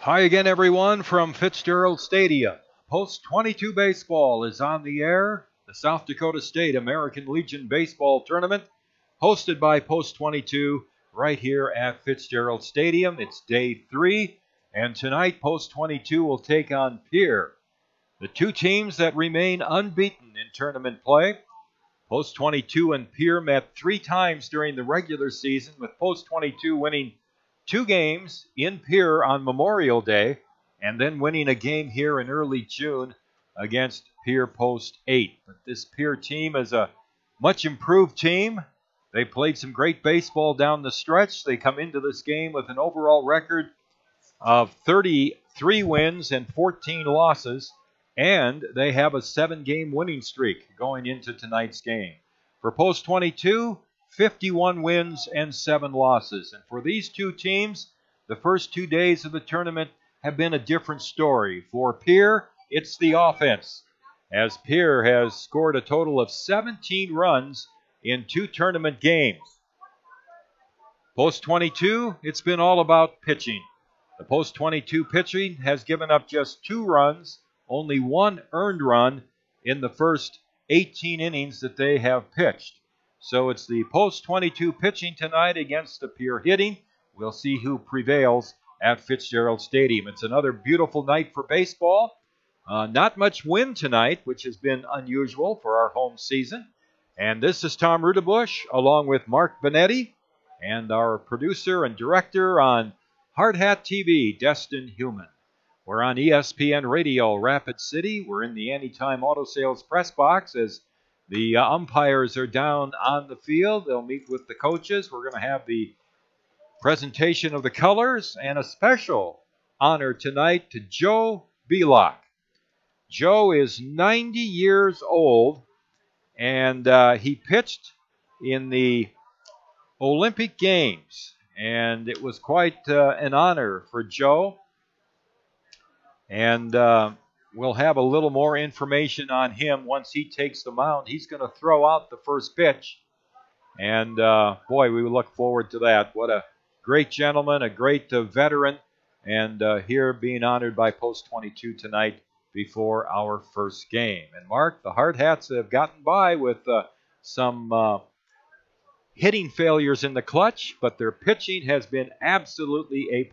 Hi again, everyone, from Fitzgerald Stadium. Post 22 Baseball is on the air. The South Dakota State American Legion Baseball Tournament, hosted by Post 22 right here at Fitzgerald Stadium. It's day 3, and tonight Post 22 will take on Pierre, the two teams that remain unbeaten in tournament play. Post 22 and Pierre met 3 times during the regular season, with Post 22 winning 2 games in Pierre on Memorial Day, and then winning a game here in early June against Pierre Post 8. But this Pierre team is a much improved team. They played some great baseball down the stretch. They come into this game with an overall record of 33 wins and 14 losses, and they have a 7-game winning streak going into tonight's game. For Post 22, 51 wins and 7 losses. And for these two teams, the first 2 days of the tournament have been a different story. For Pierre, it's the offense, as Pierre has scored a total of 17 runs in 2 tournament games. Post 22, it's been all about pitching. The Post 22 pitching has given up just 2 runs, only 1 earned run in the first 18 innings that they have pitched. So it's the Post 22 pitching tonight against the Pierre hitting. We'll see who prevails at Fitzgerald Stadium. It's another beautiful night for baseball. Not much wind tonight, which has been unusual for our home season. And this is Tom Rudebush, along with Mark Benetti, and our producer and director on Hardhats-TV, Destin Heumann. We're on ESPN Radio, Rapid City. We're in the Anytime Auto Sales press box as the umpires are down on the field. They'll meet with the coaches. We're going to have the presentation of the colors and a special honor tonight to Joe Belock. Joe is 90 years old, and he pitched in the Olympic Games, and it was quite an honor for Joe. And we'll have a little more information on him once he takes the mound. He's going to throw out the first pitch. And, boy, we look forward to that. What a great gentleman, a great veteran, and here being honored by Post 22 tonight before our first game. And, Mark, the Hardhats have gotten by with some hitting failures in the clutch, but their pitching has been absolutely A+.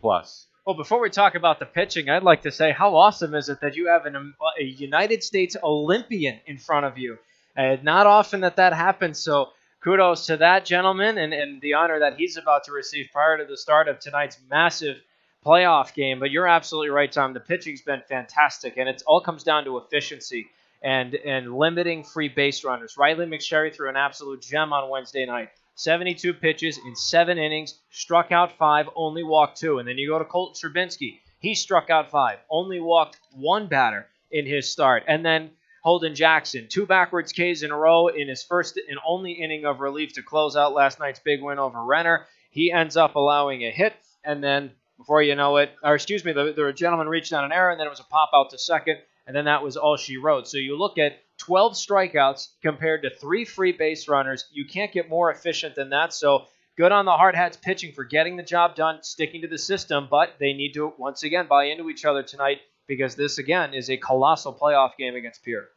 Well, before we talk about the pitching, I'd like to say how awesome is it that you have a United States Olympian in front of you. Not often that happens, so kudos to that gentleman and the honor that he's about to receive prior to the start of tonight's massive playoff game. But you're absolutely right, Tom. The pitching's been fantastic, and it all comes down to efficiency and limiting free base runners. Riley McSherry threw an absolute gem on Wednesday night. 72 pitches in 7 innings, struck out 5, only walked 2. And then you go to Colton Strabinsky. He struck out 5, only walked 1 batter in his start. And then Holden Jackson, 2 backwards Ks in a row in his first and only inning of relief to close out last night's big win over Renner. He ends up allowing a hit, and then before you know it, the gentleman reached on an error, and then it was a pop out to second, and then that was all she wrote. So you look at 12 strikeouts compared to 3 free base runners. You can't get more efficient than that. So good on the Hardhats pitching for getting the job done, sticking to the system, but they need to, once again, buy into each other tonight because this, again, is a colossal playoff game against Pierre.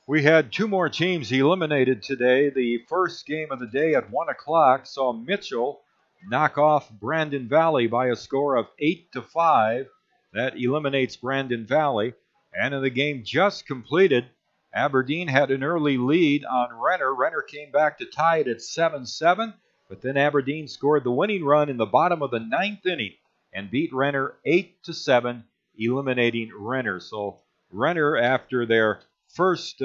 We had 2 more teams eliminated today. The first game of the day at 1 o'clock saw Mitchell knock off Brandon Valley by a score of 8-5. That eliminates Brandon Valley. And in the game just completed, Aberdeen had an early lead on Renner. Renner came back to tie it at 7-7, but then Aberdeen scored the winning run in the bottom of the 9th inning and beat Renner 8-7, eliminating Renner. So Renner, after their first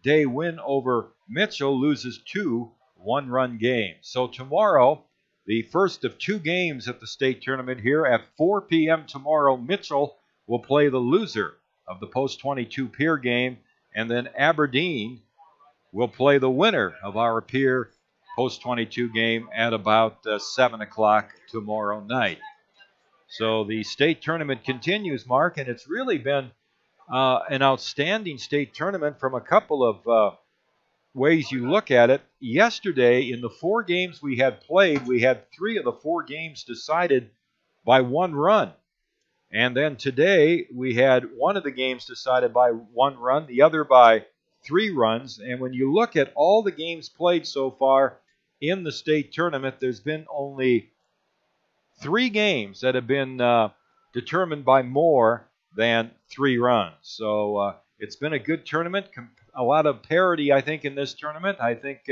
day win over Mitchell, loses 2 one-run games. So tomorrow, the first of 2 games at the state tournament here at 4 p.m. tomorrow, Mitchell will play the loser of the post-22 Pierre game, and then Aberdeen will play the winner of our Pierre post-22 game at about 7 o'clock tomorrow night. So the state tournament continues, Mark, and it's really been an outstanding state tournament from a couple of ways you look at it. Yesterday, in the 4 games we had played, we had 3 of the 4 games decided by 1 run. And then today, we had 1 of the games decided by 1 run, the other by 3 runs. And when you look at all the games played so far in the state tournament, there's been only 3 games that have been determined by more than 3 runs. So it's been a good tournament. A lot of parity, I think, in this tournament. I think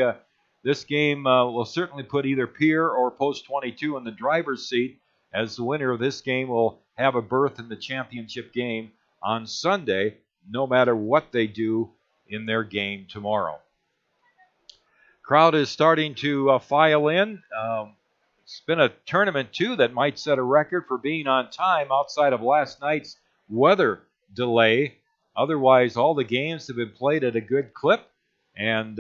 this game will certainly put either Pierre or Post 22 in the driver's seat, as the winner of this game will have a berth in the championship game on Sunday, no matter what they do in their game tomorrow. Crowd is starting to file in. It's been a tournament, too, that might set a record for being on time outside of last night's weather delay. Otherwise, all the games have been played at a good clip, and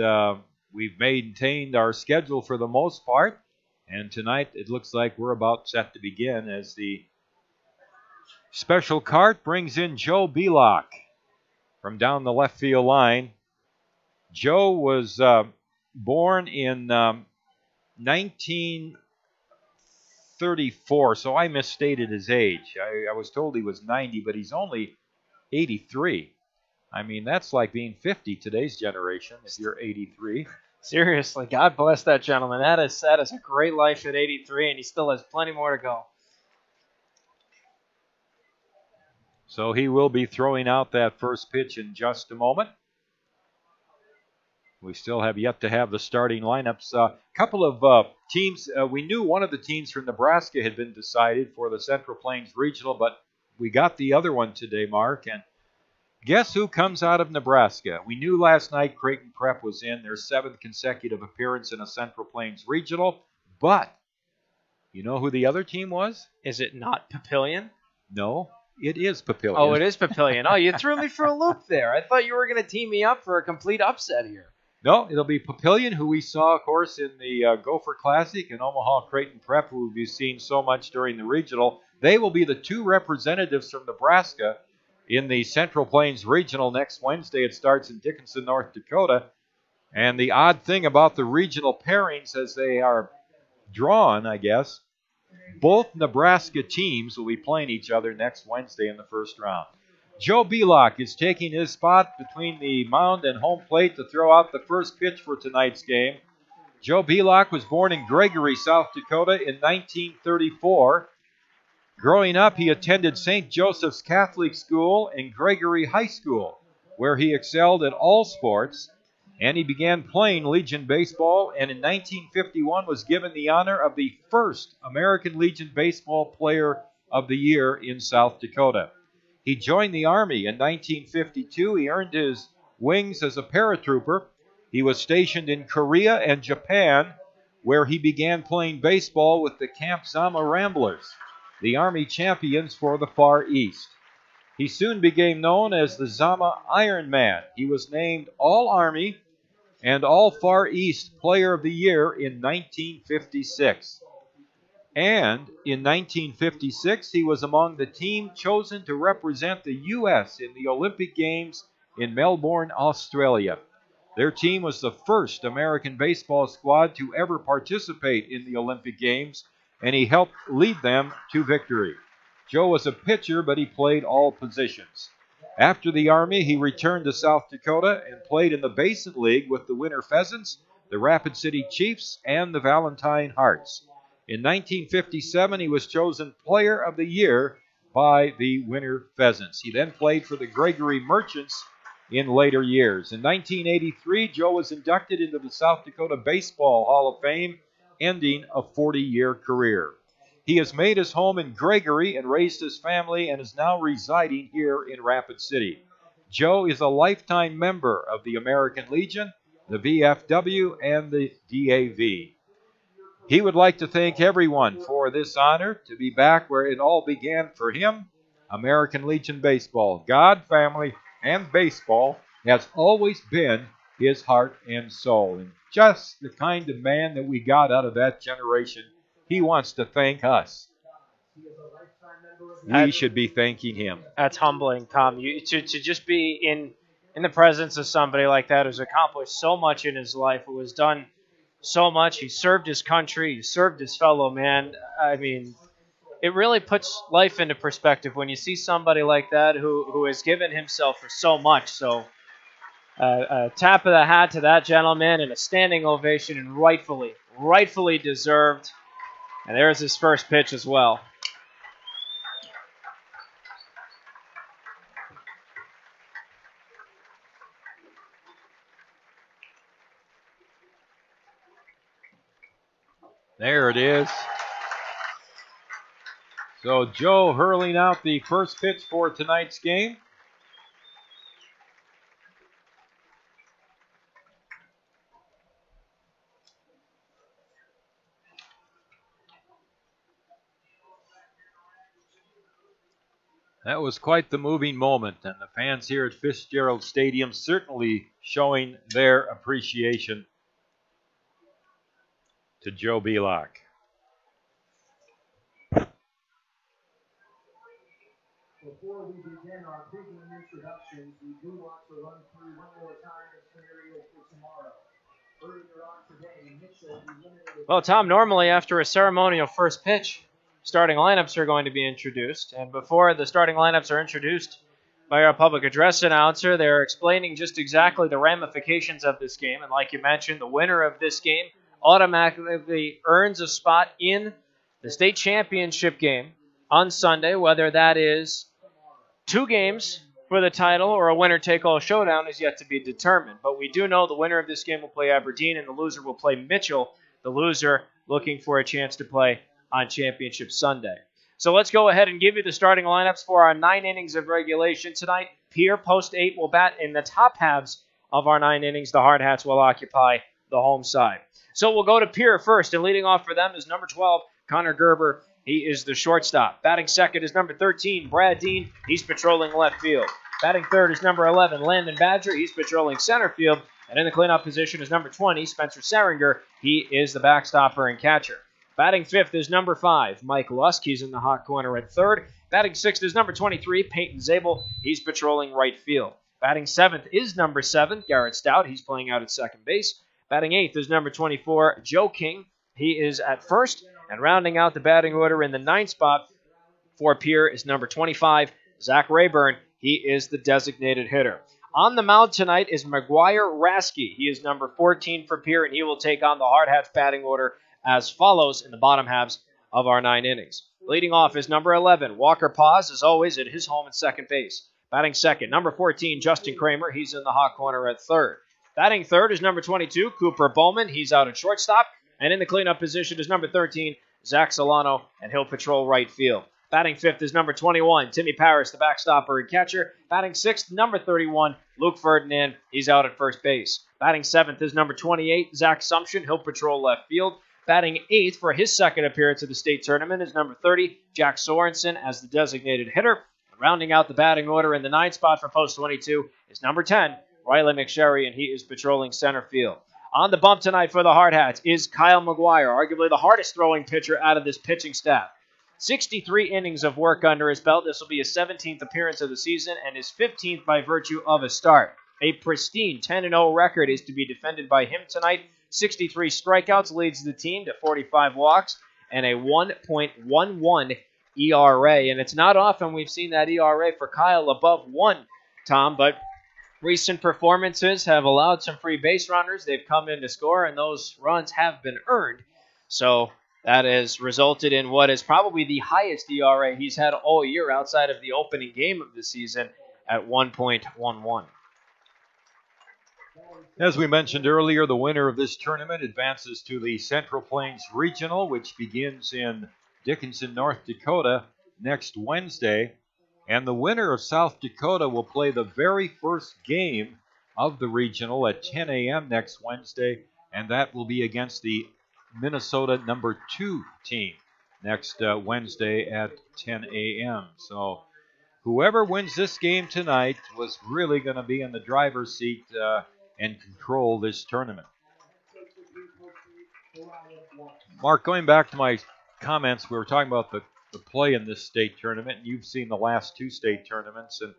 we've maintained our schedule for the most part. And tonight, it looks like we're about set to begin as the special cart brings in Joe Belock from down the left field line. Joe was born in 1934, so I misstated his age. I was told he was 90, but he's only 83. I mean, that's like being 50 today's generation if you're 83. Seriously, God bless that gentleman. That is a great life at 83, and he still has plenty more to go. So he will be throwing out that first pitch in just a moment. We still have yet to have the starting lineups. A couple of teams, we knew one of the teams from Nebraska had been decided for the Central Plains Regional, but we got the other one today, Mark, and guess who comes out of Nebraska? We knew last night Creighton Prep was in their 7th consecutive appearance in a Central Plains Regional, but you know who the other team was? Is it not Papillion? No, it is Papillion. Oh, it is Papillion. Oh, you threw me for a loop there. I thought you were going to tee me up for a complete upset here. No, it'll be Papillion, who we saw, of course, in the Gopher Classic, and Omaha Creighton Prep, who we've seen so much during the regional. They will be the 2 representatives from Nebraska in the Central Plains Regional next Wednesday. It starts in Dickinson, North Dakota. And the odd thing about the regional pairings as they are drawn, I guess, both Nebraska teams will be playing each other next Wednesday in the first round. Joe Belock is taking his spot between the mound and home plate to throw out the first pitch for tonight's game. Joe Belock was born in Gregory, South Dakota in 1934. Growing up, he attended St. Joseph's Catholic School and Gregory High School, where he excelled at all sports. and he began playing Legion baseball, and in 1951 was given the honor of the first American Legion Baseball Player of the Year in South Dakota. He joined the Army in 1952. He earned his wings as a paratrooper. He was stationed in Korea and Japan, where he began playing baseball with the Camp Zama Ramblers, the Army champions for the Far East. He soon became known as the Zama Iron Man. He was named All-Army and All-Far East Player of the Year in 1956. And in 1956, he was among the team chosen to represent the U.S. in the Olympic Games in Melbourne, Australia. Their team was the first American baseball squad to ever participate in the Olympic Games, and he helped lead them to victory. Joe was a pitcher, but he played all positions. After the Army, he returned to South Dakota and played in the Basin League with the Winter Pheasants, the Rapid City Chiefs, and the Valentine Hearts. In 1957, he was chosen Player of the Year by the Winter Pheasants. He then played for the Gregory Merchants in later years. In 1983, Joe was inducted into the South Dakota Baseball Hall of Fame, ending a 40-year career. He has made his home in Gregory and raised his family and is now residing here in Rapid City. Joe is a lifetime member of the American Legion, the VFW, and the DAV. He would like to thank everyone for this honor to be back where it all began for him, American Legion Baseball. God, family, and baseball has always been his heart and soul. And just the kind of man that we got out of that generation, he wants to thank us. We should be thanking him. That's humbling, Tom. To just be in the presence of somebody like that who's accomplished so much in his life, who has done so much. He served his country. He served his fellow man. I mean, it really puts life into perspective when you see somebody like that who has given himself for so much. So a tap of the hat to that gentleman and a standing ovation, and rightfully deserved. And there's his first pitch as well. There it is. So Joe hurling out the first pitch for tonight's game. That was quite the moving moment, and the fans here at Fitzgerald Stadium certainly showing their appreciation to Joe Belak. Before we begin our big introductions, we do want to run through one more time the scenario for tomorrow. Earlier on today, Mitchell eliminated... Well, Tom, normally after a ceremonial first pitch, starting lineups are going to be introduced. And before the starting lineups are introduced by our public address announcer, they're explaining just exactly the ramifications of this game. And like you mentioned, the winner of this game automatically earns a spot in the state championship game on Sunday, whether that is 2 games for the title or a winner-take-all showdown is yet to be determined. But we do know the winner of this game will play Aberdeen and the loser will play Mitchell, the loser looking for a chance to play on Championship Sunday. So let's go ahead and give you the starting lineups for our 9 innings of regulation tonight. Pierre, post 8, will bat in the top halves of our 9 innings. The Hardhats will occupy the home side. So we'll go to Pierre first, and leading off for them is number 12, Connor Gerber. He is the shortstop. Batting second is number 13, Brad Dean. He's patrolling left field. Batting third is number 11, Landon Badger. He's patrolling center field. And in the cleanup position is number 20, Spencer Seringer. He is the backstopper and catcher. Batting fifth is number 5, Mike Lusk. He's in the hot corner at third. Batting sixth is number 23, Peyton Zabel. He's patrolling right field. Batting seventh is number 7, Garrett Stout. He's playing out at second base. Batting eighth is number 24, Joe King. He is at first. And rounding out the batting order in the 9th spot for Pierre is number 25, Zach Rayburn. He is the designated hitter. On the mound tonight is McGuire Rasky. He is number 14 for Pierre, and he will take on the Hardhats batting order as follows in the bottom halves of our 9 innings. Leading off is number 11, Walker Paz, as always, at his home at second base. Batting second, number 14, Justin Kramer. He's in the hot corner at third. Batting third is number 22, Cooper Bowman. He's out at shortstop. And in the cleanup position is number 13, Zach Solano, and he'll patrol right field. Batting fifth is number 21, Timmy Paris, the backstopper and catcher. Batting sixth, number 31, Luke Ferdinand. He's out at first base. Batting seventh is number 28, Zach Sumption. He'll patrol left field. Batting eighth for his second appearance at the state tournament is number 30, Jack Sorensen as the designated hitter. And rounding out the batting order in the ninth spot for post 22 is number 10, Riley McSherry, and he is patrolling center field. On the bump tonight for the Hardhats is Kyle McGuire, arguably the hardest throwing pitcher out of this pitching staff. 63 innings of work under his belt. This will be his 17th appearance of the season and his 15th by virtue of a start. A pristine 10-0 record is to be defended by him tonight. 63 strikeouts leads the team to 45 walks and a 1.11 ERA. And it's not often we've seen that ERA for Kyle above 1, Tom, but recent performances have allowed some free base runners. They've come in to score, and those runs have been earned. So that has resulted in what is probably the highest ERA he's had all year outside of the opening game of the season at 1.11. As we mentioned earlier, the winner of this tournament advances to the Central Plains Regional, which begins in Dickinson, North Dakota next Wednesday. And the winner of South Dakota will play the very first game of the regional at 10 a.m. next Wednesday, and that will be against the Minnesota number 2 team next Wednesday at 10 a.m. So whoever wins this game tonight was really going to be in the driver's seat and control this tournament. Mark, going back to my comments, we were talking about the play in this state tournament, and you've seen the last 2 state tournaments, and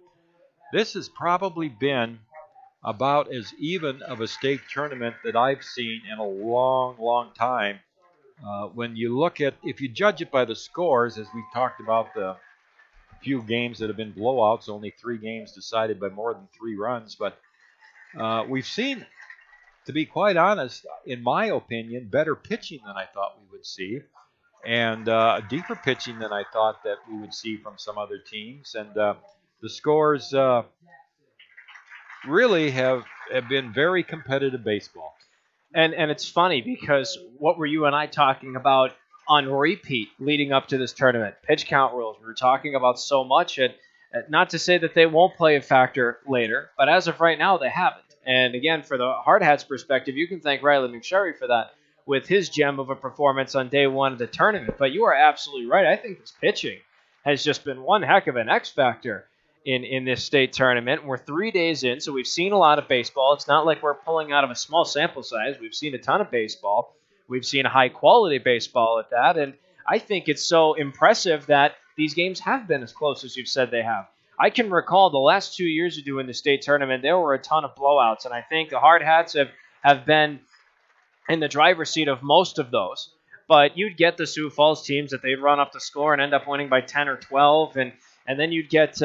this has probably been about as even of a state tournament that I've seen in a long, long time. When you look at, if you judge it by the scores, as we talked about the few games that have been blowouts, only 3 games decided by more than 3 runs, but we've seen, to be quite honest, in my opinion, better pitching than I thought we would see, and deeper pitching than I thought that we would see from some other teams. And the scores really have been very competitive baseball. And it's funny because what were you and I talking about on repeat leading up to this tournament? Pitch count rules. We were talking about so much, and not to say that they won't play a factor later, but as of right now, they haven't. And again, for the Hardhats perspective, you can thank Riley McSherry for that with his gem of a performance on day 1 of the tournament. But you are absolutely right. I think this pitching has just been one heck of an X factor in this state tournament. We're 3 days in, so we've seen a lot of baseball. It's not like we're pulling out of a small sample size. We've seen a ton of baseball. We've seen high-quality baseball at that, and I think it's so impressive that these games have been as close as you've said they have. I can recall the last 2 years of doing the state tournament, there were a ton of blowouts, and I think the Hardhats have been in the driver's seat of most of those. But you'd get the Sioux Falls teams that they'd run up the score and end up winning by 10 or 12, and then you'd get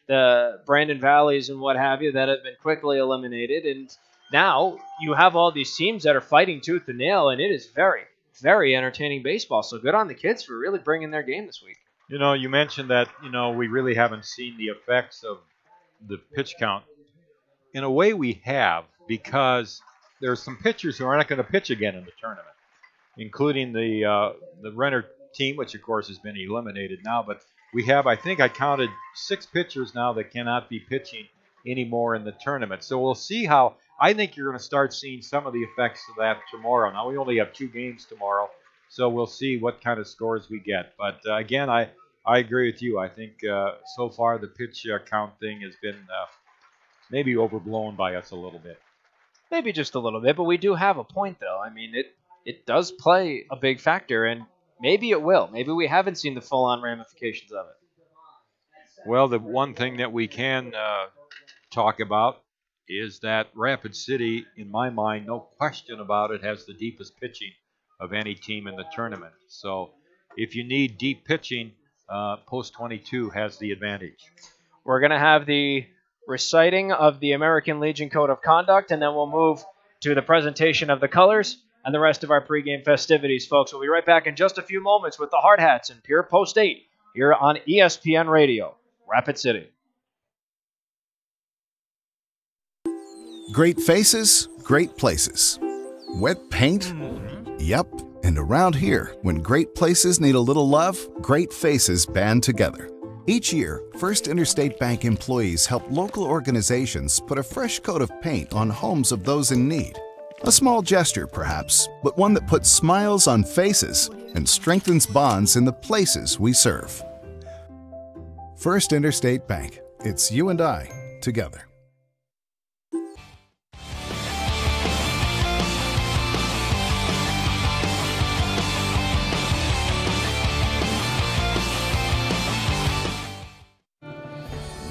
the Brandon Valleys and what have you that have been quickly eliminated. And now you have all these teams that are fighting tooth and nail, and it is very, very entertaining baseball. So good on the kids for really bringing their game this week. You know, you mentioned that, we really haven't seen the effects of the pitch count. In a way we have, because there are some pitchers who are not going to pitch again in the tournament, including the Renner team, which of course has been eliminated now. But we have, I think I counted 6 pitchers now that cannot be pitching anymore in the tournament. So we'll see how. I think you're going to start seeing some of the effects of that tomorrow. Now we only have 2 games tomorrow, so we'll see what kind of scores we get. But again, I agree with you. I think so far the pitch count thing has been maybe overblown by us a little bit. Maybe just a little bit, but we do have a point, though. I mean, it does play a big factor, and maybe it will. Maybe we haven't seen the full-on ramifications of it. Well, the one thing that we can talk about is that Rapid City, in my mind, no question about it, has the deepest pitching of any team in the tournament. So if you need deep pitching, Post 22 has the advantage. We're going to have the reciting of the American Legion Code of Conduct, and then we'll move to the presentation of the colors and the rest of our pregame festivities, folks. We'll be right back in just a few moments with the Hardhats and Pierre Post 8 here on ESPN Radio, Rapid City. Great faces, Great Places. Wet paint? Yep. And around here, when great places need a little love, great faces band together. Each year, First Interstate Bank employees help local organizations put a fresh coat of paint on homes of those in need. A small gesture, perhaps, but one that puts smiles on faces and strengthens bonds in the places we serve. First Interstate Bank. It's you and I together.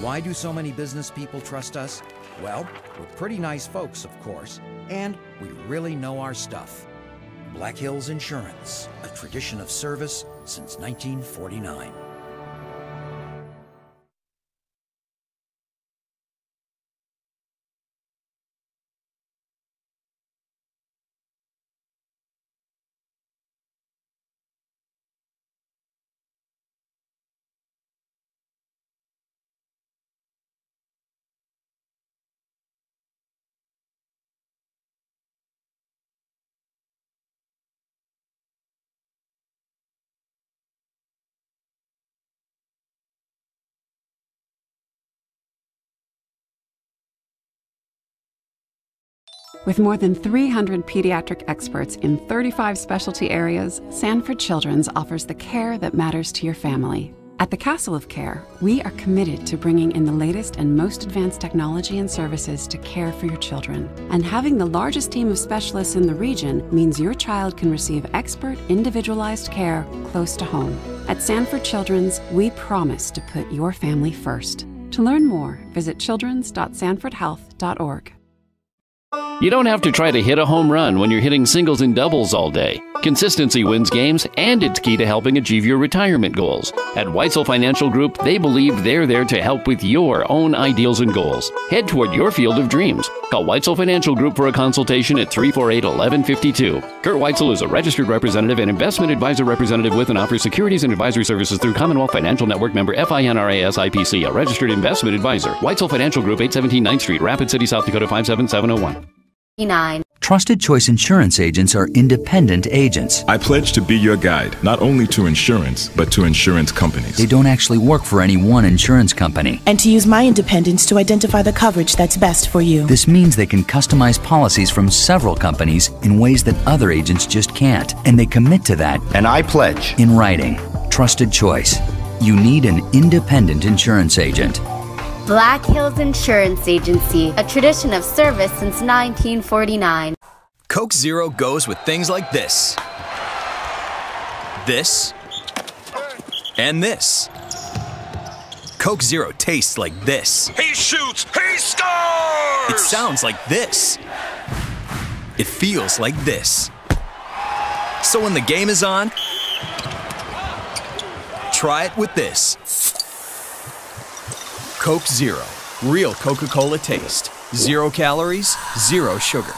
Why do so many business people trust us? Well, we're pretty nice folks, of course, and we really know our stuff. Black Hills Insurance, a tradition of service since 1949. With more than 300 pediatric experts in 35 specialty areas, Sanford Children's offers the care that matters to your family. At the Castle of Care, we are committed to bringing in the latest and most advanced technology and services to care for your children. And having the largest team of specialists in the region means your child can receive expert, individualized care close to home. At Sanford Children's, we promise to put your family first. To learn more, visit childrens.sanfordhealth.org. You don't have to try to hit a home run when you're hitting singles and doubles all day. Consistency wins games, and it's key to helping achieve your retirement goals. At Weitzel Financial Group, they believe they're there to help with your own ideals and goals. Head toward your field of dreams. Call Weitzel Financial Group for a consultation at 348-1152. Kurt Weitzel is a registered representative and investment advisor representative with and offers securities and advisory services through Commonwealth Financial Network member FINRA SIPC, a registered investment advisor. Weitzel Financial Group, 817 9th Street, Rapid City, South Dakota, 57701. Trusted Choice Insurance agents are independent agents. I pledge to be your guide, not only to insurance, but to insurance companies. They don't actually work for any one insurance company. And to use my independence to identify the coverage that's best for you. This means they can customize policies from several companies in ways that other agents just can't. And they commit to that. And I pledge. In writing. Trusted Choice. You need an independent insurance agent. Black Hills Insurance Agency, a tradition of service since 1949. Coke Zero goes with things like this. This. And this. Coke Zero tastes like this. He shoots! He scores! It sounds like this. It feels like this. So when the game is on, try it with this. Coke Zero. Real Coca-Cola taste. 0 calories, 0 sugar.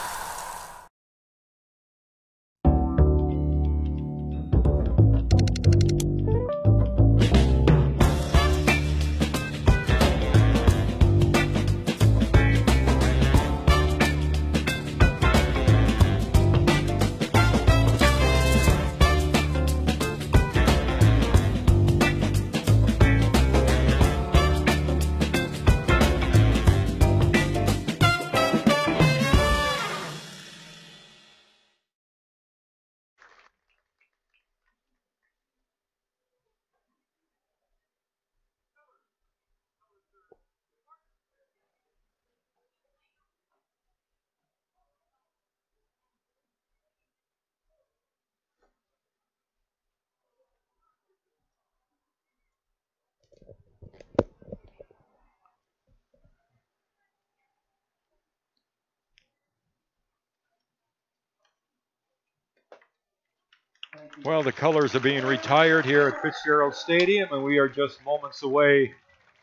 Well, the colors are being retired here at Fitzgerald Stadium, and we are just moments away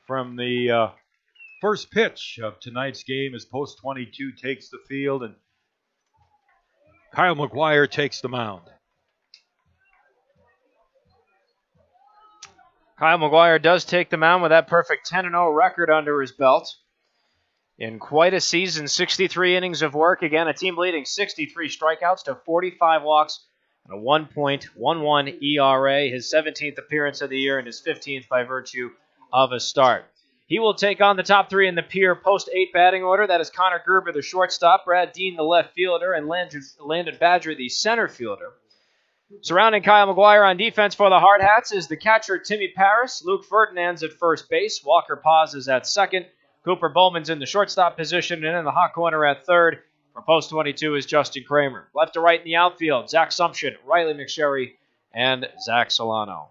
from the first pitch of tonight's game as Post 22 takes the field and Kyle McGuire takes the mound. Kyle McGuire does take the mound with that perfect 10-0 record under his belt in quite a season. 63 innings of work. Again, a team leading 63 strikeouts to 45 walks and a 1.11 ERA. His 17th appearance of the year and his 15th by virtue of a start. He will take on the top three in the Pierre post-8 batting order. That is Connor Gerber, the shortstop, Brad Dean, the left fielder, and Landon Badger, the center fielder. Surrounding Kyle McGuire on defense for the Hardhats is the catcher Timmy Paris. Luke Ferdinand's at first base. Walker Paz is at second. Cooper Bowman's in the shortstop position, and in the hot corner at third for post 22 is Justin Kramer. Left to right in the outfield, Zach Sumption, Riley McSherry, and Zach Solano.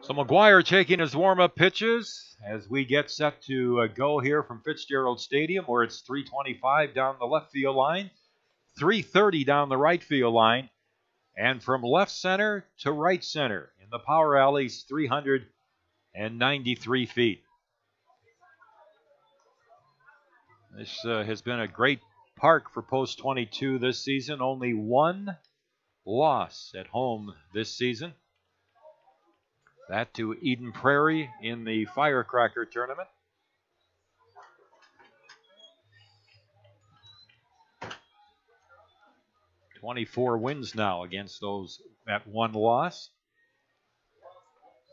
So McGuire taking his warm-up pitches as we get set to go here from Fitzgerald Stadium, where it's 325 down the left field line, 330 down the right field line, and from left center to right center in the power alleys, 393 feet. This has been a great park for Post 22 this season. Only one loss at home this season. That to Eden Prairie in the Firecracker tournament. "24 wins now against those at one loss.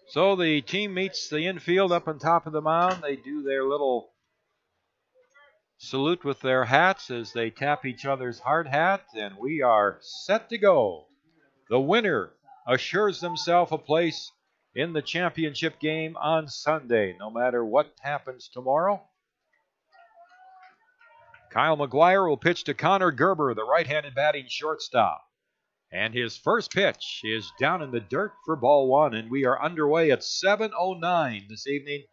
So the team meets the infield up on top of the mound. They do their little salute with their hats as they tap each other's hard hat, and we are set to go. The winner assures themselves a place in the championship game on Sunday, no matter what happens tomorrow. Kyle McGuire will pitch to Connor Gerber, the right-handed batting shortstop. And his first pitch is down in the dirt for ball one, and we are underway at 7:09 this evening,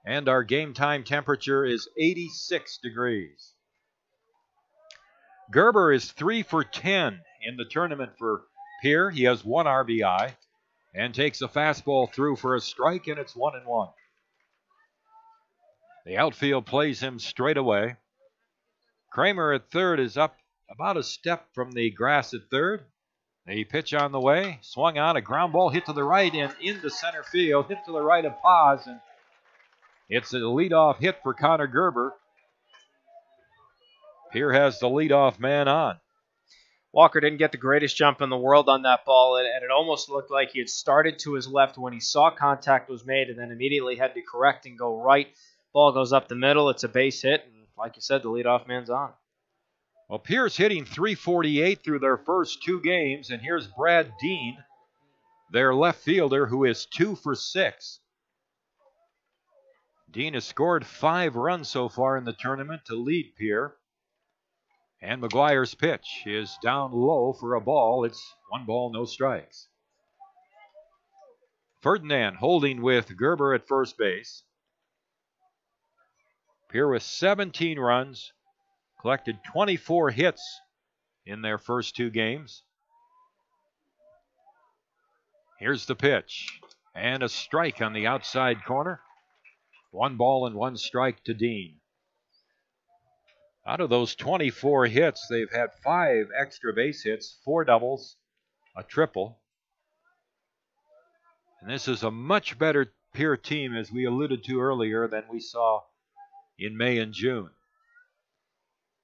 and our game time temperature is 86 degrees. Gerber is 3 for 10 in the tournament for Pierre. He has 1 RBI. And takes a fastball through for a strike, and it's 1-1. The outfield plays him straight away. Kramer at third is up about a step from the grass at third. The pitch on the way, swung on, a ground ball hit to the right and into center field, hit to the right of Paz, and it's a leadoff hit for Connor Gerber. Pierre has the leadoff man on. Walker didn't get the greatest jump in the world on that ball, and it almost looked like he had started to his left when he saw contact was made and then immediately had to correct and go right. Ball goes up the middle. It's a base hit, and like you said, the leadoff man's on. Well, Pierre's hitting .348 through their first 2 games, and here's Brad Dean, their left fielder, who is 2 for 6. Dean has scored 5 runs so far in the tournament to lead Pierre. And McGuire's pitch is down low for a ball. It's 1 ball, no strikes. Ferdinand holding with Gerber at first base. Pierre with 17 runs, collected 24 hits in their first 2 games. Here's the pitch, and a strike on the outside corner. 1 ball and 1 strike to Dean. Out of those 24 hits, they've had 5 extra base hits, 4 doubles, a triple. And this is a much better Pierre team, as we alluded to earlier, than we saw in May and June.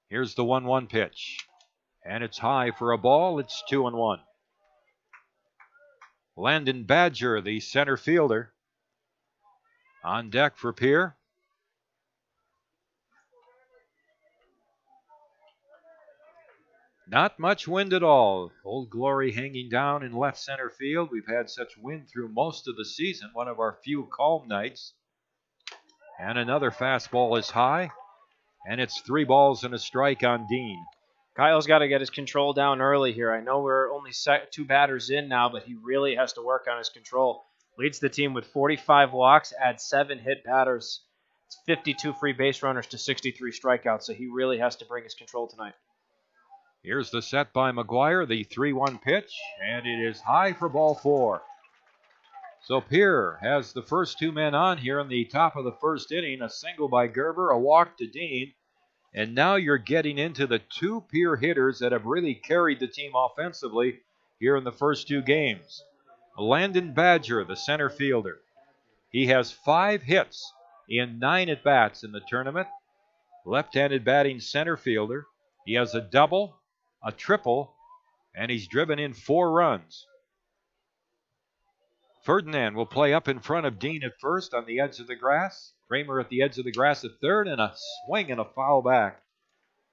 Here's the 1-1 pitch, and it's high for a ball. It's 2-1. Landon Badger, the center fielder, on deck for Pierre. Not much wind at all. Old Glory hanging down in left center field. We've had such wind through most of the season, one of our few calm nights. And another fastball is high, and it's 3 balls and a strike on Dean. Kyle's got to get his control down early here. I know we're only 2 batters in now, but he really has to work on his control. Leads the team with 45 walks, adds 7 hit batters. It's 52 free base runners to 63 strikeouts, so he really has to bring his control tonight. Here's the set by McGuire, the 3-1 pitch, and it is high for ball 4. So Pierre has the first 2 men on here in the top of the first inning, a single by Gerber, a walk to Dean, and now you're getting into the 2 Pierre hitters that have really carried the team offensively here in the first 2 games. Landon Badger, the center fielder, He has 5 hits in 9 at-bats in the tournament. Left-handed batting center fielder. He has a double, a triple, and he's driven in 4 runs. Ferdinand will play up in front of Dean at first on the edge of the grass. Kramer at the edge of the grass at third, and a swing and a foul back.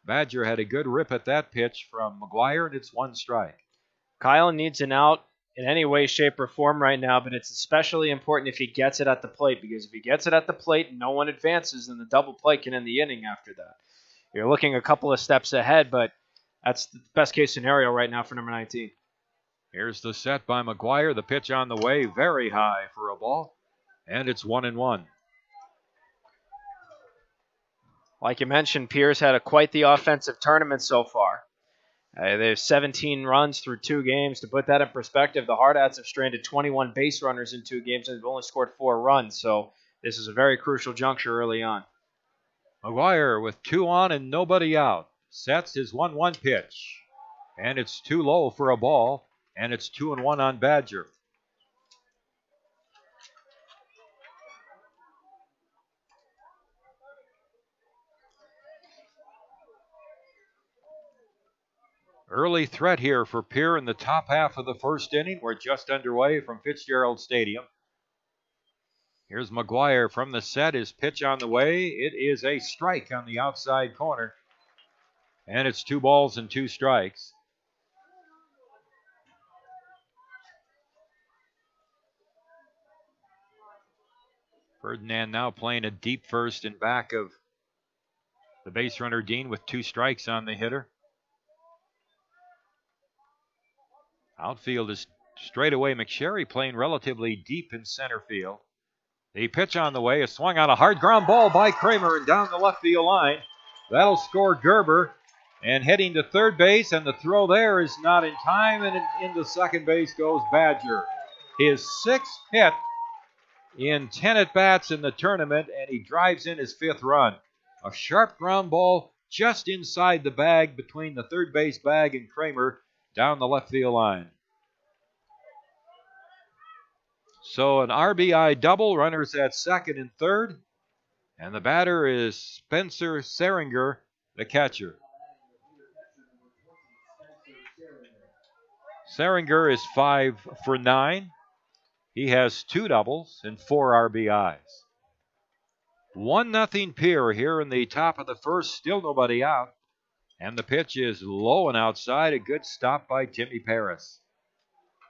Badger had a good rip at that pitch from McGuire, and it's 1 strike. Kyle needs an out in any way, shape, or form right now, but it's especially important if he gets it at the plate, because if he gets it at the plate and no one advances, then the double play can end the inning after that. You're looking a couple of steps ahead, but that's the best case scenario right now for number 19. Here's the set by McGuire. The pitch on the way, very high for a ball, and it's 1-1. Like you mentioned, Pierre's had quite the offensive tournament so far. They have 17 runs through 2 games. To put that in perspective, the Hardhats have stranded 21 base runners in 2 games and have only scored 4 runs. So this is a very crucial juncture early on. McGuire with 2 on and nobody out. Sets his 1-1 pitch. And it's too low for a ball. And it's 2-1 on Badger. Early threat here for Pierre in the top half of the first inning. We're just underway from Fitzgerald Stadium. Here's McGuire from the set. His pitch on the way. It is a strike on the outside corner. And it's 2 balls and 2 strikes. Ferdinand now playing a deep first in back of the base runner Dean with 2 strikes on the hitter. Outfield is straight away. McSherry playing relatively deep in center field. The pitch on the way, a swung on a hard ground ball by Kramer and down the left field line. That'll score Gerber. And heading to third base, and the throw there is not in time, and into second base goes Badger. His 6th hit in 10 at-bats in the tournament, and he drives in his 5th run. A sharp ground ball just inside the bag between the third base bag and Kramer down the left field line. So an RBI double, runners at second and third, and the batter is Spencer Seringer, the catcher. Seringer is 5 for 9. He has 2 doubles and 4 RBIs. 1-0 Pierre here in the top of the first, still nobody out. And the pitch is low and outside, a good stop by Timmy Paris.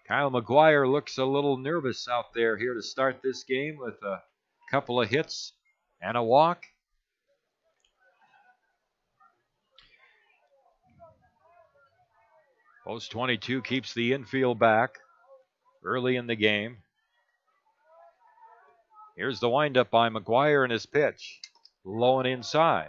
Kyle McGuire looks a little nervous out there here to start this game with a couple of hits and a walk. Post 22 keeps the infield back early in the game. Here's the windup by McGuire and his pitch. Low and inside.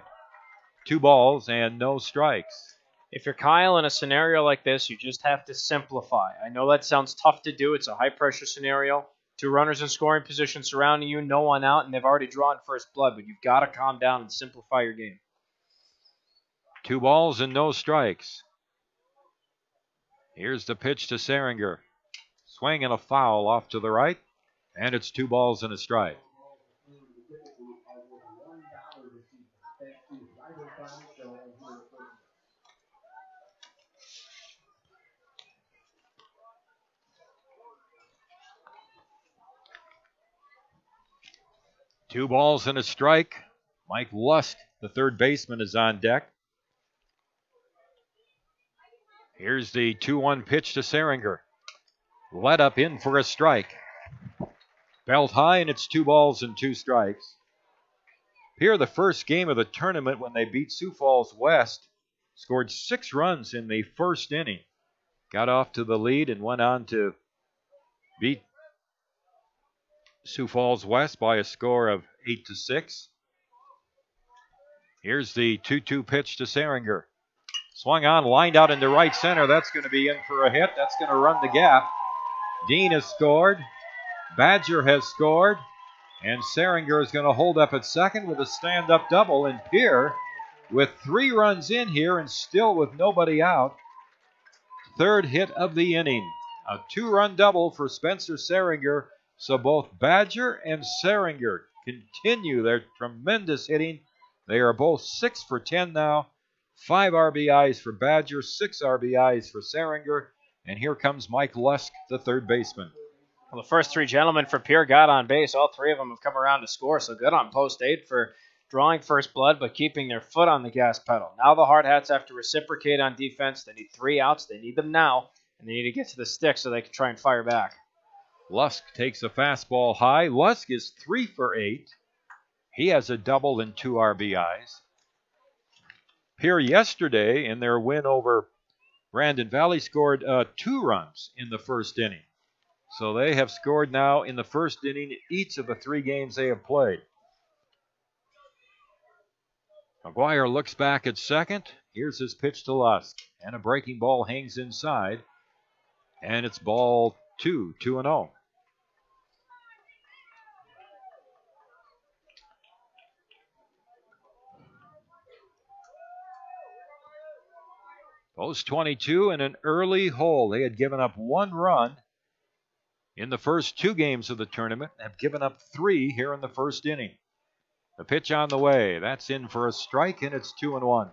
2 balls and no strikes. If you're Kyle in a scenario like this, you just have to simplify. I know that sounds tough to do. It's a high-pressure scenario. 2 runners in scoring position surrounding you, no one out, and they've already drawn first blood. But you've got to calm down and simplify your game. 2 balls and no strikes. Here's the pitch to Seringer. Swing and a foul off to the right, and it's 2 balls and a strike. Two balls and a strike. Mike Lust, the third baseman, is on deck. Here's the 2-1 pitch to Seringer. Let up in for a strike. Belt high, and it's 2 balls and 2 strikes. Here, the first game of the tournament when they beat Sioux Falls West, scored 6 runs in the first inning. Got off to the lead and went on to beat Sioux Falls West by a score of 8-6. Here's the 2-2 pitch to Seringer. Swung on, lined out into right center. That's going to be in for a hit. That's going to run the gap. Dean has scored. Badger has scored. And Seringer is going to hold up at second with a stand-up double. And Pierre, with 3 runs in here and still with nobody out, 3rd hit of the inning. A 2-run double for Spencer Seringer So both Badger and Seringer continue their tremendous hitting. They are both 6 for 10 now. 5 RBIs for Badger, 6 RBIs for Seringer. And here comes Mike Lusk, the third baseman. Well, the first 3 gentlemen for Pierre got on base. All 3 of them have come around to score, so good on post 8 for drawing first blood but keeping their foot on the gas pedal. Now the Hardhats have to reciprocate on defense. They need 3 outs. They need them now, and they need to get to the stick so they can try and fire back. Lusk takes a fastball high. Lusk is 3 for 8. He has a double and 2 RBIs. Pierre yesterday in their win over Brandon Valley scored 2 runs in the first inning. So they have scored now in the first inning each of the 3 games they have played. McGuire looks back at second. Here's his pitch to Lusk. And a breaking ball hangs inside. And it's ball 2, 2-0. Post 22 in an early hole. They had given up 1 run in the first 2 games of the tournament, have given up 3 here in the first inning. The pitch on the way. That's in for a strike, and it's 2-1.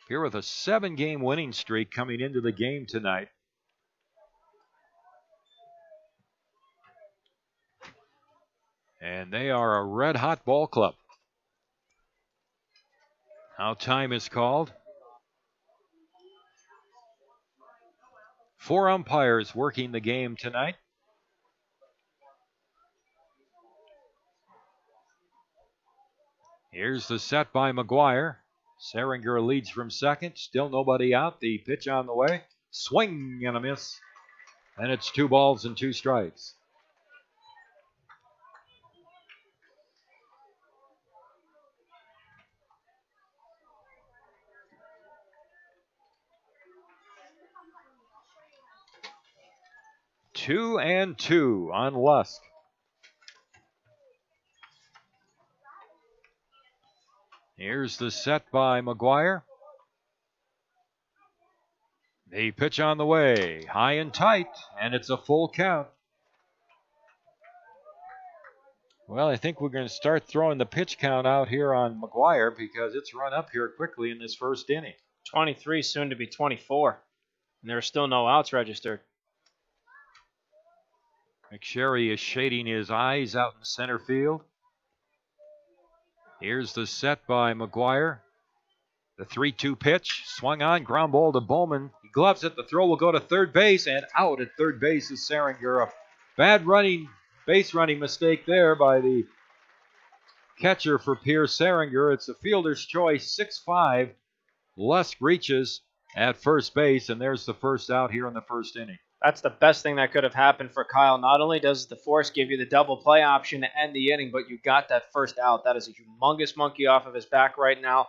Here with a 7-game winning streak coming into the game tonight. And they are a red-hot ball club. Now time is called. 4 umpires working the game tonight. Here's the set by McGuire. Seringer leads from second. Still nobody out. The pitch on the way. Swing and a miss. And it's 2 balls and 2 strikes. Two and 2 on Lusk. Here's the set by McGuire. The pitch on the way, high and tight, and it's a full count. Well, I think we're going to start throwing the pitch count out here on McGuire because it's run up here quickly in this first inning. 23, soon to be 24, and there are still no outs registered. McSherry is shading his eyes out in center field. Here's the set by McGuire. The 3-2 pitch, swung on, ground ball to Bowman. He gloves it, the throw will go to third base, and out at third base is Seringer. A bad base running mistake there by the catcher for Pierre Seringer. It's a fielder's choice, 6-5. Lusk reaches at first base, and there's the first out here in the first inning. That's the best thing that could have happened for Kyle. Not only does the force give you the double play option to end the inning, but you got that first out. That is a humongous monkey off of his back right now.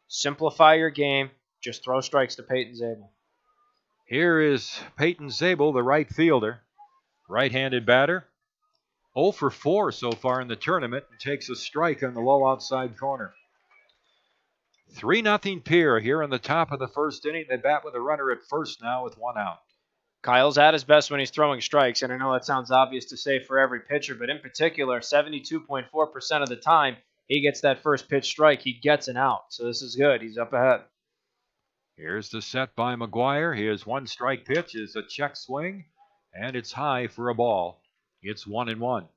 Simplify your game. Just throw strikes to Peyton Zabel. Here is Peyton Zabel, the right fielder. Right-handed batter. 0 for 4 so far in the tournament and takes a strike on the low outside corner. 3-0 Pierre here in the top of the first inning. They bat with a runner at first now with 1 out. Kyle's at his best when he's throwing strikes, and I know that sounds obvious to say for every pitcher, but in particular, 72.4% of the time, he gets that first pitch strike, he gets an out. So this is good. He's up ahead. Here's the set by McGuire. His 1 strike pitch is a check swing, and it's high for a ball. It's 1-1.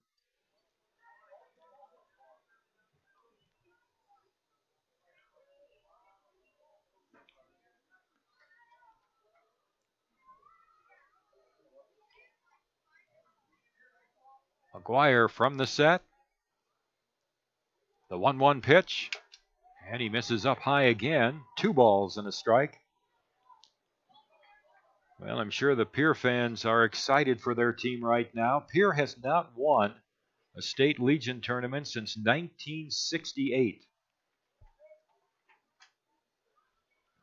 McGuire from the set. The 1-1 pitch. And he misses up high again. 2 balls and a strike. Well, I'm sure the Pierre fans are excited for their team right now. Pierre has not won a state Legion tournament since 1968.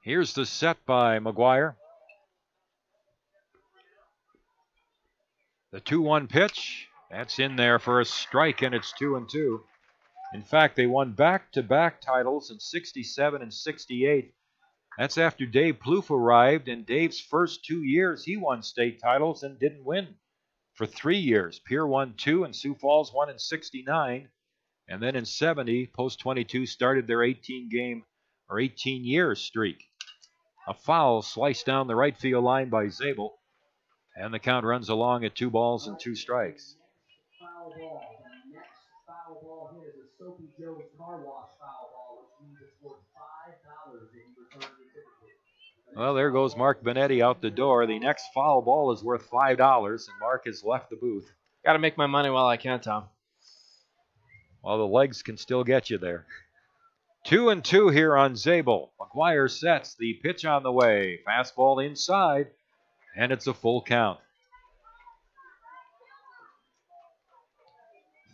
Here's the set by McGuire. The 2-1 pitch. That's in there for a strike, and it's 2-2. In fact, they won back-to-back titles in 67 and 68. That's after Dave Plouffe arrived. In Dave's first 2 years, he won state titles and didn't win for 3 years. Pierre won 2 and Sioux Falls won in 69. And then in 70, Post 22 started their 18-year streak. A foul sliced down the right field line by Zabel. And the count runs along at 2 balls and 2 strikes. Foul ball. The next foul ball hit is a Soapy Joe's car wash foul ball, which means it's worth $5 if you return the ticket. Well, there goes Mark Benetti out the door. The next foul ball is worth $5, and Mark has left the booth. Got to make my money while I can, Tom. Well, the legs can still get you there. 2-2 here on Zabel. McGuire sets the pitch on the way. Fastball inside, and it's a full count.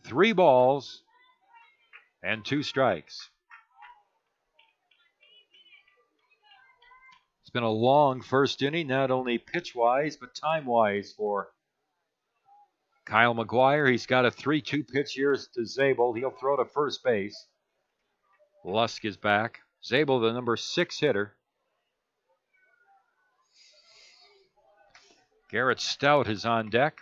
3 balls and 2 strikes. It's been a long first inning, not only pitch-wise, but time-wise for Kyle McGuire. He's got a 3-2 pitch here to Zabel. He'll throw to first base. Lusk is back. Zabel, the number 6 hitter. Garrett Stout is on deck.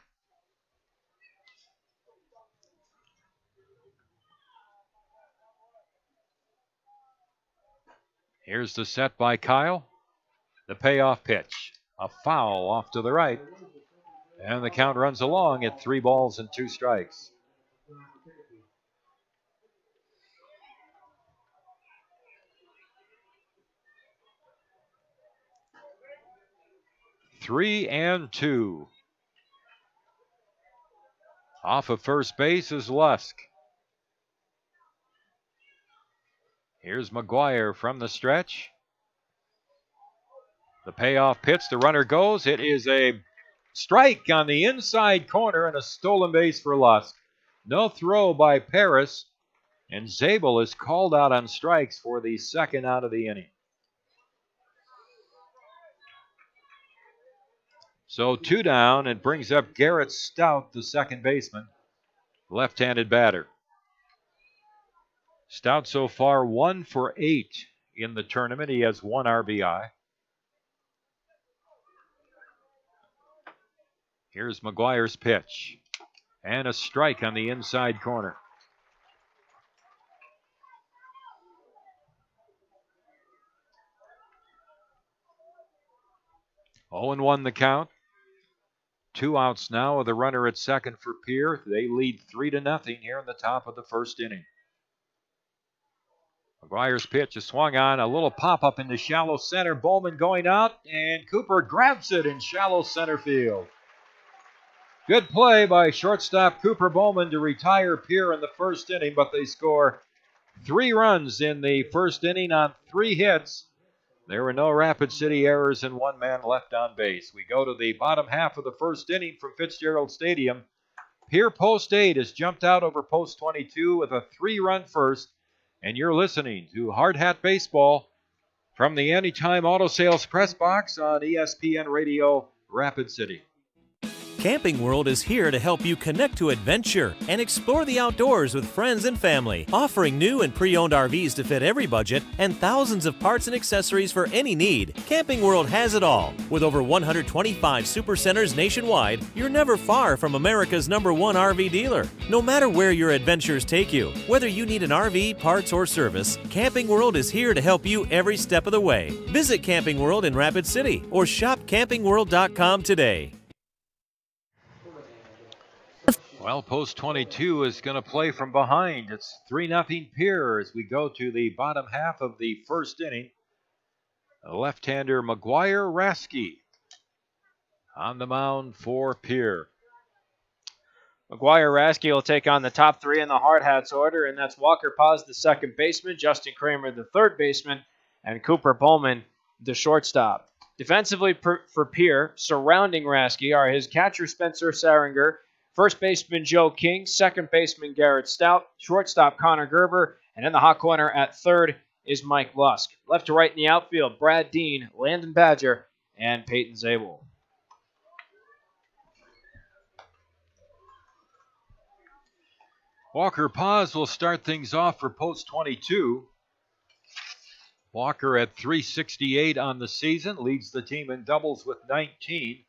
Here's the set by Kyle. The payoff pitch. A foul off to the right. And the count runs along at 3 balls and 2 strikes. Three and 2. Off of first base is Lusk. Here's McGuire from the stretch. The payoff pitch, the runner goes. It is a strike on the inside corner and a stolen base for Lusk. No throw by Paris, and Zabel is called out on strikes for the second out of the inning. So 2 down, and brings up Garrett Stout, the second baseman, left-handed batter. Stout so far 1 for 8 in the tournament. He has 1 RBI. Here's McGuire's pitch. And a strike on the inside corner. Oh and 1 the count. 2 outs now with a runner at second for Pierre. They lead 3-0 here in the top of the first inning. McGuire's pitch is swung on. A little pop-up into shallow center. Bowman going out, and Cooper grabs it in shallow center field. Good play by shortstop Cooper Bowman to retire Pierre in the first inning, but they score 3 runs in the first inning on 3 hits. There were no Rapid City errors and 1 man left on base. We go to the bottom half of the first inning from Fitzgerald Stadium. Pierre Post 8 has jumped out over Post 22 with a 3-run first, and you're listening to Hard Hat Baseball from the Anytime Auto Sales Press Box on ESPN Radio Rapid City. Camping World is here to help you connect to adventure and explore the outdoors with friends and family, offering new and pre-owned RVs to fit every budget and thousands of parts and accessories for any need. Camping World has it all. With over 125 supercenters nationwide, you're never far from America's #1 RV dealer. No matter where your adventures take you, whether you need an RV, parts, or service, Camping World is here to help you every step of the way. Visit Camping World in Rapid City or shop campingworld.com today. Well, Post 22 is going to play from behind. It's 3-0 Pierre as we go to the bottom half of the first inning. Left-hander McGuire Rasky on the mound for Pierre. McGuire Rasky will take on the top 3 in the Hard Hats order, and that's Walker Paz, the second baseman, Justin Kramer, the third baseman, and Cooper Bowman, the shortstop. Defensively for Pierre, surrounding Rasky are his catcher Spencer Saringer, first baseman Joe King, second baseman Garrett Stout, shortstop Connor Gerber, and in the hot corner at third is Mike Lusk. Left to right in the outfield, Brad Dean, Landon Badger, and Peyton Zabel. Walker Paz will start things off for Post 22. Walker at 368 on the season, leads the team in doubles with 19.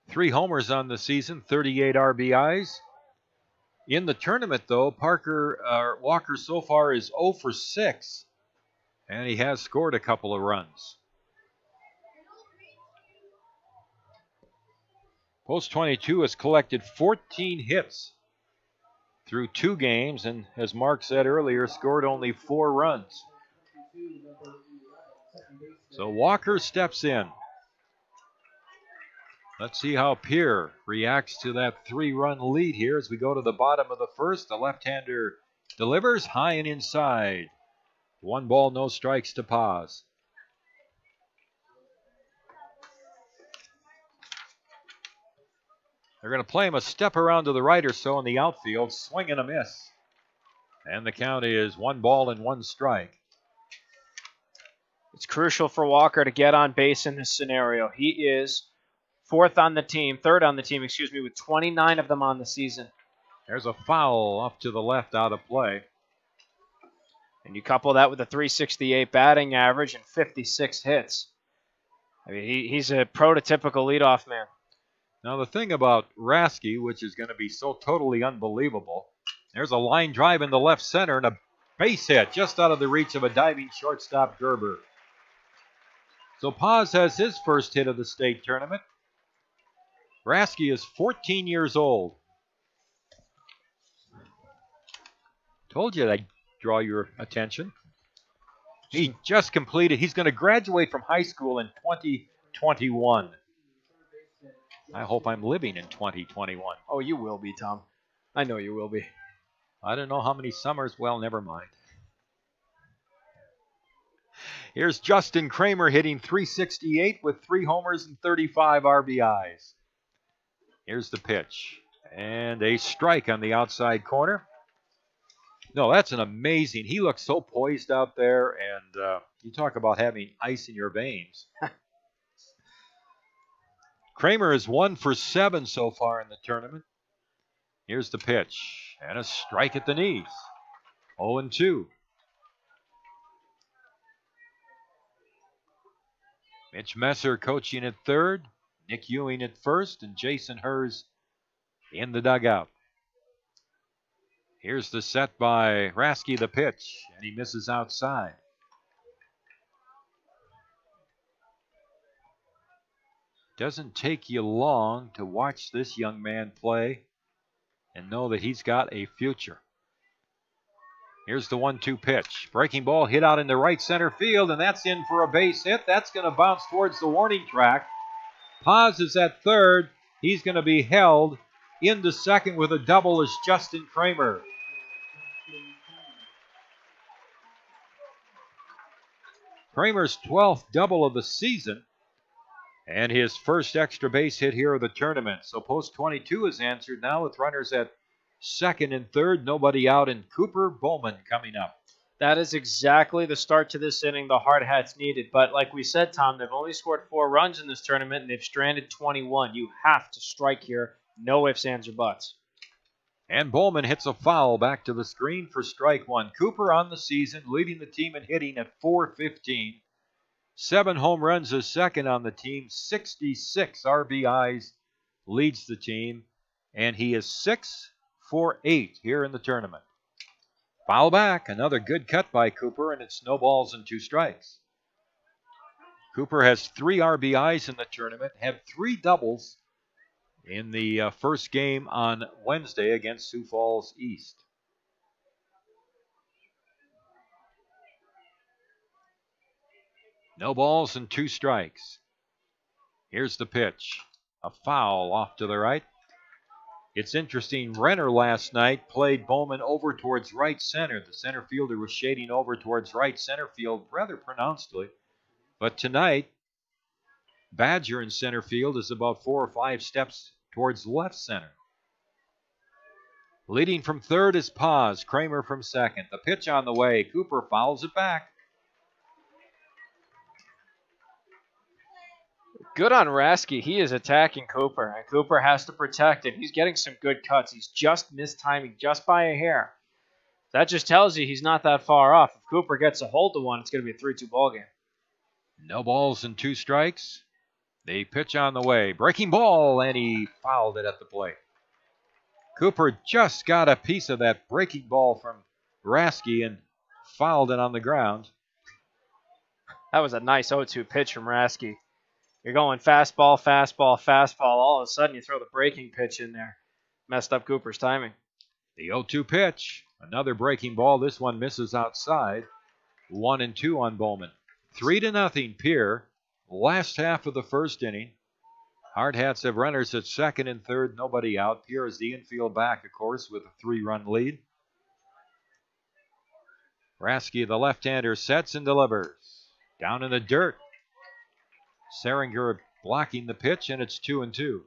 3 homers on the season, 38 RBIs. In the tournament, though, Walker so far is 0 for 6, and he has scored a couple of runs. Post 22 has collected 14 hits through 2 games, and as Mark said earlier, scored only 4 runs. So Walker steps in. Let's see how Pierre reacts to that 3-run lead here as we go to the bottom of the first. The left-hander delivers high and inside. 1 ball, no strikes to Paz. They're going to play him a step around to the right or so in the outfield. Swing and a miss. And the count is 1 ball and 1 strike. It's crucial for Walker to get on base in this scenario. He is third on the team, with 29 of them on the season. There's a foul off to the left out of play. And you couple that with a 368 batting average and 56 hits. I mean, he's a prototypical leadoff man. Now the thing about Rasky, which is going to be so totally unbelievable, there's a line drive into left center and a base hit just out of the reach of a diving shortstop Gerber. So Paz has his first hit of the state tournament. Rasky is 14 years old. Told you I'd draw your attention. He just completed, he's going to graduate from high school in 2021. I hope I'm living in 2021. Oh, you will be, Tom. I know you will be. I don't know how many summers. Well, never mind. Here's Justin Kramer hitting .368 with 3 homers and 35 RBIs. Here's the pitch. And a strike on the outside corner. No, that's an amazing. He looks so poised out there, and you talk about having ice in your veins. Kramer is 1 for 7 so far in the tournament. Here's the pitch. And a strike at the knees. 0-2. Mitch Messer coaching at third. Nick Ewing at first. And Jason Hers in the dugout. Here's the set by Rasky, the pitch. And he misses outside. Doesn't take you long to watch this young man play and know that he's got a future. Here's the 1-2 pitch. Breaking ball hit out into right center field, and that's in for a base hit. That's going to bounce towards the warning track. Paz is at third. He's going to be held into second with a double as Justin Kramer. Kramer's 12th double of the season. And his first extra base hit here of the tournament. So post 22 is answered now with runners at second and third. Nobody out, and Cooper Bowman coming up. That is exactly the start to this inning the Hardhats needed. But like we said, Tom, they've only scored 4 runs in this tournament, and they've stranded 21. You have to strike here. No ifs, ands, or buts. And Bowman hits a foul back to the screen for strike 1. Cooper on the season, leading the team in hitting at .415. 7 home runs as second on the team. 66 RBIs leads the team. And he is 6 for 8 here in the tournament. Foul back. Another good cut by Cooper, and it's no balls and 2 strikes. Cooper has 3 RBIs in the tournament, had 3 doubles in the first game on Wednesday against Sioux Falls East. No balls and 2 strikes. Here's the pitch. A foul off to the right. It's interesting, Renner last night played Bowman over towards right center. The center fielder was shading over towards right center field rather pronouncedly. But tonight, Badger in center field is about 4 or 5 steps towards left center. Leading from third is Paz, Kramer from second. The pitch on the way. Cooper fouls it back. Good on Rasky. He is attacking Cooper, and Cooper has to protect it. He's getting some good cuts. He's just missed timing just by a hair. That just tells you he's not that far off. If Cooper gets a hold of one, it's going to be a 3-2 ball game. No balls and 2 strikes. The pitch on the way. Breaking ball, and he fouled it at the plate. Cooper just got a piece of that breaking ball from Rasky and fouled it on the ground. That was a nice 0-2 pitch from Rasky. You're going fastball, fastball, fastball. All of a sudden, you throw the breaking pitch in there. Messed up Cooper's timing. The 0-2 pitch. Another breaking ball. This one misses outside. 1-2 on Bowman. 3-0 Pierre. Last half of the first inning. Hardhats have runners at second and third. Nobody out. Pierre is the infield back, of course, with a 3-run lead. Rasky, the left-hander, sets and delivers. Down in the dirt. Seringer blocking the pitch, and it's 2-2.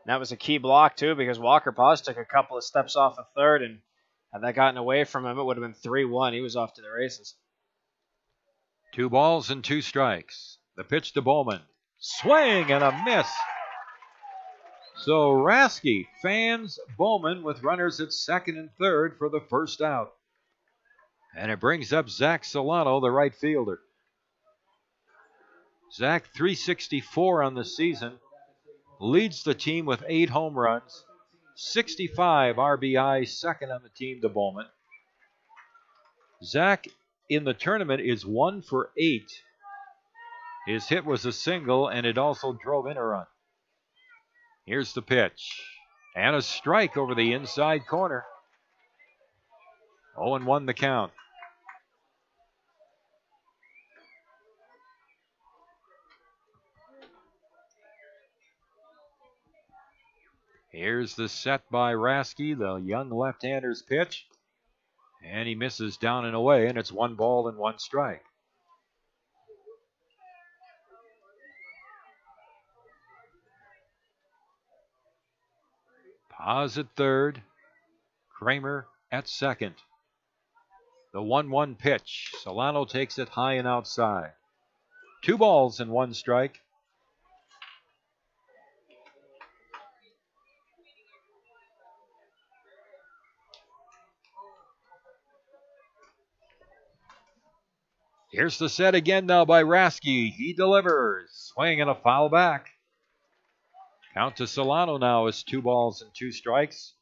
That was a key block, too, because Walker Paz took a couple of steps off of third, and had that gotten away from him, it would have been 3-1. He was off to the races. 2 balls and 2 strikes. The pitch to Bowman. Swing and a miss. So Rasky fans Bowman with runners at second and third for the first out. And it brings up Zach Solano, the right fielder. Zach, 364 on the season. Leads the team with 8 home runs. 65 RBI, second on the team to Bowman. Zach in the tournament is 1 for 8. His hit was a single, and it also drove in a run. Here's the pitch. And a strike over the inside corner. 0-1 the count. Here's the set by Rasky, the young left-hander's pitch. And he misses down and away, and it's 1 ball and 1 strike. Paz at third. Kramer at second. The 1-1 pitch. Solano takes it high and outside. 2 balls and 1 strike. Here's the set again now by Rasky. He delivers. Swing and a foul back. Count to Solano now is 2 balls and 2 strikes.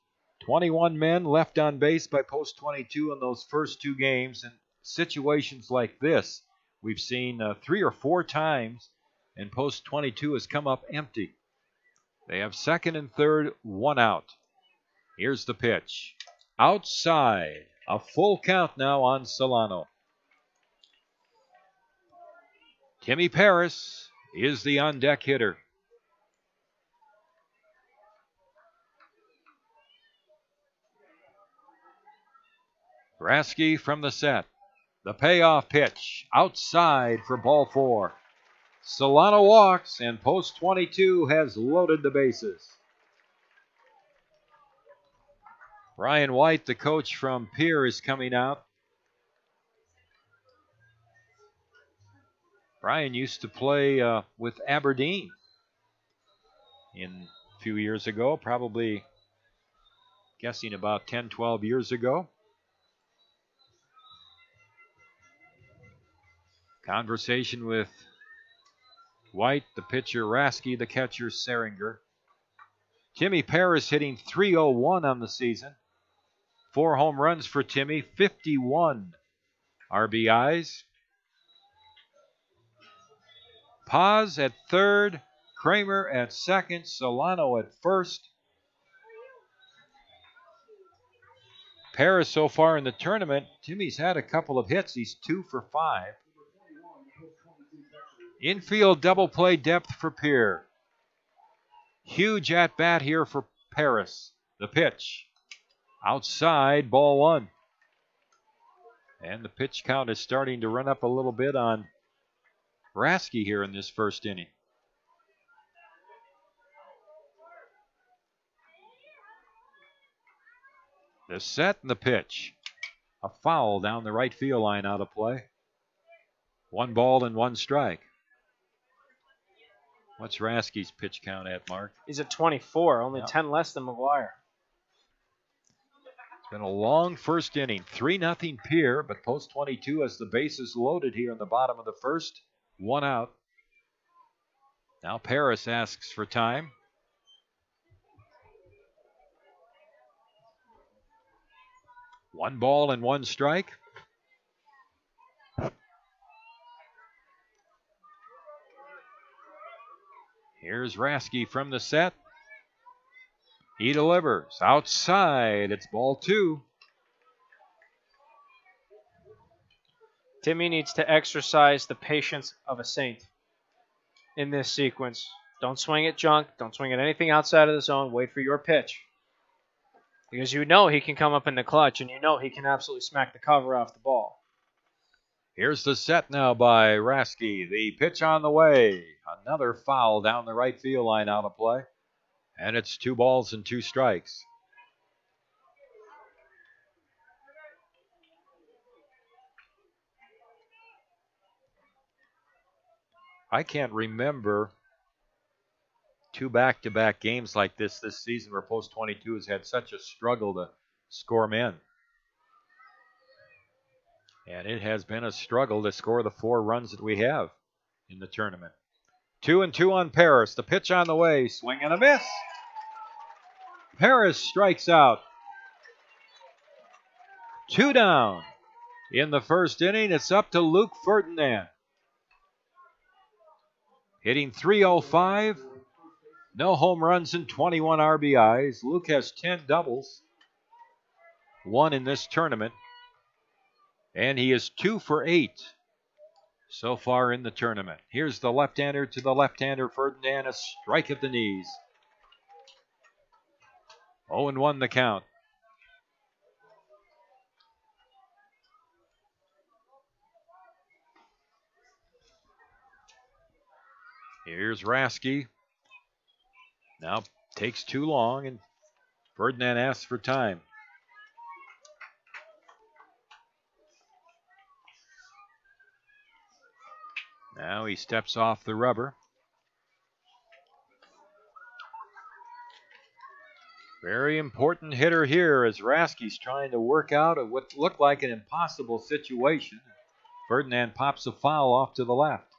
21 men left on base by post 22 in those first 2 games. And situations like this, we've seen 3 or 4 times, and post 22 has come up empty. They have second and third, 1 out. Here's the pitch. Outside. A full count now on Solano. Timmy Paris is the on-deck hitter. Rasky from the set. The payoff pitch. Outside for ball 4. Solano walks, and post 22 has loaded the bases. Brian White, the coach from Pierre, is coming out. Brian used to play with Aberdeen a few years ago, probably guessing about 10, 12 years ago. Conversation with White, the pitcher Rasky, the catcher Seringer. Timmy Paris hitting .301 on the season. 4 home runs for Timmy, 51 RBIs. Paz at third, Kramer at second, Solano at first. Paris so far in the tournament, Timmy's had a couple of hits. He's 2 for 5. Infield double play depth for Pierre. Huge at bat here for Paris. The pitch. Outside, ball 1. And the pitch count is starting to run up a little bit on Rasky here in this first inning. The set and the pitch. A foul down the right field line out of play. 1 ball and 1 strike. What's Rasky's pitch count at, Mark? He's at 24, only 10 less than McGuire. It's been a long first inning. 3-0 Pierre, but Post 22 has the bases loaded here in the bottom of the first. 1 out. Now Paris asks for time. One ball and one strike. Here's Rasky from the set. He delivers. Outside. It's ball 2. Timmy needs to exercise the patience of a saint in this sequence. Don't swing at junk. Don't swing at anything outside of the zone. Wait for your pitch. Because you know he can come up in the clutch, and you know he can absolutely smack the cover off the ball. Here's the set now by Rasky. The pitch on the way. Another foul down the right field line out of play. And it's 2 balls and 2 strikes. I can't remember 2 back-to-back games like this season where Post 22 has had such a struggle to score men. And it has been a struggle to score the 4 runs that we have in the tournament. 2-2 on Paris. The pitch on the way. Swing and a miss. Paris strikes out. 2 down. In the first inning, it's up to Luke Ferdinand. Hitting .305. No home runs and 21 RBIs. Luke has 10 doubles. 1 in this tournament. And he is 2 for 8 so far in the tournament. Here's the left-hander to the left-hander. Ferdinand, a strike at the knees. 0-1 the count. Here's Rasky. Now takes too long, and Ferdinand asks for time. Now he steps off the rubber. Very important hitter here as Rasky's trying to work out what looked like an impossible situation. Ferdinand pops a foul off to the left.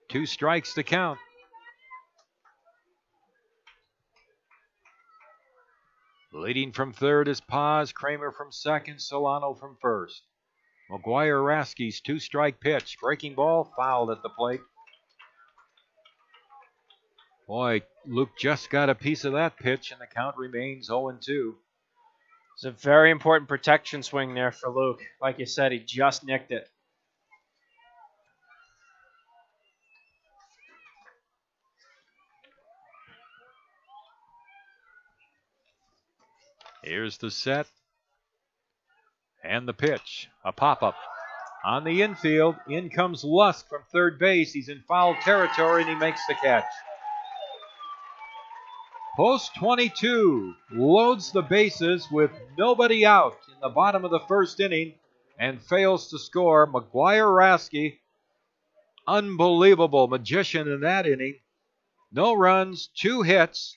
2 strikes to count. Leading from third is Paz, Kramer from second, Solano from first. McGuire Rasky's 2-strike pitch. Breaking ball, fouled at the plate. Boy, Luke just got a piece of that pitch, and the count remains 0-2. It's a very important protection swing there for Luke. Like you said, he just nicked it. Here's the set. And the pitch. A pop-up. On the infield, in comes Lusk from third base. He's in foul territory, and he makes the catch. Post 22 loads the bases with nobody out in the bottom of the first inning and fails to score. McGuire Rasky, unbelievable magician in that inning. No runs, 2 hits,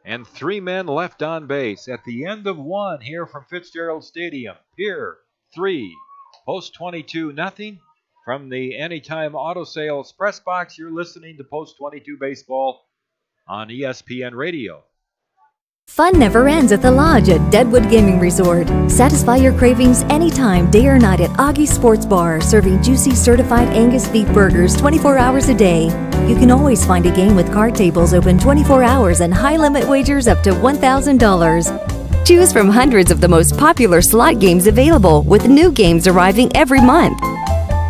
and 3 men left on base. At the end of 1 here from Fitzgerald Stadium. Pierre 3, Post 22 nothing. From the Anytime Auto Sales press box, you're listening to Post 22 Baseball on ESPN Radio. Fun never ends at the Lodge at Deadwood Gaming Resort. Satisfy your cravings anytime, day or night at Augie's Sports Bar, serving juicy certified Angus beef burgers 24 hours a day. You can always find a game with card tables open 24 hours and high-limit wagers up to $1,000. Choose from hundreds of the most popular slot games available, with new games arriving every month.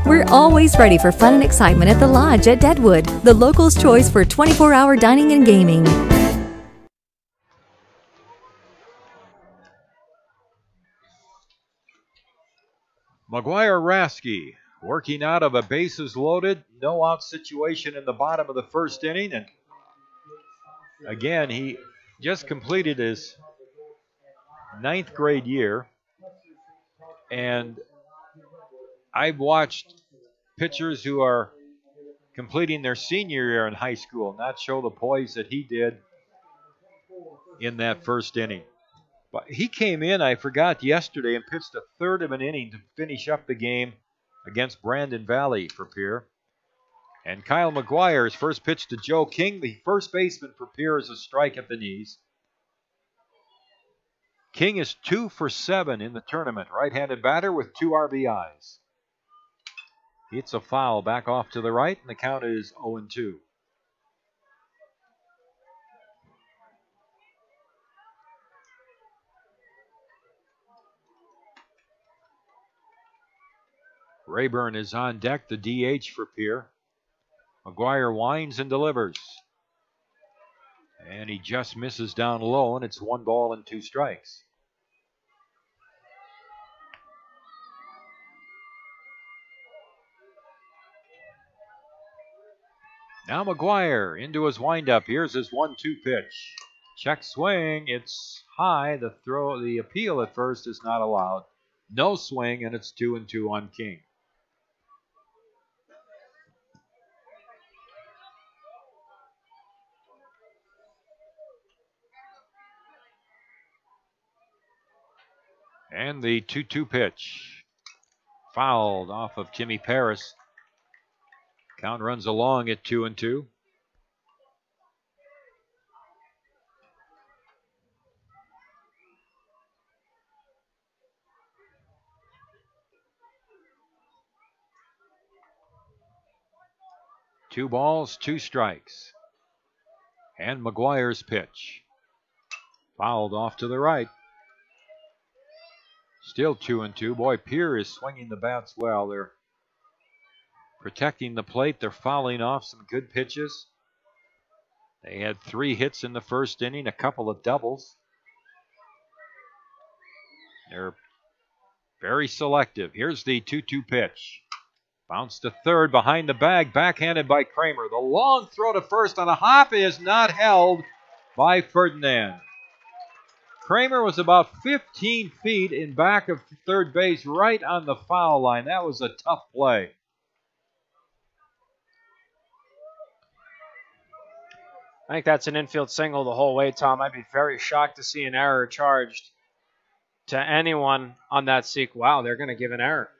We're always ready for fun and excitement at the Lodge at Deadwood, the locals' choice for 24-hour dining and gaming. McGuire Rasky working out of a bases loaded, no out situation in the bottom of the first inning. And again, he just completed his 9th grade year. And I've watched pitchers who are completing their senior year in high school not show the poise that he did in that first inning. But he came in, I forgot, yesterday and pitched a third of an inning to finish up the game against Brandon Valley for Pierre. And Kyle McGuire's first pitch to Joe King, the first baseman for Pierre, is a strike at the knees. King is 2 for 7 in the tournament. Right-handed batter with 2 RBIs. It's a foul back off to the right, and the count is 0-2. Rayburn is on deck, the DH for Pierre. McGuire winds and delivers. And he just misses down low, and it's 1 ball and 2 strikes. Now McGuire into his windup. Here's his 1-2 pitch. Check swing. It's high. The appeal at first is not allowed. No swing, and it's 2-2 on King. And the 2-2 pitch. Fouled off of Timmy Paris. Count runs along at 2-2. Two balls, 2 strikes. And McGuire's pitch. Fouled off to the right. Still 2-2. Boy, Pierre is swinging the bats well. They're protecting the plate. They're fouling off some good pitches. They had 3 hits in the first inning, a couple of doubles. They're very selective. Here's the 2-2 pitch. Bounce to third behind the bag, backhanded by Kramer. The long throw to first on a hop is not held by Ferdinand. Kramer was about 15 feet in back of third base, right on the foul line. That was a tough play. I think that's an infield single the whole way, Tom. I'd be very shocked to see an error charged to anyone on that seek. Wow, they're going to give an error.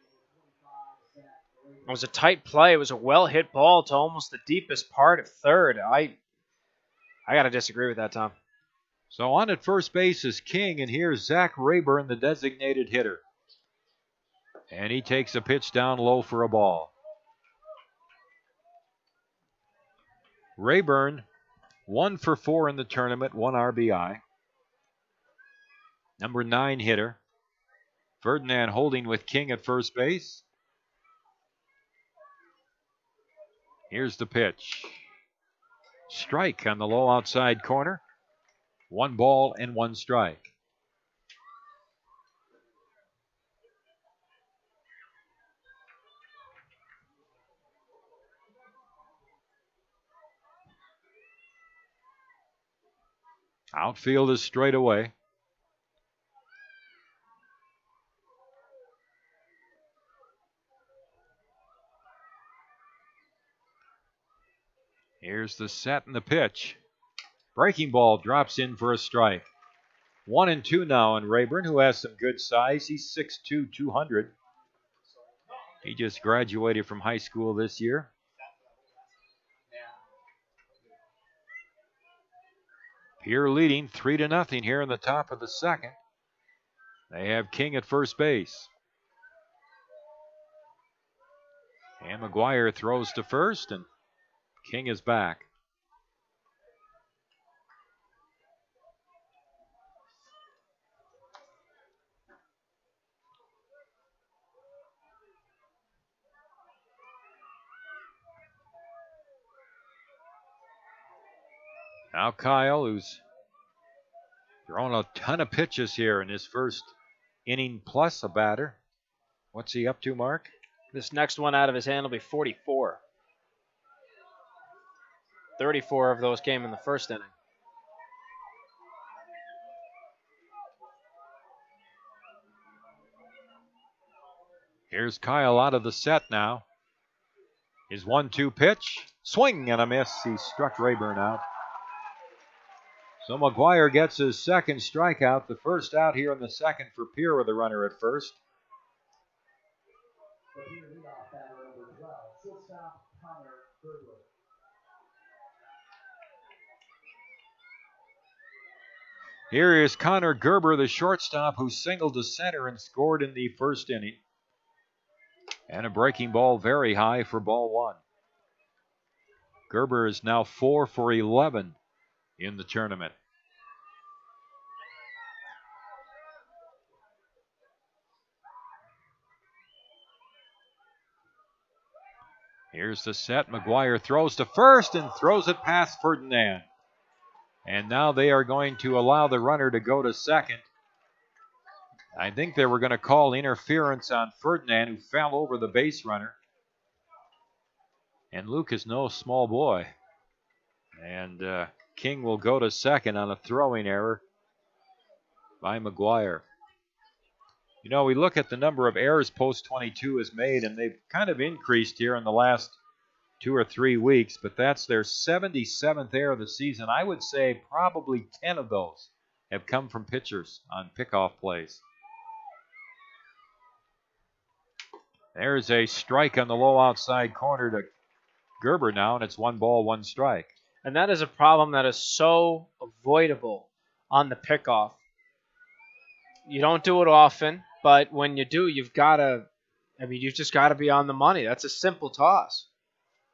It was a tight play. It was a well-hit ball to almost the deepest part of third. I got to disagree with that, Tom. So on at first base is King, and here's Zach Rayburn, the designated hitter. And he takes a pitch down low for a ball. Rayburn, 1 for 4 in the tournament, 1 RBI. Number 9 hitter. Ferdinand holding with King at first base. Here's the pitch. Strike on the low outside corner. 1 ball and 1 strike. Outfield is straight away. Here's the set and the pitch. Breaking ball drops in for a strike. 1-2 now on Rayburn, who has some good size. He's 6'2", 200. He just graduated from high school this year. Pierre leading 3-0 here in the top of the second. They have King at first base. And McGuire throws to first, and King is back. Now Kyle, who's thrown a ton of pitches here in his first inning plus a batter. What's he up to, Mark? This next one out of his hand will be 44. 34 of those came in the first inning. Here's Kyle out of the set now. His 1-2 pitch. Swing and a miss. He struck Rayburn out. So McGuire gets his second strikeout, the first out here in the second for Pierre with a runner at first. Here is Connor Gerber, the shortstop, who singled to center and scored in the first inning. And a breaking ball very high for ball one. Gerber is now 4 for 11 in the tournament. Here's the set. McGuire throws to first and throws it past Ferdinand. And now they are going to allow the runner to go to second. I think they were going to call interference on Ferdinand, who fell over the base runner. And Luke is no small boy. And King will go to second on a throwing error by McGuire. You know, we look at the number of errors Post 22 has made, and they've kind of increased here in the last 2 or 3 weeks, but that's their 77th error of the season. I would say probably 10 of those have come from pitchers on pickoff plays. There's a strike on the low outside corner to Gerber now, and it's 1 ball, 1 strike. And that is a problem that is so avoidable on the pickoff. You don't do it often, but when you do, you've just got to be on the money. That's a simple toss.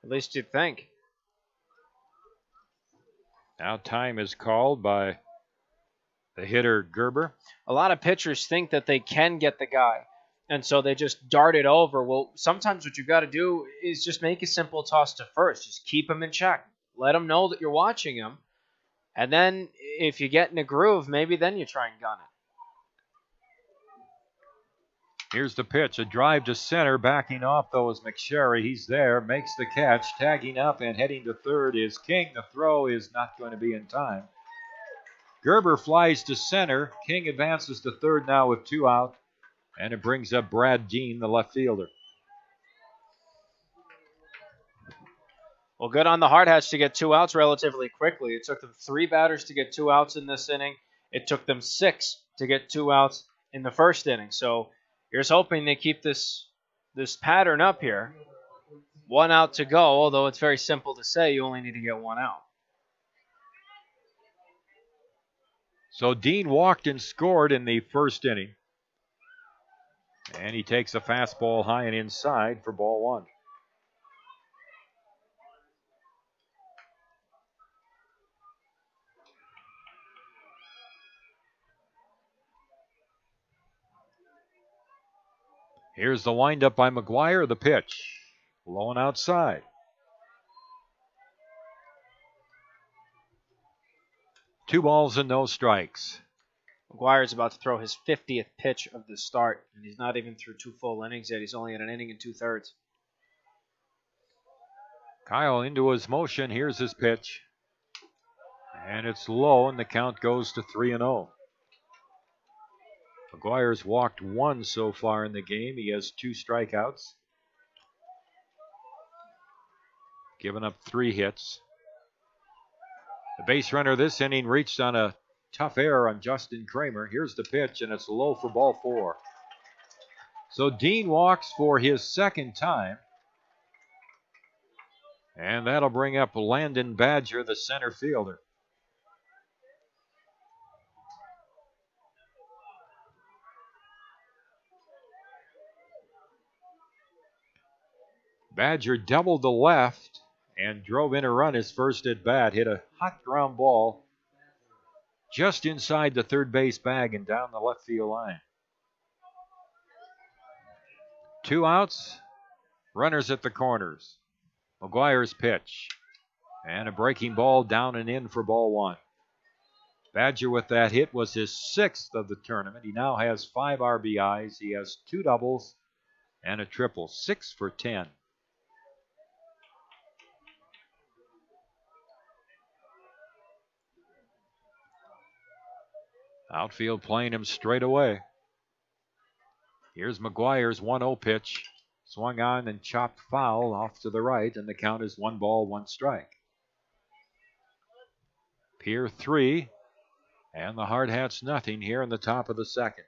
At least you'd think. Now time is called by the hitter Gerber. A lot of pitchers think that they can get the guy, and so they just dart it over. Well, sometimes what you've got to do is just make a simple toss to first. Just keep him in check. Let him know that you're watching him. And then if you get in a groove, maybe then you try and gun it. Here's the pitch, a drive to center. Backing off, though, is McSherry. He's there, makes the catch. Tagging up and heading to third is King. The throw is not going to be in time. Gerber flies to center. King advances to third now with 2 out. And it brings up Brad Dean, the left fielder. Well, good on the Hardhats to get 2 outs relatively quickly. It took them 3 batters to get 2 outs in this inning. It took them 6 to get 2 outs in the first inning. So here's hoping they keep this pattern up here. 1 out to go, although it's very simple to say you only need to get 1 out. So Dean walked and scored in the first inning. And he takes a fastball high and inside for ball 1. Here's the windup by McGuire, the pitch. Low and outside. Two balls and no strikes. McGuire's about to throw his 50th pitch of the start, and he's not even through 2 full innings yet. He's only in an inning and 2/3. Kyle into his motion. Here's his pitch. And it's low, and the count goes to 3-0. McGuire's walked 1 so far in the game. He has 2 strikeouts. Given up 3 hits. The base runner this inning reached on a tough error on Justin Kramer. Here's the pitch, and it's low for ball 4. So Dean walks for his second time. And that'll bring up Landon Badger, the center fielder. Badger doubled the left and drove in a run his first at bat. Hit a hot ground ball just inside the third base bag and down the left field line. 2 outs, runners at the corners. McGuire's pitch. And a breaking ball down and in for ball 1. Badger with that hit was his 6th of the tournament. He now has 5 RBIs. He has 2 doubles and a triple. 6 for 10. Outfield playing him straight away. Here's McGuire's 1-0 pitch. Swung on and chopped foul off to the right, and the count is 1 ball, 1 strike. Pierre 3, And the Hardhats nothing here in the top of the second.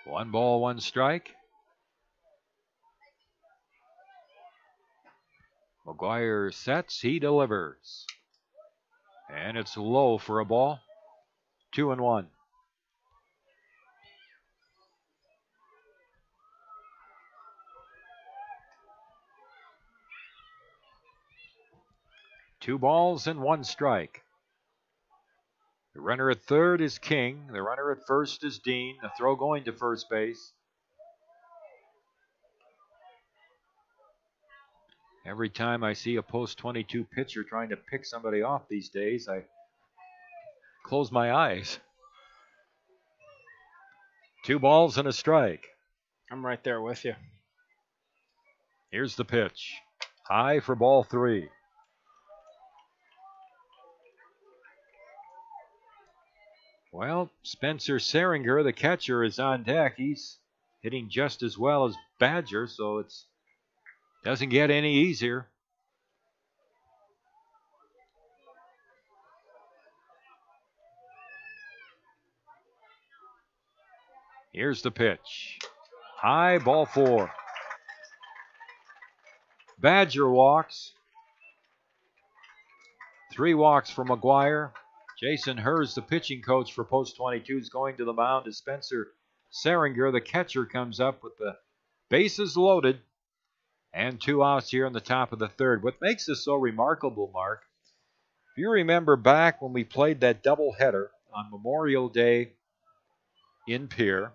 One ball, one strike. McGuire sets, he delivers. And it's low for a ball. 2-1. Two balls and one strike. The runner at third is King. The runner at first is Dean. The throw going to first base. Every time I see a post-22 pitcher trying to pick somebody off these days, I close my eyes. Two balls and a strike. I'm right there with you. Here's the pitch. High for ball three. Well, Spencer Seringer, the catcher, is on deck. He's hitting just as well as Badger, so it doesn't get any easier. Here's the pitch. High, ball four. Badger walks. 3 walks for McGuire. Jason Hers, the pitching coach for Post 22, is going to the mound as Spencer Seringer, the catcher, comes up with the bases loaded and 2 outs here in the top of the third. What makes this so remarkable, Mark, if you remember back when we played that doubleheader on Memorial Day in Pierre,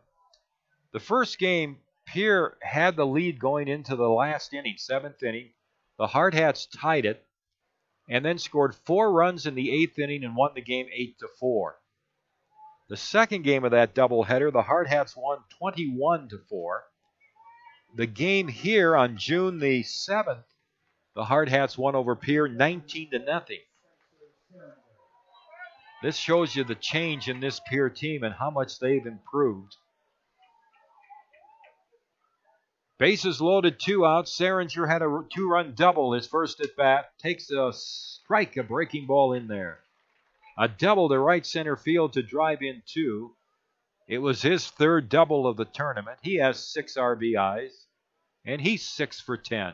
the first game, Pierre had the lead going into the last inning, 7th inning. The Hardhats tied it and then scored 4 runs in the 8th inning and won the game 8-4. The second game of that doubleheader, the Hardhats won 21-4. The game here on June the 7th, the Hardhats won over Pierre 19-0. This shows you the change in this Pierre team and how much they've improved. Bases loaded, 2 outs. Seringer had a 2-run double his first at bat. Takes a strike, a breaking ball in there. A double to right center field to drive in 2. It was his 3rd double of the tournament. He has 6 RBIs, and he's 6 for 10.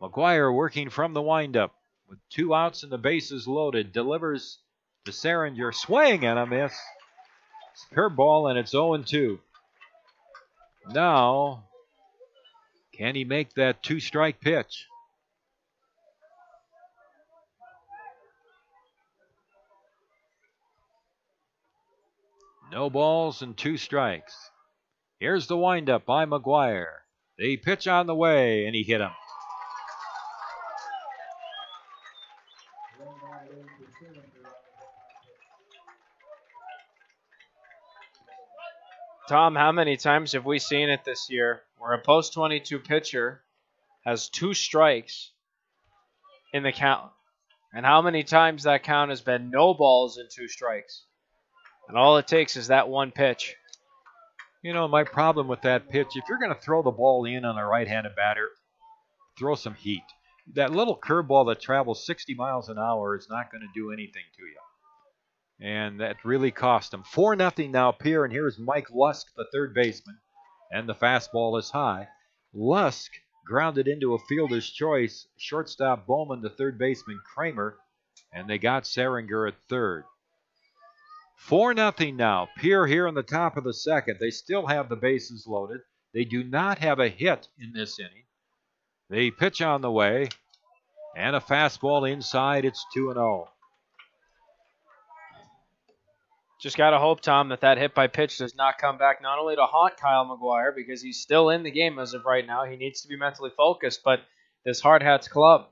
McGuire working from the windup with 2 outs and the bases loaded. Delivers to Seringer. Swing and a miss. Curveball, and it's 0-2. Now, can he make that 2-strike pitch? No balls and 2 strikes. Here's the windup by McGuire. The pitch on the way, and he hit him. Tom, how many times have we seen it this year where a post-22 pitcher has 2 strikes in the count? And how many times that count has been no balls and 2 strikes? And all it takes is that one pitch. You know, my problem with that pitch, if you're going to throw the ball in on a right-handed batter, throw some heat. That little curveball that travels 60 miles an hour is not going to do anything to you. And that really cost him. 4-0 now, Pierre, and here's Mike Lusk, the third baseman. And the fastball is high. Lusk grounded into a fielder's choice. Shortstop Bowman, the third baseman Kramer, and they got Seringer at third. 4-0 now. Pierre here in the top of the second. They still have the bases loaded. They do not have a hit in this inning. The pitch on the way, and a fastball inside. It's 2-0. Just got to hope, Tom, that hit by pitch does not come back not only to haunt Kyle McGuire, because he's still in the game as of right now. He needs to be mentally focused, but this Hardhats club,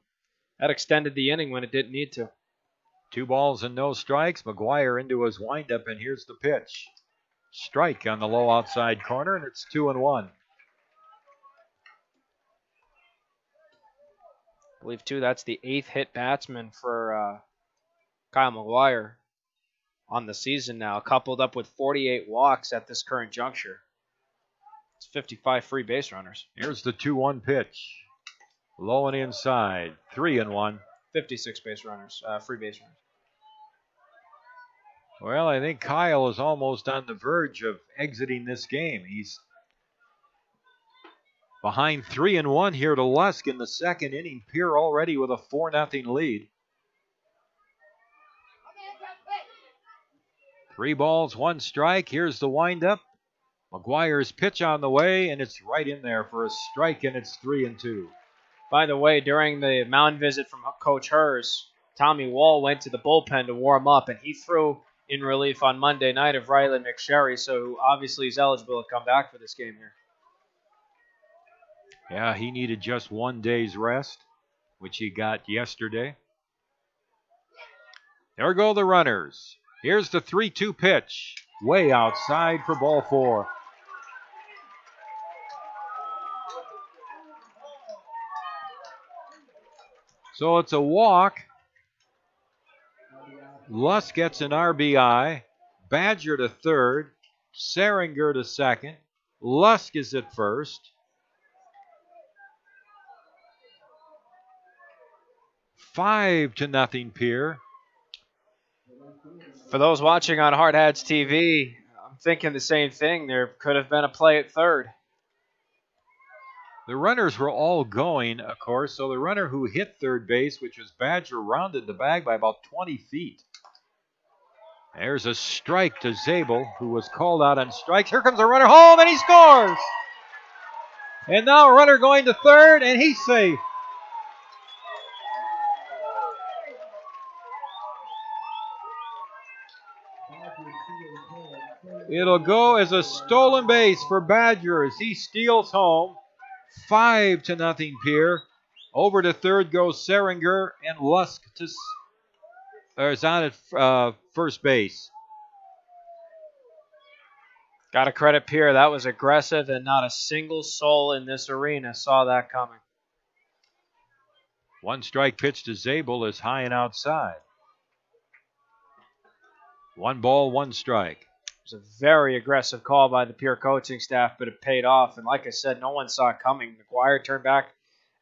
that extended the inning when it didn't need to. 2 balls and no strikes. McGuire into his windup, and here's the pitch. Strike on the low outside corner, and it's 2-1. I believe, too, that's the 8th hit batsman for Kyle McGuire. on the season now, coupled up with 48 walks at this current juncture. It's 55 free base runners. Here's the 2-1 pitch. Low and inside. 3-1. 56 base runners, free base runners. Well, I think Kyle is almost on the verge of exiting this game. He's behind 3-1 here to Lusk in the second inning. Pierre already with a 4-0 lead. 3 balls, 1 strike. Here's the windup. McGuire's pitch on the way, and it's right in there for a strike, and it's 3-2. By the way, during the mound visit from Coach Hers, Tommy Wall went to the bullpen to warm up, and he threw in relief on Monday night of Riley McSherry, so obviously he's eligible to come back for this game here. Yeah, he needed just 1 day's rest, which he got yesterday. There go the runners. Here's the 3-2 pitch. Way outside for ball 4. So it's a walk. Lusk gets an RBI. Badger to third. Seringer to second. Lusk is at first. 5-0 Pierre. For those watching on Hardhats-TV, I'm thinking the same thing. There could have been a play at third. The runners were all going, of course, so the runner who hit third base, which was Badger, rounded the bag by about 20 feet. There's a strike to Zabel, who was called out on strikes. Here comes a runner home, and he scores! And now a runner going to third, and he's safe. It'll go as a stolen base for Badger as he steals home. 5-0 Pierre. Over to third goes Seringer, and Lusk is on at first base. Got to credit Pierre. That was aggressive, and not a single soul in this arena saw that coming. 1 strike pitch to Zabel is high and outside. 1 ball, 1 strike. It was a very aggressive call by the Pierre coaching staff, but it paid off. And like I said, no one saw it coming. McGuire turned back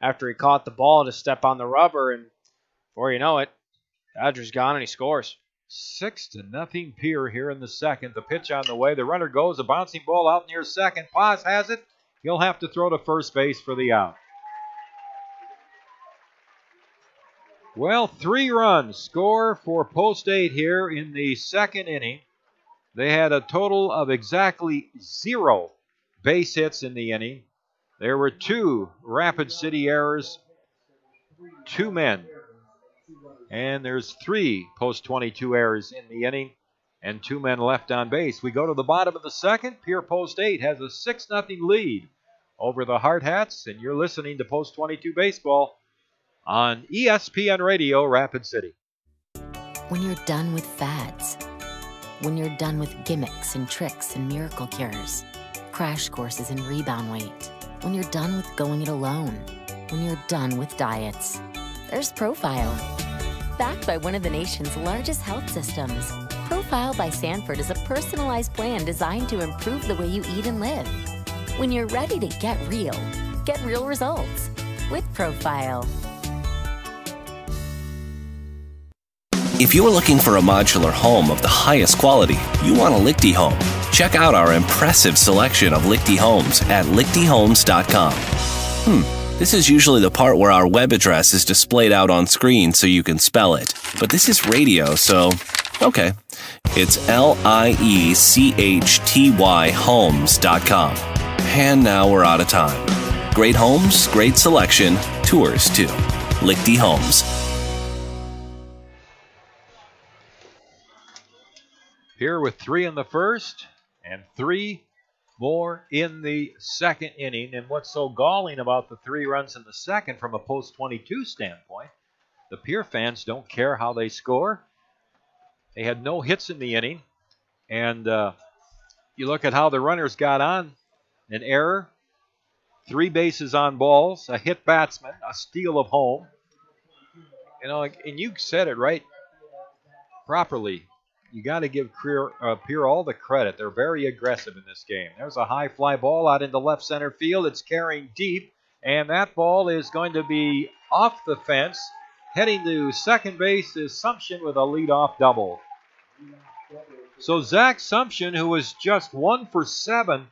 after he caught the ball to step on the rubber, and before you know it, Badger's gone and he scores. 6-0 Pierre here in the second. The pitch on the way. The runner goes. A bouncing ball out near second. Paz has it. He'll have to throw to first base for the out. Well, 3 runs score for Post 8 here in the second inning. They had a total of exactly 0 base hits in the inning. There were 2 Rapid City errors, 2 men. And there's 3 Post 22 errors in the inning and 2 men left on base. We go to the bottom of the second. Pierre Post 8 has a 6-0 lead over the Hardhats, and you're listening to Post 22 Baseball on ESPN Radio, Rapid City. When you're done with fads, when you're done with gimmicks and tricks and miracle cures, crash courses and rebound weight, when you're done with going it alone, when you're done with diets, there's Profile. Backed by one of the nation's largest health systems, Profile by Sanford is a personalized plan designed to improve the way you eat and live. When you're ready to get real results with Profile. If you're looking for a modular home of the highest quality, you want a Lichty home. Check out our impressive selection of Lichty homes at lichtyhomes.com. This is usually the part where our web address is displayed out on screen so you can spell it. But this is radio, so okay. It's LIECHTY homes.com. And now we're out of time. Great homes, great selection, tours too. Lichty Homes. Here with 3 in the first and 3 more in the second inning. And what's so galling about the 3 runs in the second from a Post 22 standpoint, the Pierre fans don't care how they score. They had no hits in the inning. And you look at how the runners got on. An error, 3 bases on balls, a hit batsman, a steal of home. You know, and you said it right properly. you got to give Pierre all the credit. They're very aggressive in this game. There's a high fly ball out into left center field. It's carrying deep, and that ball is going to be off the fence. Heading to second base is Sumption with a leadoff double. So Zach Sumption, who was just 1 for 7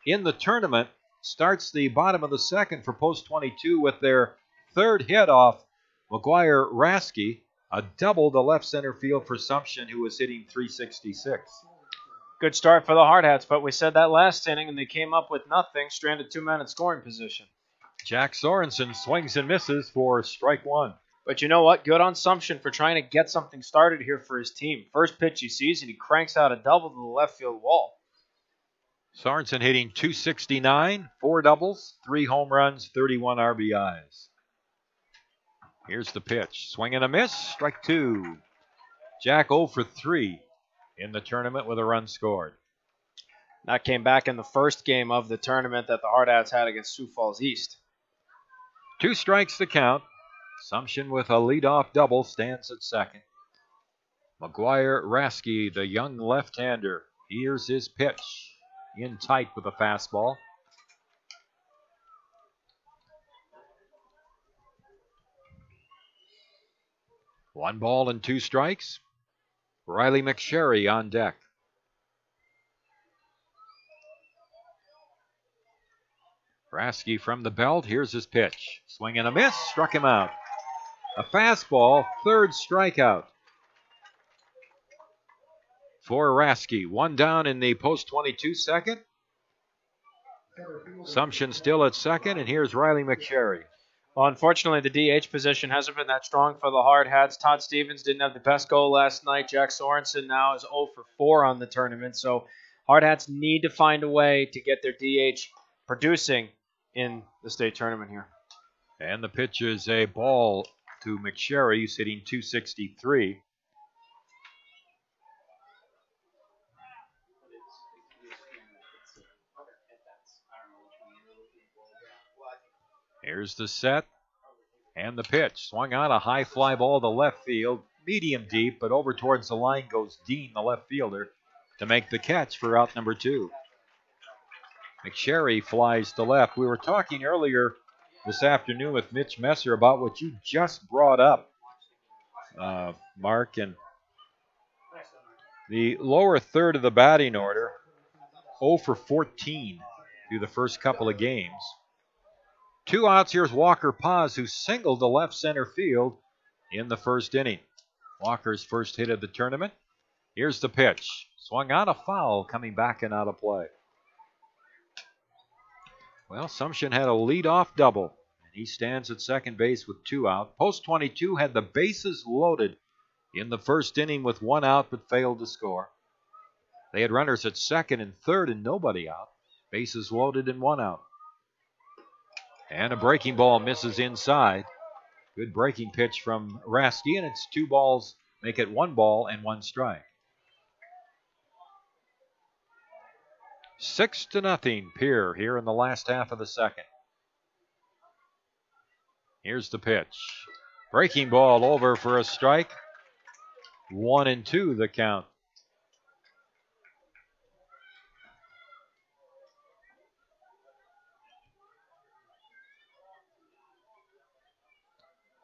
in the tournament, starts the bottom of the second for Post 22 with their third hit off McGuire Rasky. A double to left center field for Sumption, who was hitting .366. Good start for the Hardhats, but we said that last inning, and they came up with nothing, stranded 2 men in scoring position. Jack Sorensen swings and misses for strike one. But you know what? Good on Sumption for trying to get something started here for his team. First pitch he sees, and he cranks out a double to the left field wall. Sorensen hitting .269, 4 doubles, 3 home runs, 31 RBIs. Here's the pitch. Swing and a miss. Strike two. Jack 0 for 3 in the tournament with a run scored. That came back in the first game of the tournament that the Hardhats had against Sioux Falls East. 2 strikes to count. Sumption with a leadoff double stands at second. McGuire Rasky, the young left-hander. Here's his pitch. In tight with a fastball. One ball and 2 strikes. Riley McSherry on deck. Rasky from the belt. Here's his pitch. Swing and a miss. Struck him out. A fastball. Third strikeout for Rasky. 1 down in the Post 22 second. Sumption still at second, and here's Riley McSherry. Well, unfortunately, the DH position hasn't been that strong for the Hardhats. Todd Stevens didn't have the best goal last night. Jack Sorensen now is 0 for 4 on the tournament. So Hardhats need to find a way to get their DH producing in the state tournament here. And the pitch is a ball to McSherry. He's hitting .263. Here's the set and the pitch. Swung on a high fly ball to left field. Medium deep, but over towards the line goes Dean, the left fielder, to make the catch for out number 2. McSherry flies to left. We were talking earlier this afternoon with Mitch Messer about what you just brought up, Mark, and the lower third of the batting order, 0 for 14 through the first couple of games. 2 outs. Here's Walker Paz, who singled to left center field in the first inning. Walker's first hit of the tournament. Here's the pitch. Swung on a foul, coming back and out of play. Well, Sumption had a leadoff double, and he stands at second base with 2 out. Post 22 had the bases loaded in the first inning with 1 out, but failed to score. They had runners at second and third and nobody out. Bases loaded and 1 out. And a breaking ball misses inside. Good breaking pitch from Rasky, and it's 2 balls, make it 1 ball and 1 strike. 6-0 Pierre here in the last half of the second. Here's the pitch. Breaking ball over for a strike. 1-2 the count.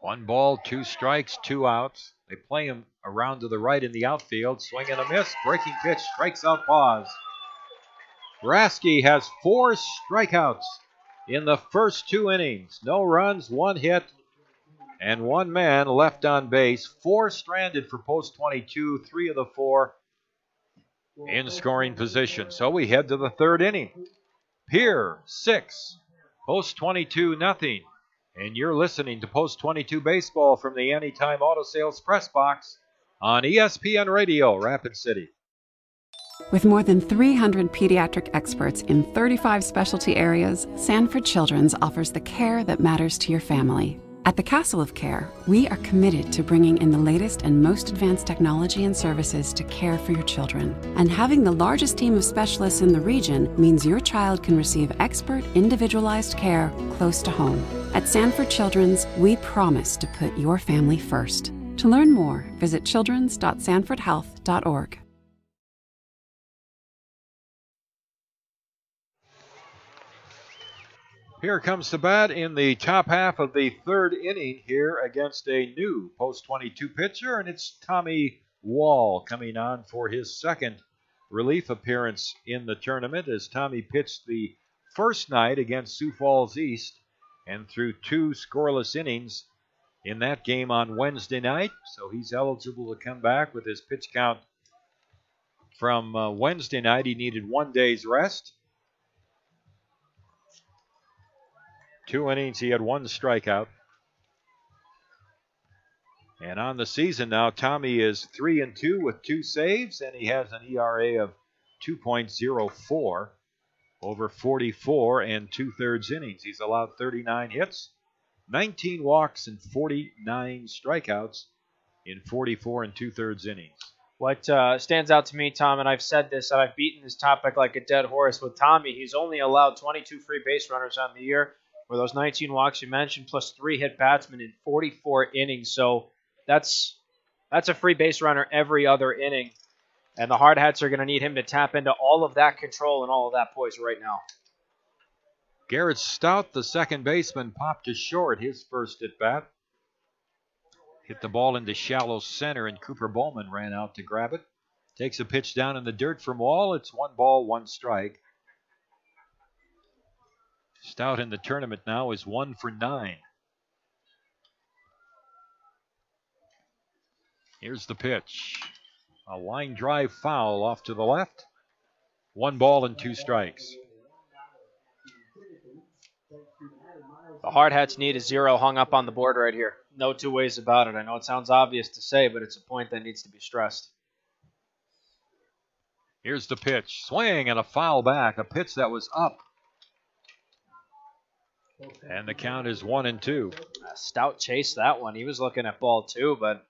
One ball, 2 strikes, 2 outs. They play him around to the right in the outfield. Swing and a miss. Breaking pitch. Strikes out Paz. Rasky has 4 strikeouts in the first 2 innings. No runs, 1 hit, and 1 man left on base. 4 stranded for Post 22. 3 of the 4 in scoring position. So we head to the 3rd inning. Pierre 6, Post 22 0. And you're listening to Post 22 Baseball from the Anytime Auto Sales Press Box on ESPN Radio, Rapid City. With more than 300 pediatric experts in 35 specialty areas, Sanford Children's offers the care that matters to your family. At the Castle of Care, we are committed to bringing in the latest and most advanced technology and services to care for your children. And having the largest team of specialists in the region means your child can receive expert, individualized care close to home. At Sanford Children's, we promise to put your family first. To To learn more, visit childrens.sanfordhealth.org. Here comes the bat in the top half of the third inning here against a new post-22 pitcher, and it's Tommy Wall coming on for his second relief appearance in the tournament as Tommy pitched the first night against Sioux Falls East and threw 2 scoreless innings in that game on Wednesday night, so he's eligible to come back with his pitch count from Wednesday night. He needed 1 day's rest. 2 innings, he had 1 strikeout. And on the season now, Tommy is 3-2 with 2 saves, and he has an ERA of 2.04 over 44 and 2/3 innings. He's allowed 39 hits, 19 walks, and 49 strikeouts in 44 and 2/3 innings. What stands out to me, Tom, and I've said this, and I've beaten this topic like a dead horse with Tommy, he's only allowed 22 free base runners on the year, for those 19 walks you mentioned, plus 3 hit batsmen in 44 innings. So that's a free base runner every other inning. And the Hard Hats are going to need him to tap into all of that control and all of that poise right now. Garrett Stout, the second baseman, popped to short his first at bat. Hit the ball into shallow center, and Cooper Bowman ran out to grab it. Takes a pitch down in the dirt from Wall. It's 1 ball, 1 strike. Stout in the tournament now is 1 for 9. Here's the pitch. A line drive foul off to the left. 1 ball and 2 strikes. The Hard Hats need a 0 hung up on the board right here. No 2 ways about it. I know it sounds obvious to say, but it's a point that needs to be stressed. Here's the pitch. Swing and a foul back. A pitch that was up. And the count is 1-2. Stout chased that one. He was looking at ball 2, but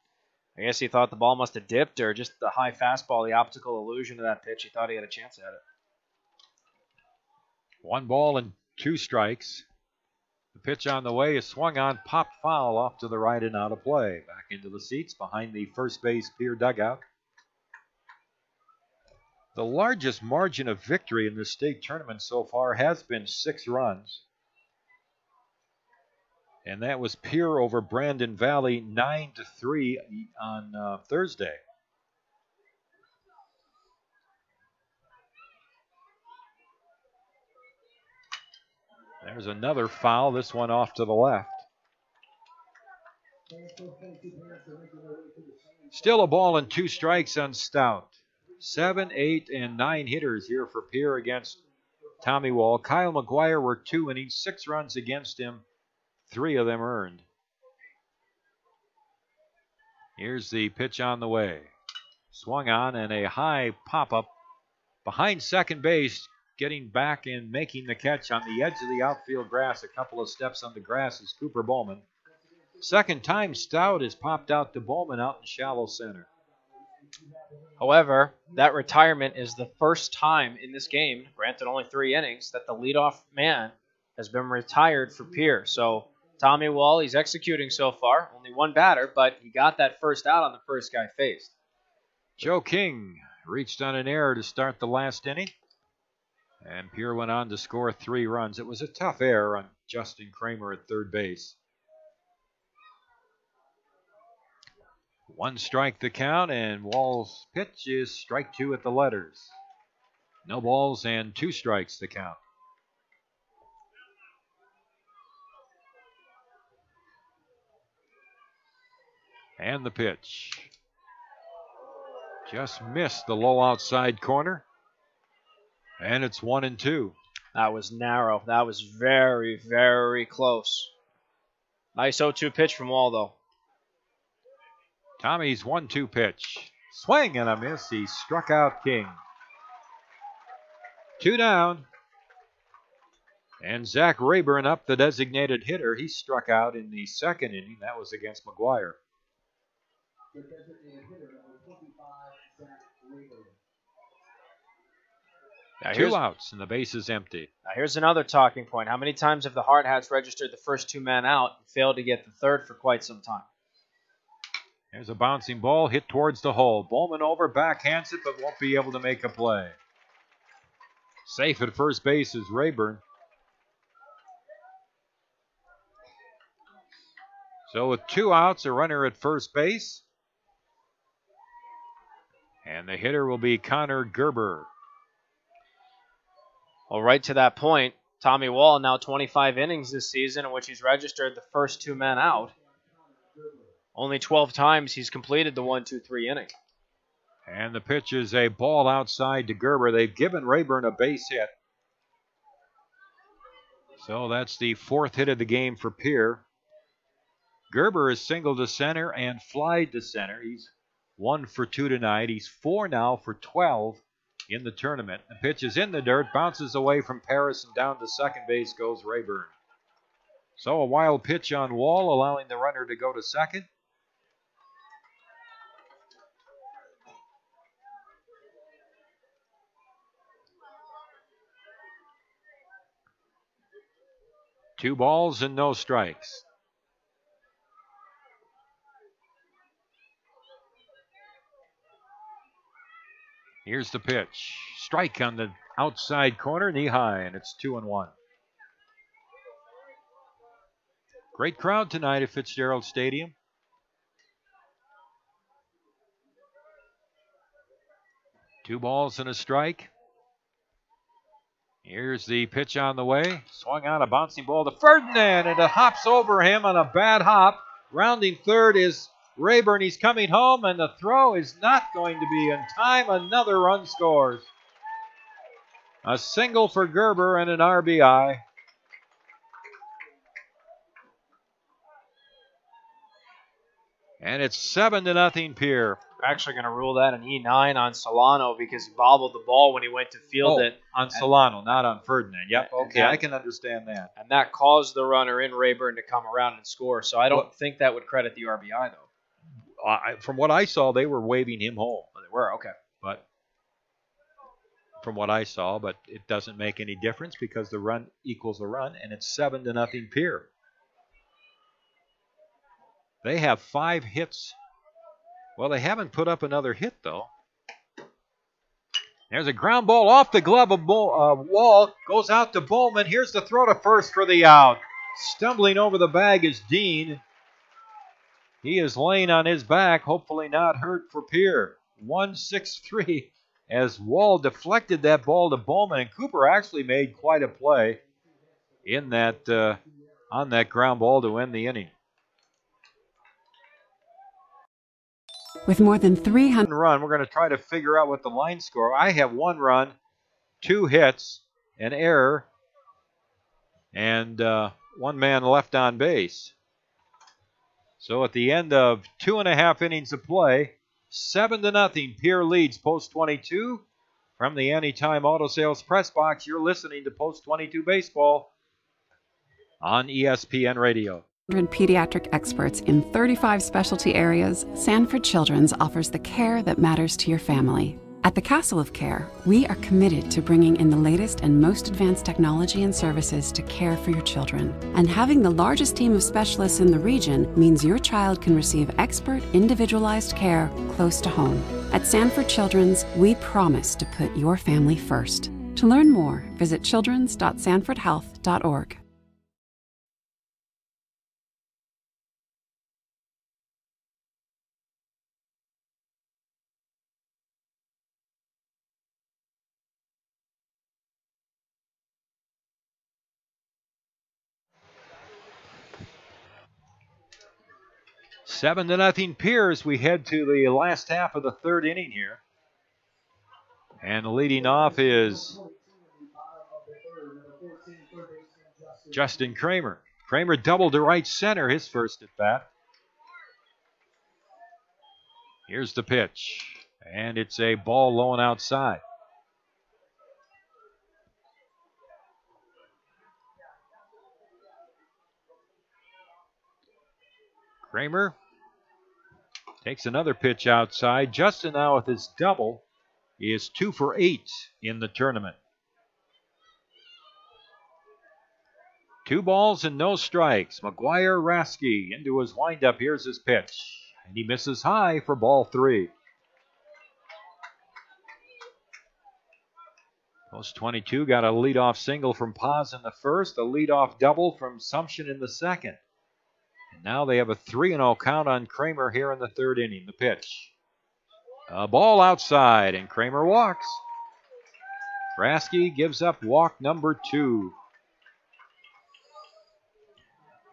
I guess he thought the ball must have dipped, or just the high fastball, the optical illusion of that pitch. He thought he had a chance at it. 1 ball and 2 strikes. The pitch on the way is swung on, popped foul off to the right and out of play. Back into the seats behind the first base Pierre dugout. The largest margin of victory in the state tournament so far has been 6 runs. And that was Pierre over Brandon Valley, 9-3 on Thursday. There's another foul, this one off to the left. Still a ball and 2 strikes on Stout. 7, 8, and 9 hitters here for Pierre against Tommy Wall. Kyle McGuire worked 2 innings, 6 runs against him. 3 of them earned. Here's the pitch on the way. Swung on and a high pop-up behind second base. Getting back and making the catch on the edge of the outfield grass. A couple of steps on the grass is Cooper Bowman. Second time Stout has popped out to Bowman out in shallow center. However, that retirement is the first time in this game, granted only 3 innings, that the leadoff man has been retired for Pierre. So Tommy Wall, he's executing so far. Only 1 batter, but he got that first out on the first guy faced. Joe King reached on an error to start the last inning. And Pierre went on to score 3 runs. It was a tough error on Justin Kramer at third base. 1 strike the count, and Wall's pitch is strike 2 at the letters. No balls and 2 strikes the count. And the pitch. Just missed the low outside corner. And it's 1-2. That was narrow. That was very, very close. Nice 0-2 pitch from Wall, though. Tommy's 1-2 pitch. Swing and a miss. He struck out King. 2 down. And Zach Rayburn up, the designated hitter. He struck out in the second inning. That was against McGuire. The designated hitter, number 25, Zach Rayburn. Now 2 outs and the base is empty. Now here's another talking point. How many times have the Hard Hats registered the first 2 men out and failed to get the third for quite some time? There's a bouncing ball hit towards the hole. Bowman over, backhands it, but won't be able to make a play. Safe at first base is Rayburn. So with 2 outs, a runner at first base. And the hitter will be Connor Gerber. Well, right to that point, Tommy Wall now 25 innings this season in which he's registered the first 2 men out. Only 12 times he's completed the 1-2-3 inning. And the pitch is a ball outside to Gerber. They've given Rayburn a base hit. So that's the 4th hit of the game for Pierre. Gerber is singled to center and flied to center. He's 1 for 2 tonight. He's 4 now for 12 in the tournament. The pitch is in the dirt, bounces away from Paris, and down to second base goes Rayburn. So a wild pitch on Wall, allowing the runner to go to second. Two balls and no strikes. Here's the pitch. Strike on the outside corner, knee high, and it's 2-1. Great crowd tonight at Fitzgerald Stadium. Two balls and a strike. Here's the pitch on the way. Swung on a bouncing ball to Ferdinand, and it hops over him on a bad hop. Rounding third is Rayburn. He's coming home, and the throw is not going to be in time. Another run scores. A single for Gerber and an RBI. And it's 7-0 Pierre. We're actually going to rule that an E9 on Solano because he bobbled the ball when he went to field it. On Solano, not on Ferdinand. Yep, okay, I can understand that. And that caused the runner in Rayburn to come around and score. So I don't think that would credit the RBI, though. From what I saw, they were waving him home. They were, okay. But from what I saw, but it doesn't make any difference because the run equals a run, and it's 7-0 Pierre. They have 5 hits. Well, they haven't put up another hit, though. There's a ground ball off the glove of Wall. Goes out to Bowman. Here's the throw to first for the out. Stumbling over the bag is Dean. He is laying on his back, hopefully not hurt for Pierre. 1-6-3 as Wall deflected that ball to Bowman, and Cooper actually made quite a play in that on that ground ball to end the inning. With more than 300 run, we're going to try to figure out what the line score. I have 1 run, 2 hits, an error, and 1 man left on base. So at the end of 2.5 innings of play, 7-0. Pierre leads Post 22. From the Anytime Auto Sales Press Box, you're listening to Post 22 Baseball on ESPN Radio. Pediatric experts in 35 specialty areas, Sanford Children's offers the care that matters to your family. At the Castle of Care, we are committed to bringing in the latest and most advanced technology and services to care for your children. And having the largest team of specialists in the region means your child can receive expert, individualized care close to home. At Sanford Children's, we promise to put your family first. To learn more, visit childrens.sanfordhealth.org. Seven to nothing Pierre as we head to the last half of the third inning here. And leading off is Justin Kramer. Kramer doubled to right center his first at bat. Here's the pitch. And it's a ball low and outside. Kramer takes another pitch outside. Justin now with his double is 2 for 8 in the tournament. 2 balls and no strikes. McGuire Rasky into his windup. Here's his pitch. And he misses high for ball 3. Post 22 got a leadoff single from Paz in the first, a leadoff double from Sumption in the second. And now they have a 3-0 count on Kramer here in the third inning. The pitch. A ball outside, and Kramer walks. Rasky gives up walk number 2.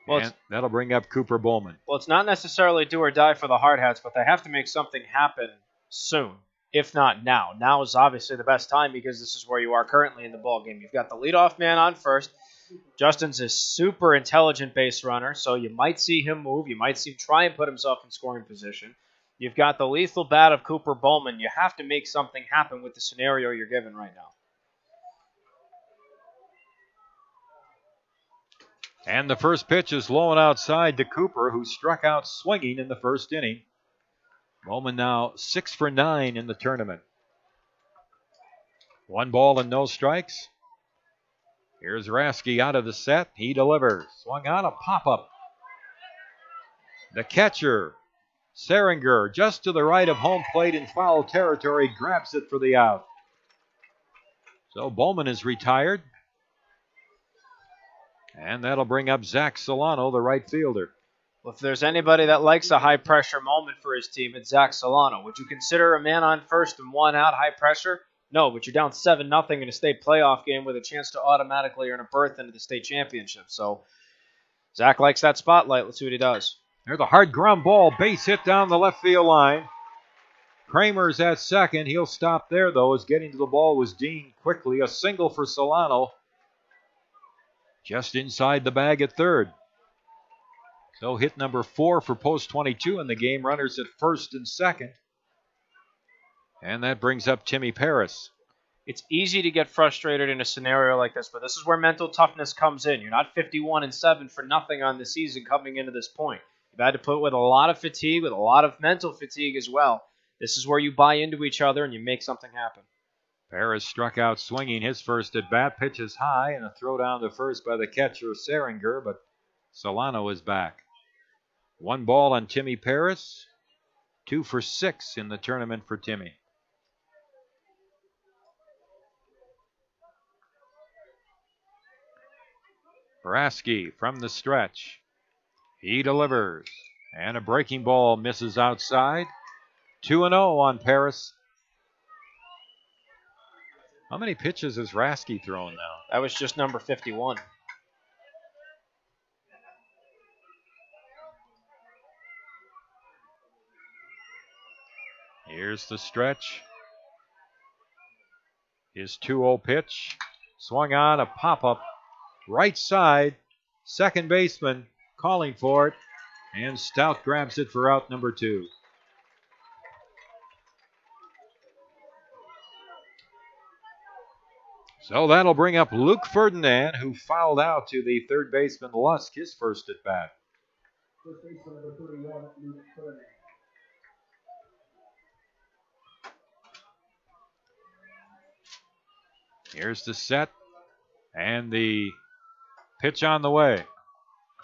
Well, and that'll bring up Cooper Bowman. Well, it's not necessarily do or die for the Hardhats, but they have to make something happen soon, if not now. Now is obviously the best time because this is where you are currently in the ballgame. You've got the leadoff man on first. Justin's a super intelligent base runner, so you might see him move. You might see him try and put himself in scoring position. You've got the lethal bat of Cooper Bowman. You have to make something happen with the scenario you're given right now. And the first pitch is low and outside to Cooper, who struck out swinging in the first inning. Bowman now 6 for 9 in the tournament. 1 ball and no strikes. Here's Rasky out of the set. He delivers. Swung on a pop-up. The catcher, Seringer, just to the right of home plate in foul territory, grabs it for the out. So Bowman is retired. And that'll bring up Zach Solano, the right fielder. Well, if there's anybody that likes a high-pressure moment for his team, it's Zach Solano. Would you consider a man on first and 1 out high pressure? No, but you're down 7-0 in a state playoff game with a chance to automatically earn a berth into the state championship. So Zach likes that spotlight. Let's see what he does. There's a hard ground ball, base hit down the left field line. Kramer's at second. He'll stop there, though, as getting to the ball was Dean quickly. A single for Solano. Just inside the bag at third. So hit number 4 for post 22 in the game. Runners at first and second. And that brings up Timmy Paris. It's easy to get frustrated in a scenario like this, but this is where mental toughness comes in. You're not 51-7 for nothing on the season coming into this point. You've had to put with a lot of fatigue, with a lot of mental fatigue as well. This is where you buy into each other and you make something happen. Paris struck out swinging his first at bat, pitches high, and a throw down to first by the catcher Seringer, but Solano is back. 1 ball on Timmy Paris, 2 for 6 in the tournament for Timmy. Rasky from the stretch. He delivers, and a breaking ball misses outside. 2-0 on Paris. How many pitches has Rasky thrown now? That was just number 51. Here's the stretch. His 2-0 pitch. Swung on a pop-up. Right side. Second baseman calling for it. And Stout grabs it for out number 2. So that'll bring up Luke Ferdinand, who fouled out to the third baseman Lusk, his first at bat. First baseman number 31, Luke Ferdinand. Here's the set and the pitch on the way.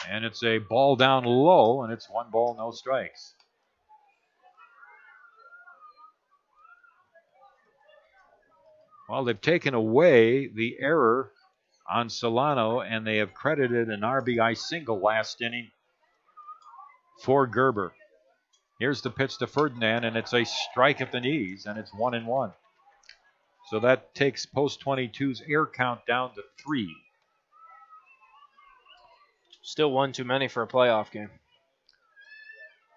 And it's a ball down low, and it's 1 ball, no strikes. Well, they've taken away the error on Solano, and they have credited an RBI single last inning for Gerber. Here's the pitch to Ferdinand, and it's a strike at the knees, and it's 1-1. So that takes post 22's error count down to 3. Still 1 too many for a playoff game.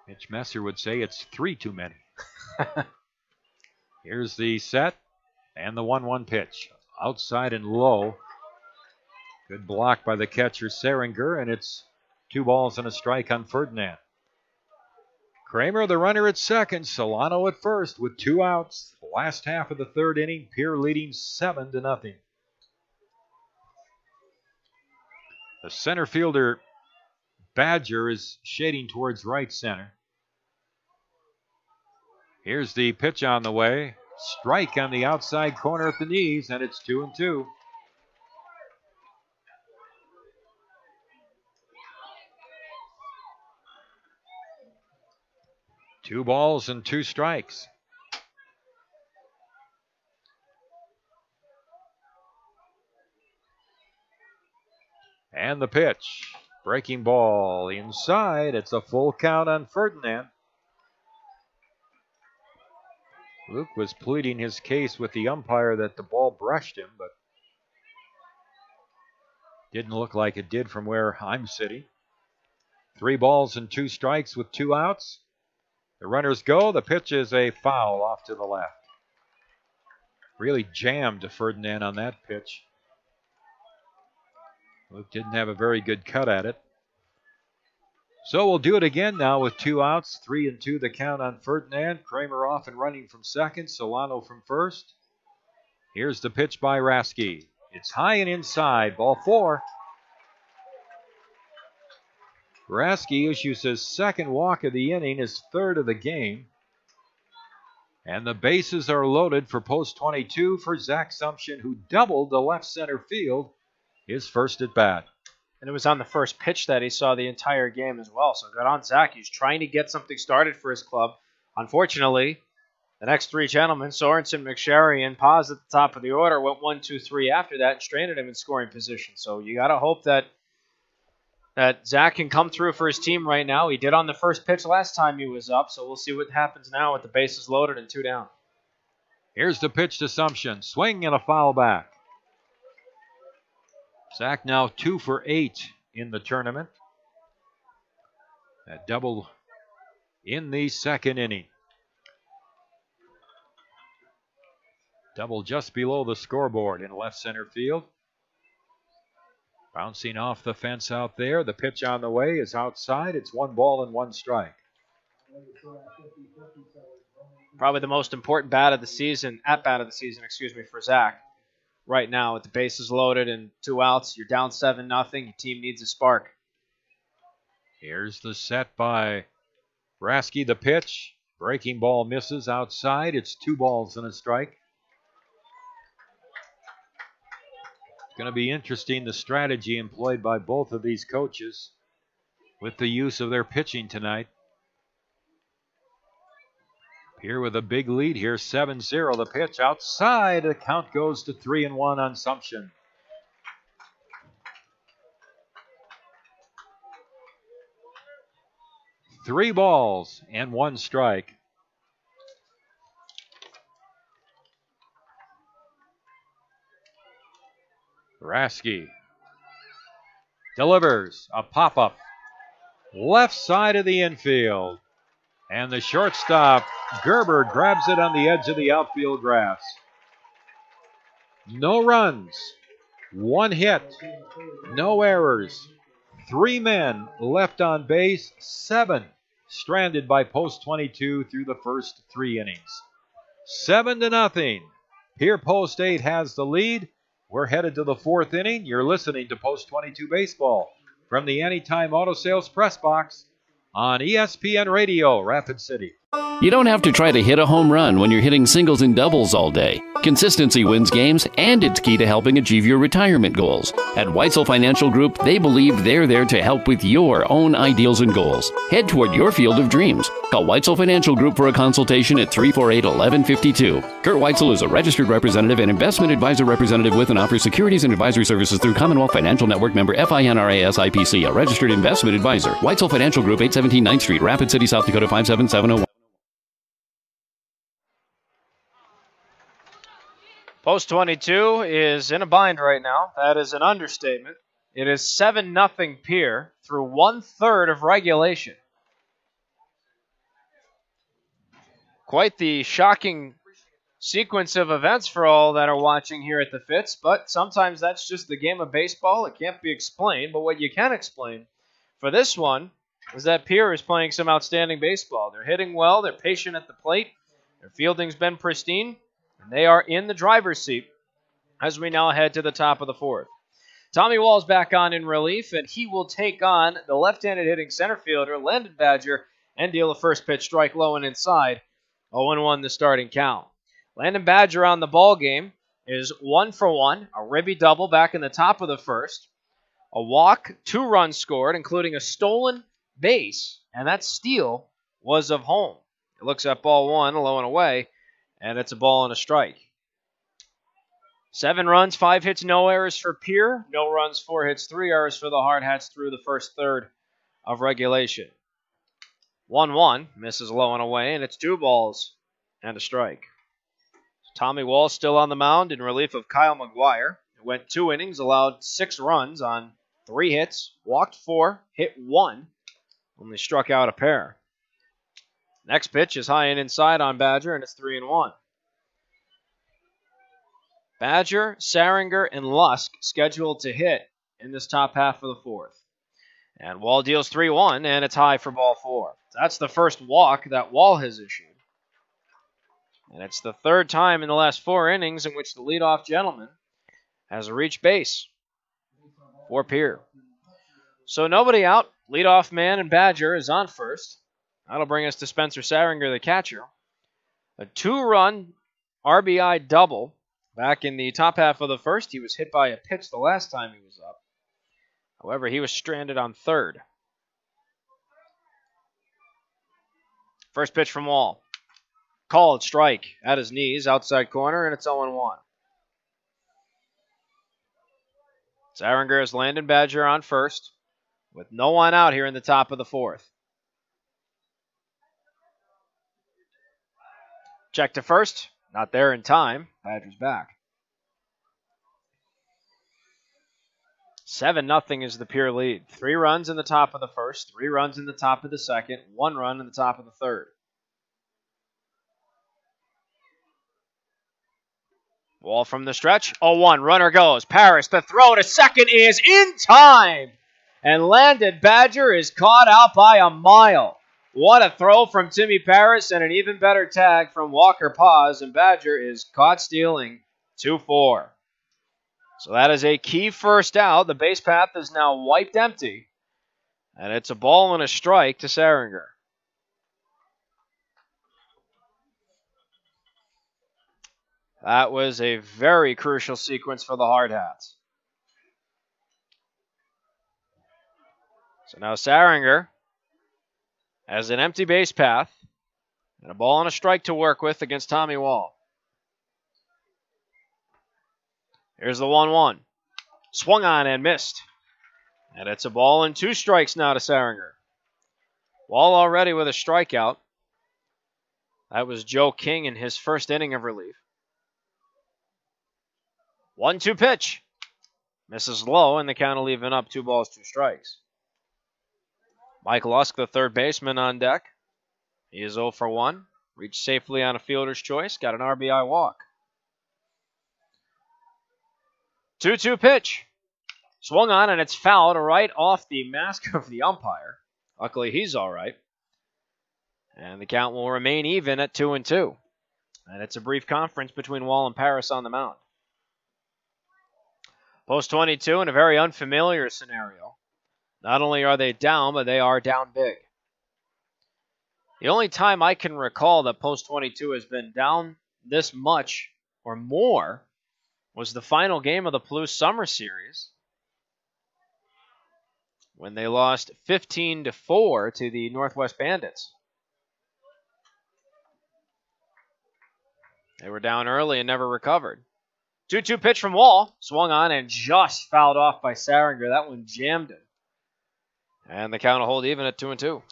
Mitch Messer would say it's 3 too many. Here's the set. And the 1-1 pitch. Outside and low. Good block by the catcher Seringer, and it's 2 balls and a strike on Ferdinand. Kramer, the runner at second. Solano at first with 2 outs. Last half of the third inning. Pierre leading 7-0. The center fielder, Badger, is shading towards right center. Here's the pitch on the way. Strike on the outside corner at the knees, and it's 2-2. 2 balls and 2 strikes. And the pitch. Breaking ball inside. It's a full count on Ferdinand. Luke was pleading his case with the umpire that the ball brushed him, but didn't look like it did from where I'm sitting. 3 balls and 2 strikes with 2 outs. The runners go. The pitch is a foul off to the left. Really jammed Ferdinand on that pitch. Luke didn't have a very good cut at it. So we'll do it again now with 2 outs. 3-2 the count on Ferdinand. Kramer off and running from second. Solano from first. Here's the pitch by Rasky. It's high and inside. Ball 4. Rasky issues his second walk of the inning, his third of the game. And the bases are loaded for post 22 for Zach Sumption, who doubled the left center field his first at bat. And it was on the first pitch that he saw the entire game as well. So good on Zach. He's trying to get something started for his club. Unfortunately, the next 3 gentlemen, Sorensen, McSherry, and Paz at the top of the order, went 1, 2, 3 after that and stranded him in scoring position. So you got to hope that Zach can come through for his team right now. He did on the first pitch last time he was up, so we'll see what happens now with the bases loaded and 2 down. Here's the pitch to Sumption. Swing and a foul back. Zach now 2 for 8 in the tournament. That double in the second inning. Double just below the scoreboard in left center field. Bouncing off the fence out there. The pitch on the way is outside. It's 1 ball and 1 strike. Probably the most important at bat of the season, for Zach. Right now, with the bases loaded and 2 outs, you're down 7-0. Your team needs a spark. Here's the set by Rasky. The pitch. Breaking ball misses outside. It's 2 balls and a strike. It's going to be interesting, the strategy employed by both of these coaches with the use of their pitching tonight. Here with a big lead here, 7-0. The pitch outside. The count goes to 3-1 on Sumption. Three balls and 1 strike. Rasky delivers a pop-up left side of the infield. And the shortstop, Gerber, grabs it on the edge of the outfield grass. No runs, 1 hit, no errors, 3 men left on base, 7 stranded by post 22 through the first 3 innings. 7-0. Here post 8 has the lead. We're headed to the 4th inning. You're listening to Post 22 Baseball from the Anytime Auto Sales Press Box on ESPN Radio, Rapid City. You don't have to try to hit a home run when you're hitting singles and doubles all day. Consistency wins games, and it's key to helping achieve your retirement goals. At Weitzel Financial Group, they believe they're there to help with your own ideals and goals. Head toward your field of dreams. Call Weitzel Financial Group for a consultation at 348-1152. Kurt Weitzel is a registered representative and investment advisor representative with and offers securities and advisory services through Commonwealth Financial Network member FINRA SIPC, a registered investment advisor. Weitzel Financial Group, 817 9th Street, Rapid City, South Dakota, 57701. Post 22 is in a bind right now. That is an understatement. It is 7-0 Pierre through 1/3 of regulation. Quite the shocking sequence of events for all that are watching here at the Fitz, but sometimes that's just the game of baseball. It can't be explained, but what you can explain for this one is that Pierre is playing some outstanding baseball. They're hitting well. They're patient at the plate. Their fielding's been pristine. And they are in the driver's seat as we now head to the top of the 4th. Tommy Wall's back on in relief, and he will take on the left-handed hitting center fielder, Landon Badger, and deal a first pitch strike low and inside. 0-1 the starting count. Landon Badger on the ball game is 1 for 1, a ribby double back in the top of the 1st, a walk, 2 runs scored, including a stolen base, and that steal was of home. He looks at ball one, low and away, and it's a ball and a strike. 7 runs, 5 hits, no errors for Pierre. No runs, 4 hits, 3 errors for the Hardhats through the first third of regulation. 1-1, misses low and away, and it's 2 balls and a strike. Tommy Wall still on the mound in relief of Kyle McGuire, who went 2 innings, allowed 6 runs on 3 hits, walked 4, hit 1, only struck out a pair. Next pitch is high and inside on Badger, and it's 3-1. Badger, Saringer, and Lusk scheduled to hit in this top half of the fourth. And Wall deals 3-1, and it's high for ball 4. That's the first walk that Wall has issued. And it's the 3rd time in the last 4 innings in which the leadoff gentleman has reached base for Pierre. So nobody out. Leadoff man and Badger is on first. That'll bring us to Spencer Saringer, the catcher. A 2-run RBI double. Back in the top half of the first, he was hit by a pitch the last time he was up. However, he was stranded on third. First pitch from Wall. Called strike at his knees, outside corner, and it's 0-1. Saringer has Landon Badger on first, with no one out here in the top of the fourth. Check to first. Not there in time. Badger's back. 7-0 is the Pierre lead. 3 runs in the top of the first, 3 runs in the top of the second, 1 run in the top of the third. Wall from the stretch. 0-1. Runner goes. Paris, the throw to second is in time. And Landon Badger is caught out by a mile. What a throw from Timmy Paris and an even better tag from Walker Paz. And Badger is caught stealing 2-4. So that is a key first out. The base path is now wiped empty. And it's a ball and a strike to Saringer. That was a very crucial sequence for the Hardhats. So now Saringer has an empty base path and a ball and a strike to work with against Tommy Wall. Here's the 1-1. Swung on and missed. And it's a ball and 2 strikes now to Saringer. Wall already with a strikeout. That was Joe King in his first inning of relief. 1-2 pitch. Misses low, and the count will leave it up 2 balls, 2 strikes. Mike Lusk, the third baseman, on deck. He is 0 for 1. Reached safely on a fielder's choice. Got an RBI walk. 2-2 pitch. Swung on, and it's fouled right off the mask of the umpire. Luckily, he's all right. And the count will remain even at 2-2. And it's a brief conference between Wall and Paris on the mound. Post 22 in a very unfamiliar scenario. Not only are they down, but they are down big. The only time I can recall that Post 22 has been down this much or more was the final game of the Palouse Summer Series when they lost 15-4 to the Northwest Bandits. They were down early and never recovered. 2-2 pitch from Wall. Swung on and just fouled off by Saringer. That one jammed him. And the count will hold even at 2-2.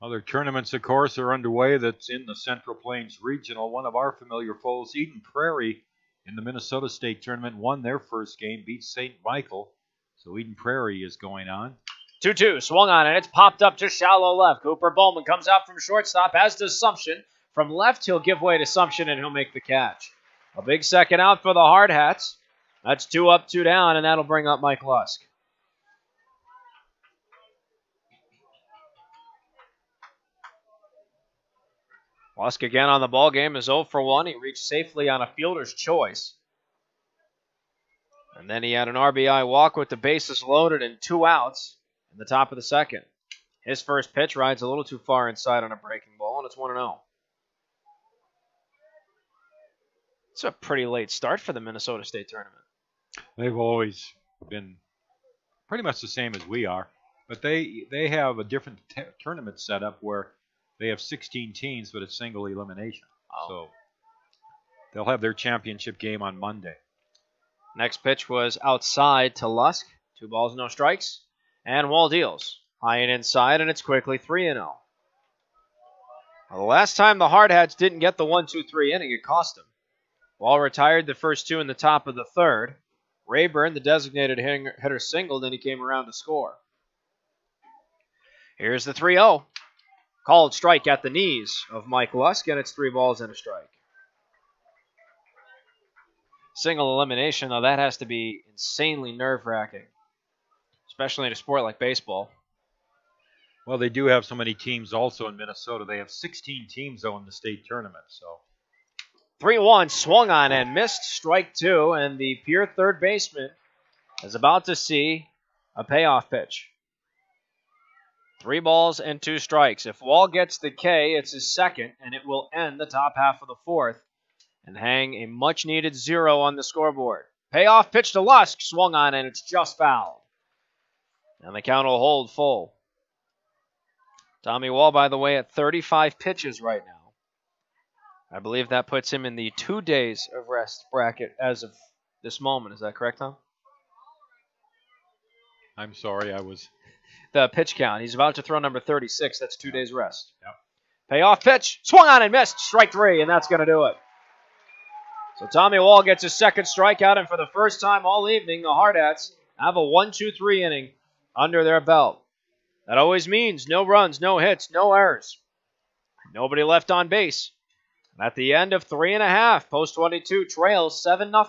Other tournaments, of course, are underway that's in the Central Plains Regional. One of our familiar foes, Eden Prairie, in the Minnesota State Tournament, won their first game, beat St. Michael. So Eden Prairie is going on. 2-2, swung on, and it's popped up just shallow left. Cooper Bowman comes out from shortstop, as does Sumption. From left, he'll give way to Sumption, and he'll make the catch. A big second out for the Hardhats. That's 2 up, 2 down, and that'll bring up Mike Lusk. Lusk again on the ball game is 0 for 1. He reached safely on a fielder's choice. And then he had an RBI walk with the bases loaded and 2 outs in the top of the second. His first pitch rides a little too far inside on a breaking ball, and it's 1-0. It's a pretty late start for the Minnesota State Tournament. They've always been pretty much the same as we are, but they have a different tournament setup where They have 16 teams, but it's single elimination. Oh. So they'll have their championship game on Monday. Next pitch was outside to Lusk. 2 balls, no strikes. And Wall deals. High and inside, and it's quickly 3-0. Well, the last time the Hardhats didn't get the 1-2-3 inning, it cost them. Wall retired the first 2 in the top of the 3rd. Rayburn, the designated hitter, singled, and he came around to score. Here's the 3-0. Called strike at the knees of Mike Lusk, and it's 3 balls and a strike. Single elimination, though, that has to be insanely nerve-wracking, especially in a sport like baseball. Well, they do have so many teams also in Minnesota. They have 16 teams, though, in the state tournament. So 3-1, swung on and missed, strike 2, and the Pierre third baseman is about to see a payoff pitch. 3 balls and 2 strikes. If Wall gets the K, it's his second, and it will end the top half of the 4th and hang a much-needed 0 on the scoreboard. Payoff pitch to Lusk, swung on, and it's just fouled. And the count will hold full. Tommy Wall, by the way, at 35 pitches right now. I believe that puts him in the 2 days of rest bracket as of this moment. Is that correct, Tom? I'm sorry, I was... The pitch count. He's about to throw number 36. That's 2 days rest. Yep. Payoff pitch. Swung on and missed. Strike 3, and that's going to do it. So Tommy Wall gets his second strikeout, and for the first time all evening, the Hardhats have a 1-2-3 inning under their belt. That always means no runs, no hits, no errors. Nobody left on base. And at the end of 3.5, Post 22 trails 7-0.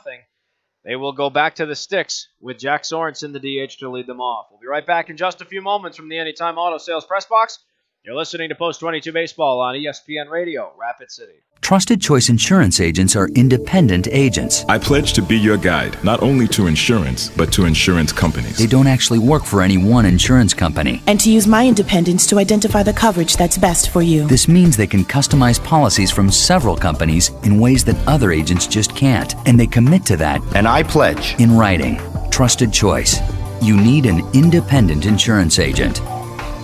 They will go back to the sticks with Jack Sorensen, the DH, to lead them off. We'll be right back in just a few moments from the Anytime Auto Sales Press Box. You're listening to Post 22 Baseball on ESPN Radio, Rapid City. Trusted Choice Insurance agents are independent agents. I pledge to be your guide, not only to insurance, but to insurance companies. They don't actually work for any one insurance company. And to use my independence to identify the coverage that's best for you. This means they can customize policies from several companies in ways that other agents just can't. And they commit to that. And I pledge. In writing. Trusted Choice. You need an independent insurance agent.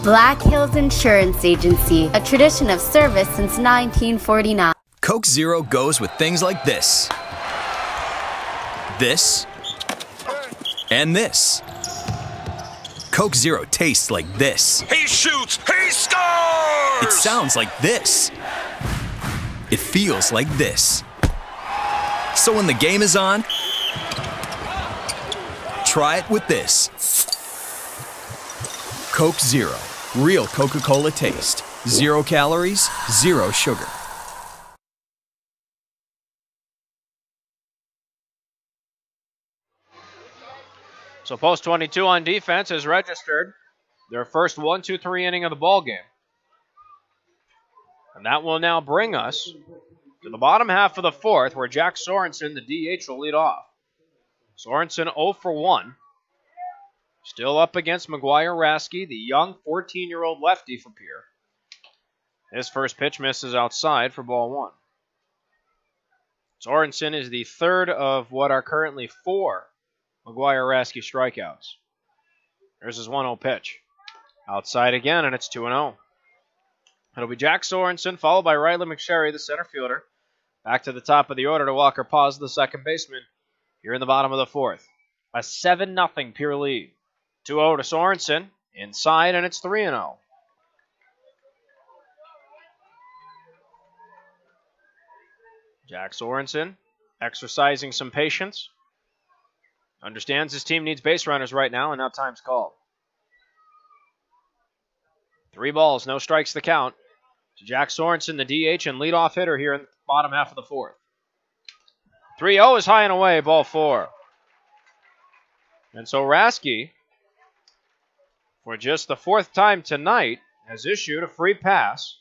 Black Hills Insurance Agency, a tradition of service since 1949. Coke Zero goes with things like this. This. And this. Coke Zero tastes like this. He shoots! He scores! It sounds like this. It feels like this. So when the game is on, try it with this. Coke Zero. Real Coca-Cola taste. 0 calories, 0 sugar. So Post 22 on defense has registered their first 1-2-3 inning of the ball game. And that will now bring us to the bottom half of the 4th, where Jack Sorensen, the DH, will lead off. Sorensen 0 for 1. Still up against McGuire Rasky, the young 14-year-old lefty for Pierre. His first pitch misses outside for ball 1. Sorensen is the third of what are currently 4 McGuire Rasky strikeouts. There's his 1-0 pitch. Outside again, and it's 2-0. It'll be Jack Sorensen, followed by Riley McSherry, the center fielder. Back to the top of the order to Walker Paz, the second baseman, here in the bottom of the 4th. A 7-0 Pierre lead. 2-0 to Sorensen, inside, and it's 3-0. Jack Sorensen exercising some patience. Understands his team needs base runners right now, and now time's called. 3 balls, no strikes the count. To Jack Sorensen, the DH and leadoff hitter here in the bottom half of the 4th. 3-0 is high and away, ball 4. And so Rasky, for just the 4th time tonight, has issued a free pass.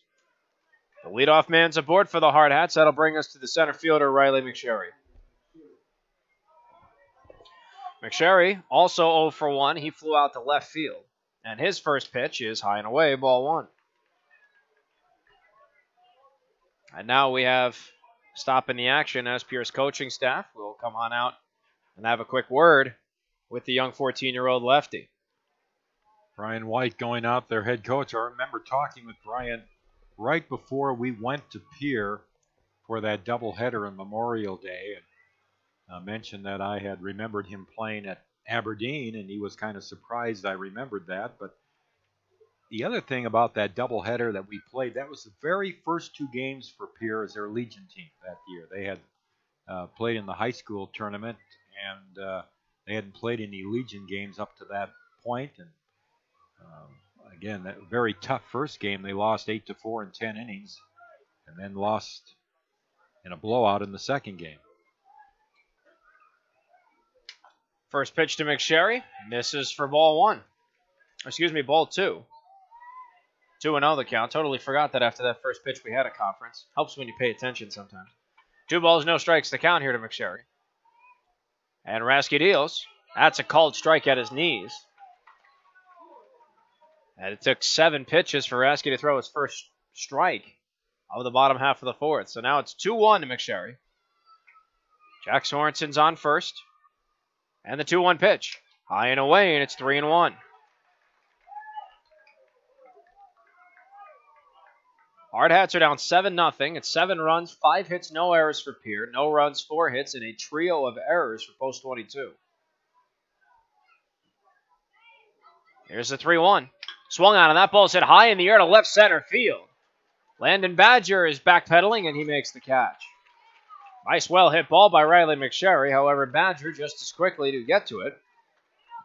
The leadoff man's aboard for the Hardhats. That'll bring us to the center fielder, Riley McSherry. McSherry, also 0 for 1. He flew out to left field. And his first pitch is high and away, ball 1. And now we have stop in the action as Pierre's coaching staff will come on out and have a quick word with the young 14-year-old lefty. Brian White going out, their head coach. I remember talking with Brian right before we went to Pierre for that doubleheader on Memorial Day, and I mentioned that I had remembered him playing at Aberdeen, and he was kind of surprised I remembered that. But the other thing about that doubleheader that we played, that was the very first 2 games for Pierre as their Legion team that year. They had played in the high school tournament, and they hadn't played any Legion games up to that point. And again, that very tough first game. They lost 8-4 in 10 innings, and then lost in a blowout in the second game. First pitch to McSherry. Misses for ball 1. Excuse me, ball 2. 2-0 the count. Totally forgot that after that first pitch we had a conference. Helps when you pay attention sometimes. 2 balls, no strikes the count here to McSherry. And Rasky deals. That's a called strike at his knees. And it took 7 pitches for Rasky to throw his first strike of the bottom half of the 4th. So now it's 2-1 to McSherry. Jack Sorensen's on first. And the 2-1 pitch. High and away, and it's 3-1. Hardhats are down 7-0. It's 7 runs, 5 hits, no errors for Pierre. No runs, 4 hits, and a trio of errors for Post 22. Here's the 3-1. Swung on, and that ball's hit high in the air to left center field. Landon Badger is backpedaling, and he makes the catch. Nice well-hit ball by Riley McSherry. However, Badger just as quickly to get to it.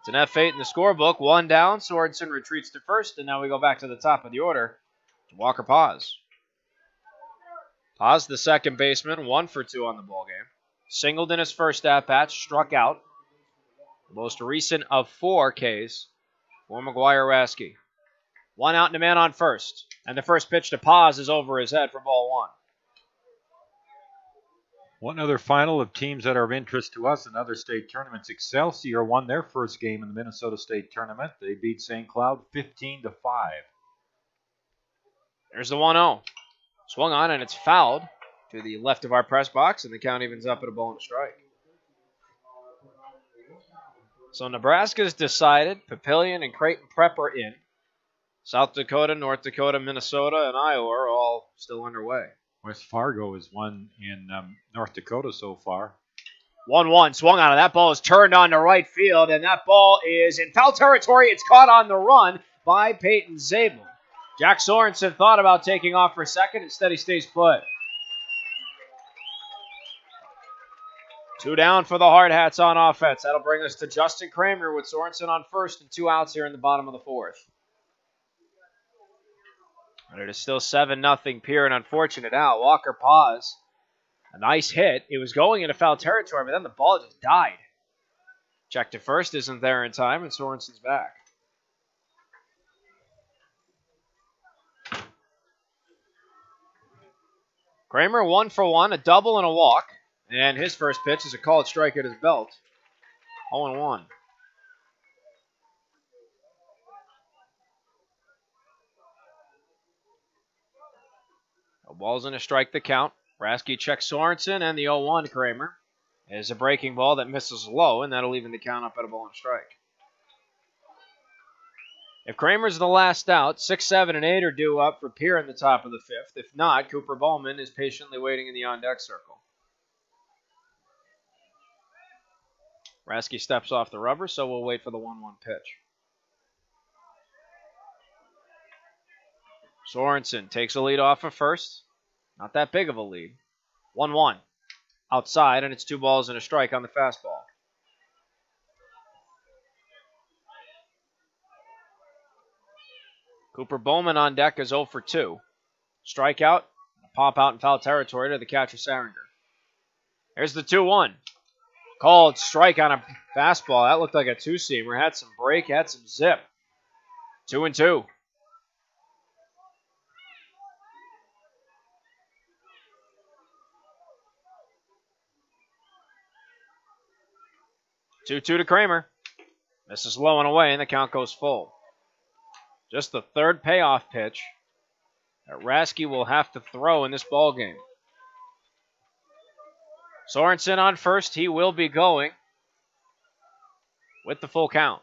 It's an F8 in the scorebook. 1 down. Sorensen retreats to first, and now we go back to the top of the order to Walker Paz. Paz, the second baseman, 1 for 2 on the ballgame. Singled in his first at-bat, struck out. The most recent of 4 Ks for McGuire Rasky. 1 out and a man on first. And the first pitch to Paz is over his head for ball 1. One other final of teams that are of interest to us in other state tournaments. Excelsior won their first game in the Minnesota State Tournament. They beat St. Cloud 15-5. There's the 1-0. Swung on, and it's fouled to the left of our press box, and the count evens up at a ball and a strike. So Nebraska's decided. Papillion and Creighton Prep are in. South Dakota, North Dakota, Minnesota, and Iowa are all still underway. West Fargo has won in North Dakota so far. 1-1. Swung on, and that ball is turned on to right field, and that ball is in foul territory. It's caught on the run by Peyton Zabel. Jack Sorensen thought about taking off for second. Instead, he stays put. 2 down for the Hardhats on offense. That'll bring us to Justin Kramer with Sorensen on first and 2 outs here in the bottom of the 4th. But it is still 7-0 Pierre, an unfortunate out. Walker Paz, a nice hit. It was going into foul territory, but then the ball just died. Check to first, isn't there in time, and Sorensen's back. Kramer 1 for 1, a double and a walk. And his first pitch is a called strike at his belt. 0-1. A ball's in a strike the count. Rasky checks Sorensen, and the 0-1 Kramer is a breaking ball that misses low, and that'll even the count up at a ball and a strike. If Kramer's the last out, 6, 7, and 8 are due up for Pierre in the top of the 5th. If not, Cooper Bowman is patiently waiting in the on-deck circle. Rasky steps off the rubber, so we'll wait for the 1-1 pitch. Sorensen takes a lead off of first. Not that big of a lead. 1-1. Outside, and it's 2 balls and a strike on the fastball. Cooper Bowman on deck is 0 for 2. Strikeout, pop out in foul territory to the catcher Saringer. Here's the 2-1. Called strike on a fastball. That looked like a 2-seamer. Had some break, had some zip. 2-2. To Kramer. Misses low and away, and the count goes full. Just the 3rd payoff pitch that Rasky will have to throw in this ballgame. Sorensen on first. He will be going with the full count.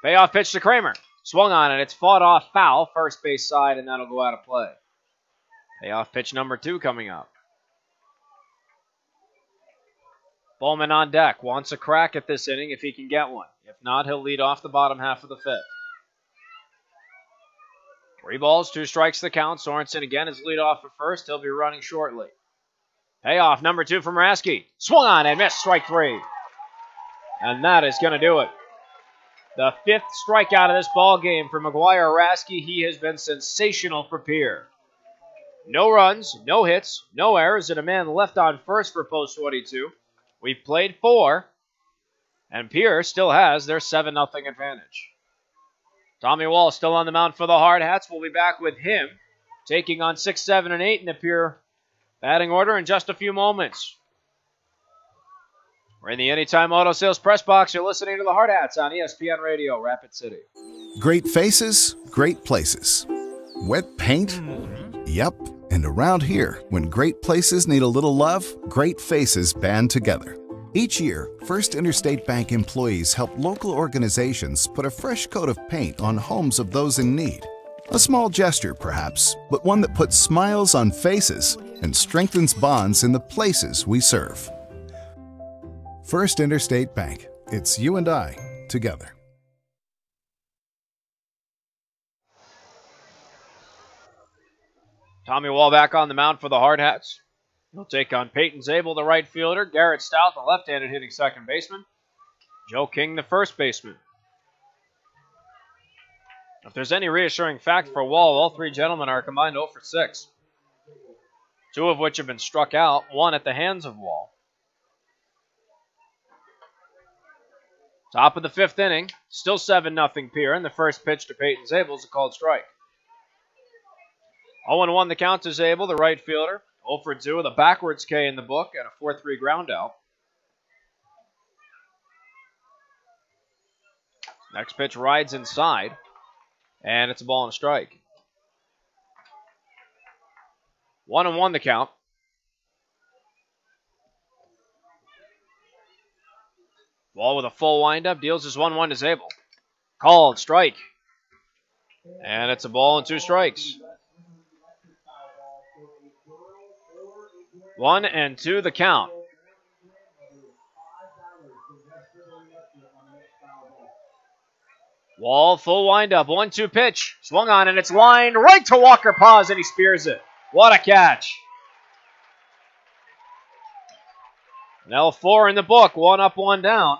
Payoff pitch to Kramer. Swung on, and it's fought off foul, first base side, and that'll go out of play. Payoff pitch number 2 coming up. Bowman on deck, wants a crack at this inning if he can get one. If not, he'll lead off the bottom half of the 5th. 3 balls, 2 strikes the count. Sorensen again is lead off at first. He'll be running shortly. Payoff number 2 from Rasky. Swung on and missed, strike 3. And that is going to do it. The 5th strikeout of this ball game for McGuire Rasky. He has been sensational for Pierre. No runs, no hits, no errors, and a man left on first for post 22. We've played 4, and Pierre still has their 7-0 advantage. Tommy Wall still on the mound for the Hardhats. We'll be back with him taking on 6, 7, and 8 in the Pierre batting order in just a few moments. We're in the Anytime Auto Sales Press Box. You're listening to the Hardhats on ESPN Radio, Rapid City. Great faces, great places. Wet paint? Yep. And around here, when great places need a little love, great faces band together. Each year, First Interstate Bank employees help local organizations put a fresh coat of paint on homes of those in need. A small gesture, perhaps, but one that puts smiles on faces and strengthens bonds in the places we serve. First Interstate Bank. It's you and I together. Tommy Wall back on the mound for the Hardhats. He'll take on Peyton Zabel, the right fielder, Garrett Stout, the left-handed hitting second baseman, Joe King, the first baseman. If there's any reassuring fact for Wall, all 3 gentlemen are combined 0 for 6. 2 of which have been struck out, 1 at the hands of Wall. Top of the 5th inning, still 7-0 Pierre, and the first pitch to Peyton Zabel is a called strike. 0-1 the count to Zabel, the right fielder. 0 for 2 with a backwards K in the book and a 4-3 ground out. Next pitch rides inside, and it's a ball and a strike. 1-1 the count. Ball with a full windup, deals his 1-1 to Zabel. Called strike. And it's a ball and 2 strikes. 1-2 the count. Wall, full windup, 1-2 pitch. Swung on, and it's lined right to Walker Paz, and he spears it. What a catch. Now 4 in the book, 1 up, 1 down.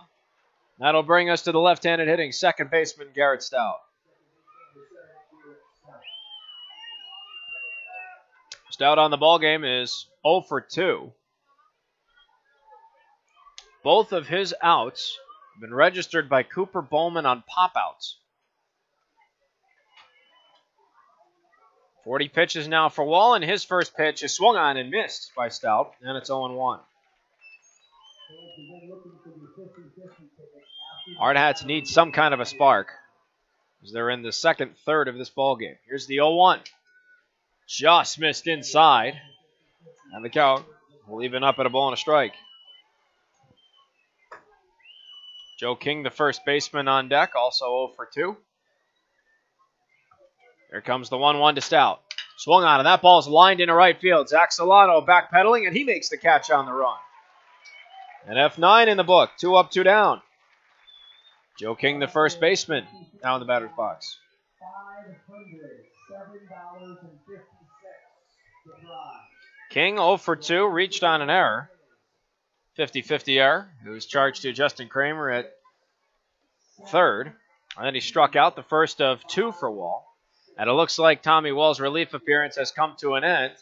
That'll bring us to the left-handed hitting second baseman, Garrett Stout. Stout on the ball game is 0 for 2. Both of his outs have been registered by Cooper Bowman on pop-outs. 40 pitches now for Wall, and his first pitch is swung on and missed by Stout, and it's 0-1. Hardhats need some kind of a spark as they're in the second third of this ball game. Here's the 0-1. Just missed inside. And the count will even up at a ball and a strike. Joe King, the first baseman on deck, also 0 for 2. Here comes the 1-1 to Stout. Swung on, and that ball's lined into right field. Zach Solano backpedaling, and he makes the catch on the run. An F9 in the book, 2 up, 2 down. Joe King, the first baseman, now in the batter's box. King 0 for 2, reached on an error. 50-50 error. It was charged to Justin Kramer at third. And then he struck out, the first of 2 for Wall. And it looks like Tommy Wall's relief appearance has come to an end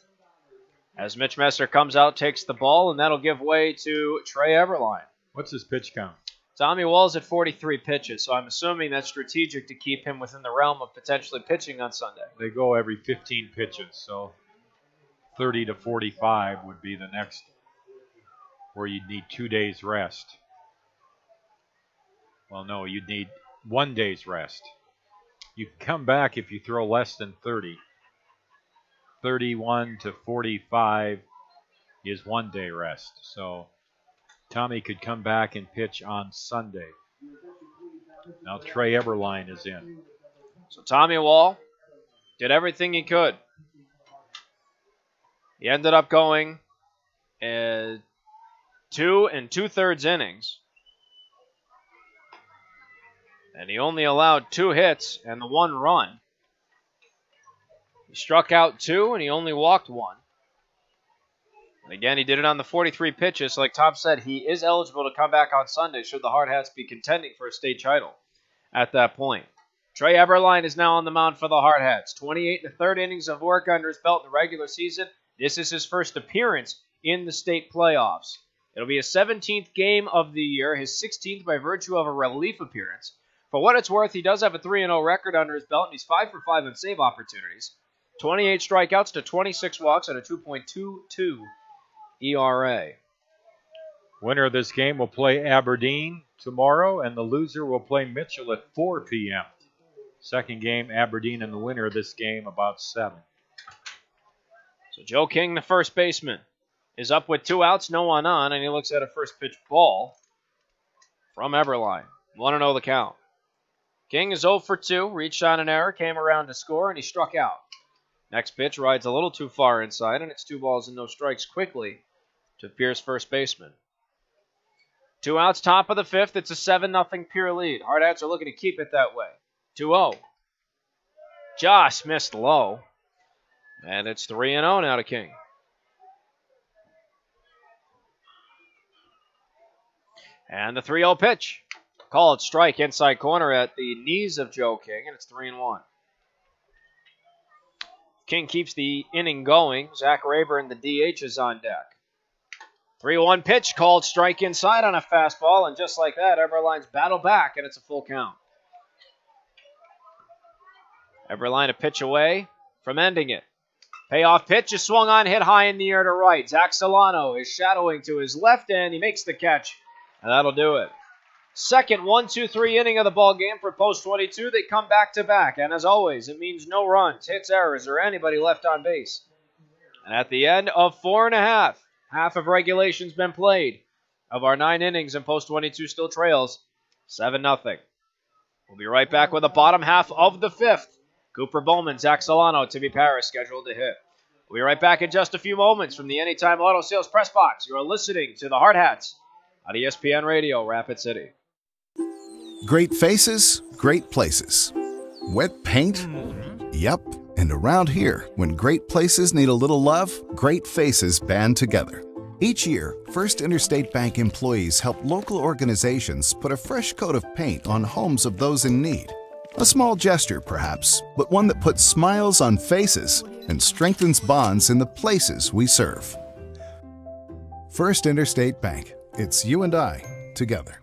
as Mitch Messer comes out, takes the ball, and that'll give way to Trey Everline. What's his pitch count? Tommy Wall's at 43 pitches, so I'm assuming that's strategic to keep him within the realm of potentially pitching on Sunday. They go every 15 pitches, so 30 to 45 would be the next where you'd need 2 days rest. Well, no, you'd need 1 day's rest. You can come back if you throw less than 30. 31 to 45 is 1 day rest. So Tommy could come back and pitch on Sunday. Now Trey Everline is in. So Tommy Wall did everything he could. He ended up going 2 2/3 innings. And he only allowed 2 hits and the 1 run. He struck out 2 and he only walked 1. And again, he did it on the 43 pitches. Like Tom said, he is eligible to come back on Sunday should the Hardhats be contending for a state title at that point. Trey Eberline is now on the mound for the Hardhats. 28 1/3 innings of work under his belt in the regular season. This is his first appearance in the state playoffs. It'll be his 17th game of the year, his 16th by virtue of a relief appearance. For what it's worth, he does have a 3-0 record under his belt, and he's 5 for 5 on save opportunities. 28 strikeouts to 26 walks at a 2.22 ERA. Winner of this game will play Aberdeen tomorrow, and the loser will play Mitchell at 4 p.m. Second game, Aberdeen, and the winner of this game about 7. So Joe King, the first baseman, is up with 2 outs, no one on, and he looks at a first pitch ball from Eberline. 1-0 the count. King is 0 for 2, reached on an error, came around to score, and he struck out. Next pitch rides a little too far inside, and it's 2 balls and no strikes quickly to Pierre's first baseman. 2 outs, top of the 5th. It's a 7-0 Pierre lead. Hardhats are looking to keep it that way. 2-0. Just missed low. And it's 3-0 now to King. And the 3-0 pitch. Called strike inside corner at the knees of Joe King, and it's 3-1. King keeps the inning going. Zach Rayburn, the DH, is on deck. 3-1 pitch, called strike inside on a fastball, and just like that, Eberline's battle back, and it's a full count. Eberline a pitch away from ending it. Payoff pitch is swung on, hit high in the air to right. Zach Solano is shadowing to his left, and he makes the catch, and that'll do it. Second 1-2-3 inning of the ball game for Post 22. They come back-to-back, and as always, it means no runs, hits, errors, or anybody left on base. And at the end of 4 1/2, half of regulation's been played. Of our 9 innings, and Post 22 still trails 7-0. We'll be right back with the bottom half of the 5th. Cooper Bowman, Zach Solano, Timmy Paris scheduled to hit. We'll be right back in just a few moments from the Anytime Auto Sales Press Box. You're listening to the Hardhats on ESPN Radio, Rapid City. Great faces, great places. Wet paint? Yep. And around here, when great places need a little love, great faces band together. Each year, First Interstate Bank employees help local organizations put a fresh coat of paint on homes of those in need. A small gesture, perhaps, but one that puts smiles on faces and strengthens bonds in the places we serve. First Interstate Bank. It's you and I together.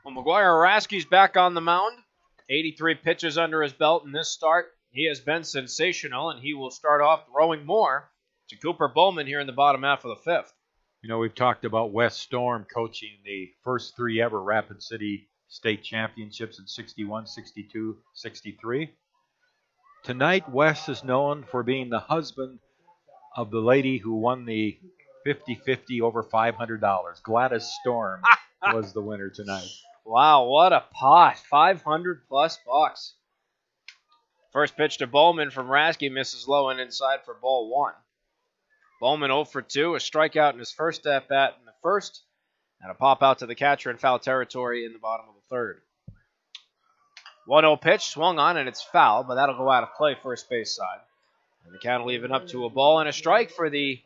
Well, McGuire Rasky's back on the mound. 83 pitches under his belt in this start. He has been sensational, and he will start off throwing more to Cooper Bowman here in the bottom half of the 5th. You know, we've talked about Wes Storm coaching the first 3 ever Rapid City state championships in 61, 62, 63. Tonight, Wes is known for being the husband of the lady who won the 50-50 over $500. Gladys Storm was the winner tonight. Wow, what a pot. 500 plus bucks. First pitch to Bowman from Rasky misses low and inside for ball 1. Bowman 0 for 2, a strikeout in his first at-bat in the first, and a pop out to the catcher in foul territory in the bottom of the 3rd. 1-0 pitch, swung on, and it's foul, but that'll go out of play first base side. And the count will even up to a ball and a strike for the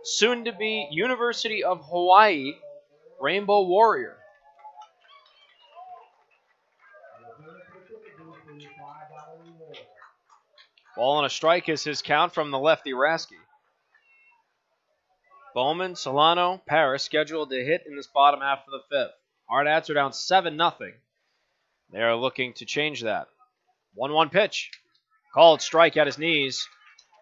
soon-to-be University of Hawaii Rainbow Warrior. Ball and a strike is his count from the lefty Rasky. Bowman, Solano, Paris scheduled to hit in this bottom half of the 5th. Hardhats are down 7-0. They are looking to change that. 1-1 pitch. Called strike at his knees.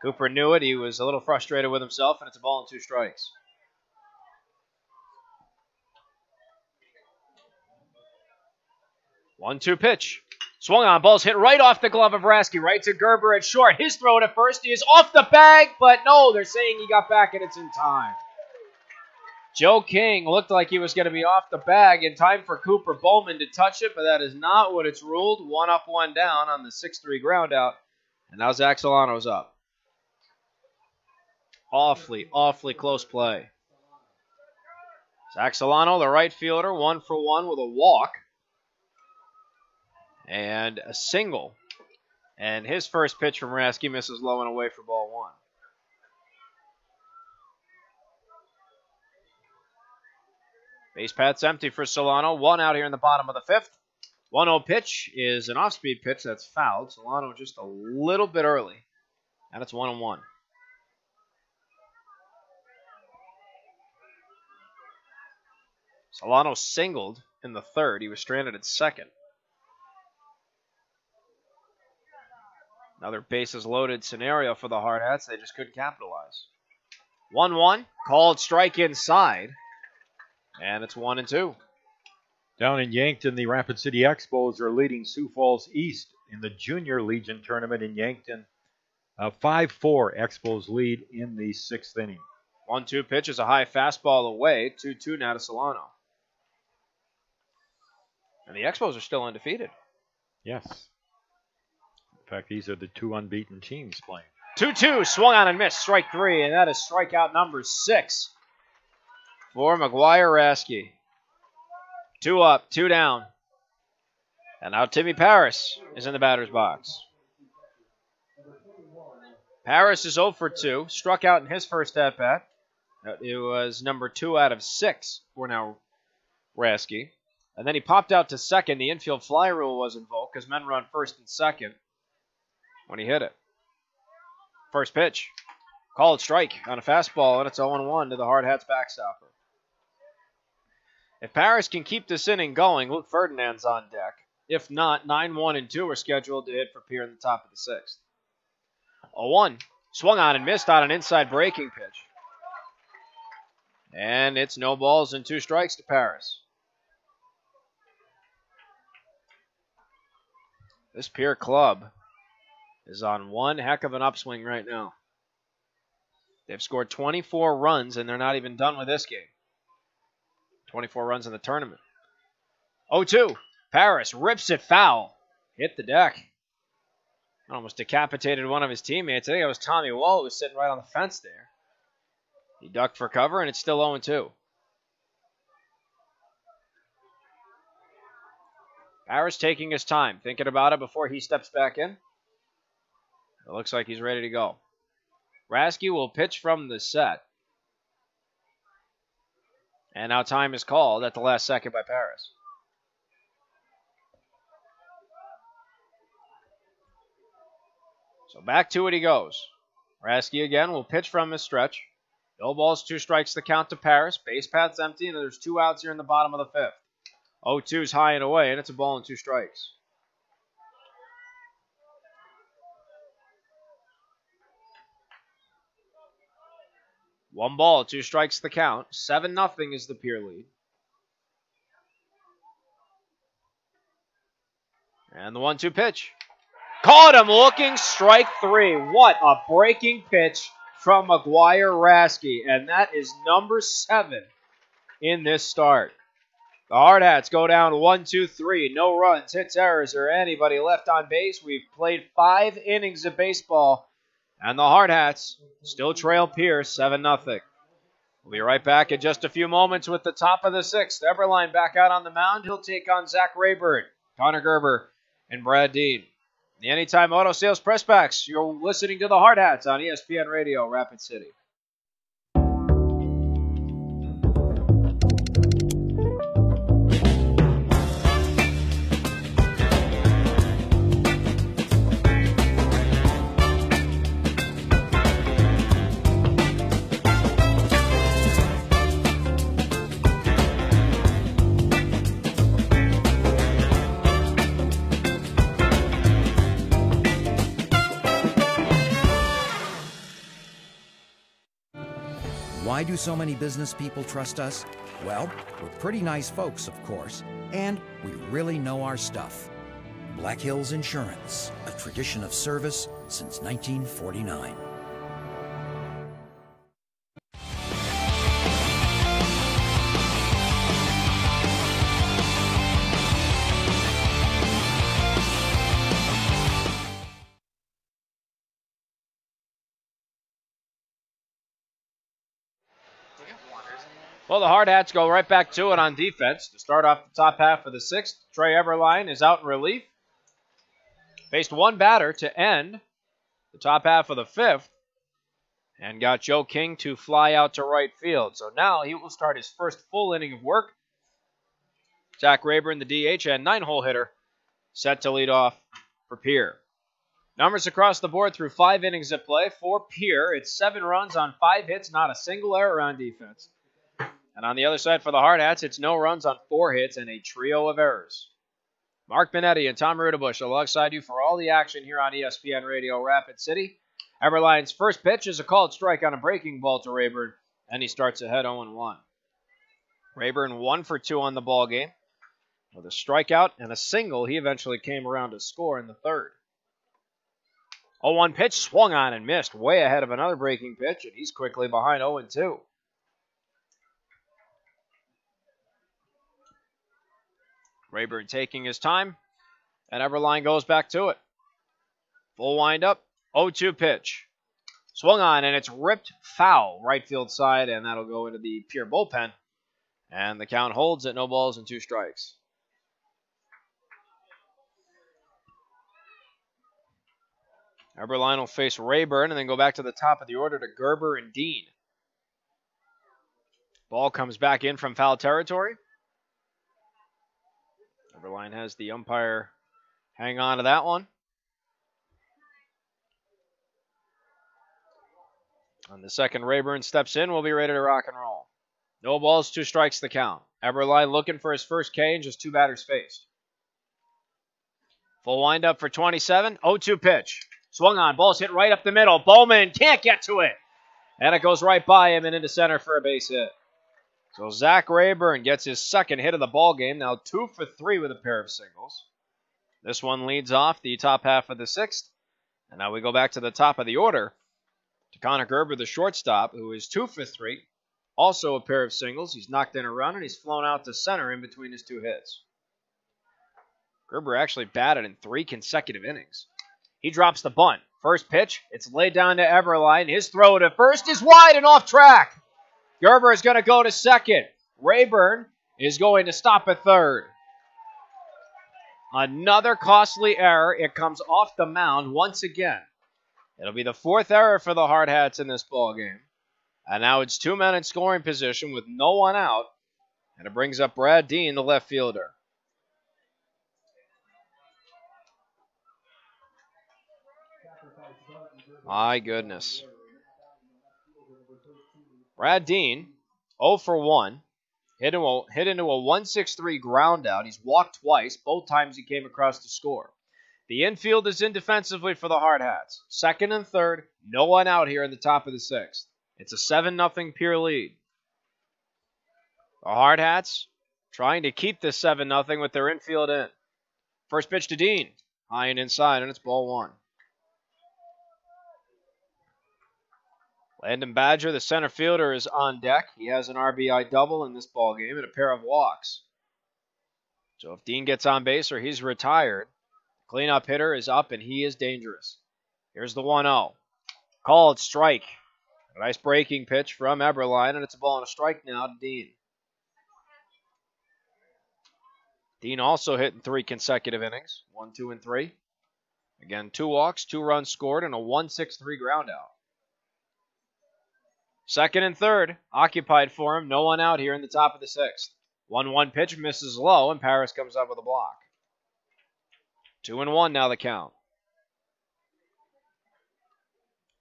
Cooper knew it. He was a little frustrated with himself, and it's a ball and 2 strikes. One-two pitch. Swung on, ball's hit right off the glove of Rasky, right to Gerber at short. His throw to first is off the bag, but no, they're saying he got back and it's in time. Joe King looked like he was going to be off the bag in time for Cooper Bowman to touch it, but that is not what it's ruled. 1 up, 1 down on the 6-3 ground out. And now Zach Solano's up. Awfully close play. Zach Solano, the right fielder, 1 for 1 with a walk. And a single. And his first pitch from Rasky misses low and away for ball 1. Base path's empty for Solano. 1 out here in the bottom of the 5th. 1-0 pitch is an off-speed pitch that's fouled. Solano just a little bit early. And it's 1-1. Solano singled in the 3rd. He was stranded at 2nd. Another bases loaded scenario for the Hardhats. They just couldn't capitalize. 1-1. Called strike inside. And it's 1-2. Down in Yankton, the Rapid City Expos are leading Sioux Falls East in the Junior Legion tournament in Yankton. 5-4 Expos lead in the 6th inning. 1-2 pitch is a high fastball away. 2-2 now to Solano. And the Expos are still undefeated. Yes. In fact, these are the 2 unbeaten teams playing. 2-2, swung on and missed. Strike 3, and that is strikeout number 6 for McGuire Rasky. 2 up, 2 down. And now Timmy Paris is in the batter's box. Paris is 0 for 2, struck out in his first at-bat. It was number 2 out of 6 for now Rasky. And then he popped out to second. The infield fly rule was invoked because men run first and second when he hit it. First pitch. Called strike on a fastball, and it's 0-1 to the Hardhats backstopper. If Paris can keep this inning going, Luke Ferdinand's on deck. If not, 9, 1, and 2 are scheduled to hit for Pierre in the top of the 6th. 0-1. Swung on and missed on an inside breaking pitch. And it's no balls and 2 strikes to Paris. This Pierre club is on one heck of an upswing right now. They've scored 24 runs, and they're not even done with this game. 24 runs in the tournament. 0-2. Paris rips it foul. Hit the deck. Almost decapitated one of his teammates. I think it was Tommy Wall who was sitting right on the fence there. He ducked for cover, and it's still 0-2. Paris taking his time, thinking about it before he steps back in. It looks like he's ready to go. Rasky will pitch from the set. And now time is called at the last second by Paris. So back to it he goes. Rasky again will pitch from his stretch. No balls, 2 strikes the count to Paris. Base path's empty, and there's 2 outs here in the bottom of the 5th. 0-2's high and away, and it's a ball and 2 strikes. One ball, 2 strikes the count. 7-0 is the Pierre lead. And the 1-2 pitch. Caught him looking, strike 3. What a breaking pitch from McGuire Rasky. And that is number 7 in this start. The Hardhats go down 1-2-3. No runs, hits, errors, or anybody left on base. We've played 5 innings of baseball. And the Hardhats still trail Pierre 7-0. We'll be right back in just a few moments with the top of the 6th. Eberline back out on the mound. He'll take on Zach Rayburn, Connor Gerber, and Brad Dean. The Anytime Auto Sales Press Packs. You're listening to the Hardhats on ESPN Radio, Rapid City. Why do so many business people trust us? Well, we're pretty nice folks, of course, and we really know our stuff. Black Hills Insurance, a tradition of service since 1949. Well, the Hardhats go right back to it on defense. To start off the top half of the sixth, Trey Everline is out in relief. Faced one batter to end the top half of the fifth and got Joe King to fly out to right field. So now he will start his first full inning of work. Zach Rayburn, the DH and 9-hole hitter, set to lead off for Pierre. Numbers across the board through 5 innings of play. For Pierre, it's 7 runs on 5 hits, not a single error on defense. And on the other side for the Hardhats, it's no runs on 4 hits and a trio of errors. Mark Benetti and Tom Rudabush alongside you for all the action here on ESPN Radio Rapid City. Everline's first pitch is a called strike on a breaking ball to Rayburn, and he starts ahead 0-1. Rayburn 1 for 2 on the ball game. With a strikeout and a single, he eventually came around to score in the third. 0-1 pitch swung on and missed, way ahead of another breaking pitch, and he's quickly behind 0-2. Rayburn taking his time, and Everline goes back to it. Full windup, 0-2 pitch. Swung on, and it's ripped foul right field side, and that'll go into the Pierre bullpen. And the count holds at 0 balls and 2 strikes. Everline will face Rayburn and then go back to the top of the order to Gerber and Dean. Ball comes back in from foul territory. Everline has the umpire hang on to that one. On the second, Rayburn steps in. We'll be ready to rock and roll. 0 balls, 2 strikes the count. Everline looking for his first K and just 2 batters faced. Full windup for 27. 0-2 pitch. Swung on. Ball's hit right up the middle. Bowman can't get to it. And it goes right by him and into center for a base hit. So Zach Rayburn gets his second hit of the ball game. Now 2 for 3 with a pair of singles. This one leads off the top half of the sixth. And now we go back to the top of the order to Connor Gerber, the shortstop, who is 2 for 3. Also a pair of singles. He's knocked in a run, and he's flown out to center in between his 2 hits. Gerber actually batted in 3 consecutive innings. He drops the bunt. First pitch, it's laid down to Everline. His throw to first is wide and off track. Gerber is going to go to second. Rayburn is going to stop at third. Another costly error. It comes off the mound once again. It'll be the 4th error for the Hardhats in this ball game. And now it's 2 men in scoring position with no one out. And it brings up Brad Dean, the left fielder. My goodness. Brad Dean, 0 for 1, hit into a 1-6-3 ground out. He's walked twice. Both times he came across to score. The infield is in defensively for the Hardhats. Second and third, no one out here in the top of the 6th. It's a 7-0 Pierre lead. The Hardhats trying to keep this 7-0 with their infield in. First pitch to Dean, high and inside, and it's ball 1. Landon Badger, the center fielder, is on deck. He has an RBI double in this ball game and a pair of walks. So if Dean gets on base or he's retired, cleanup hitter is up and he is dangerous. Here's the 1-0. Called strike. A nice breaking pitch from Eberline, and it's a ball and a strike now to Dean. Dean also hit in 3 consecutive innings, 1, 2, and 3. Again, 2 walks, 2 runs scored, and a 1-6-3 ground out. Second and third, occupied for him. No one out here in the top of the 6th. 1-1 pitch misses low, and Paris comes up with a block. 2-1 now the count.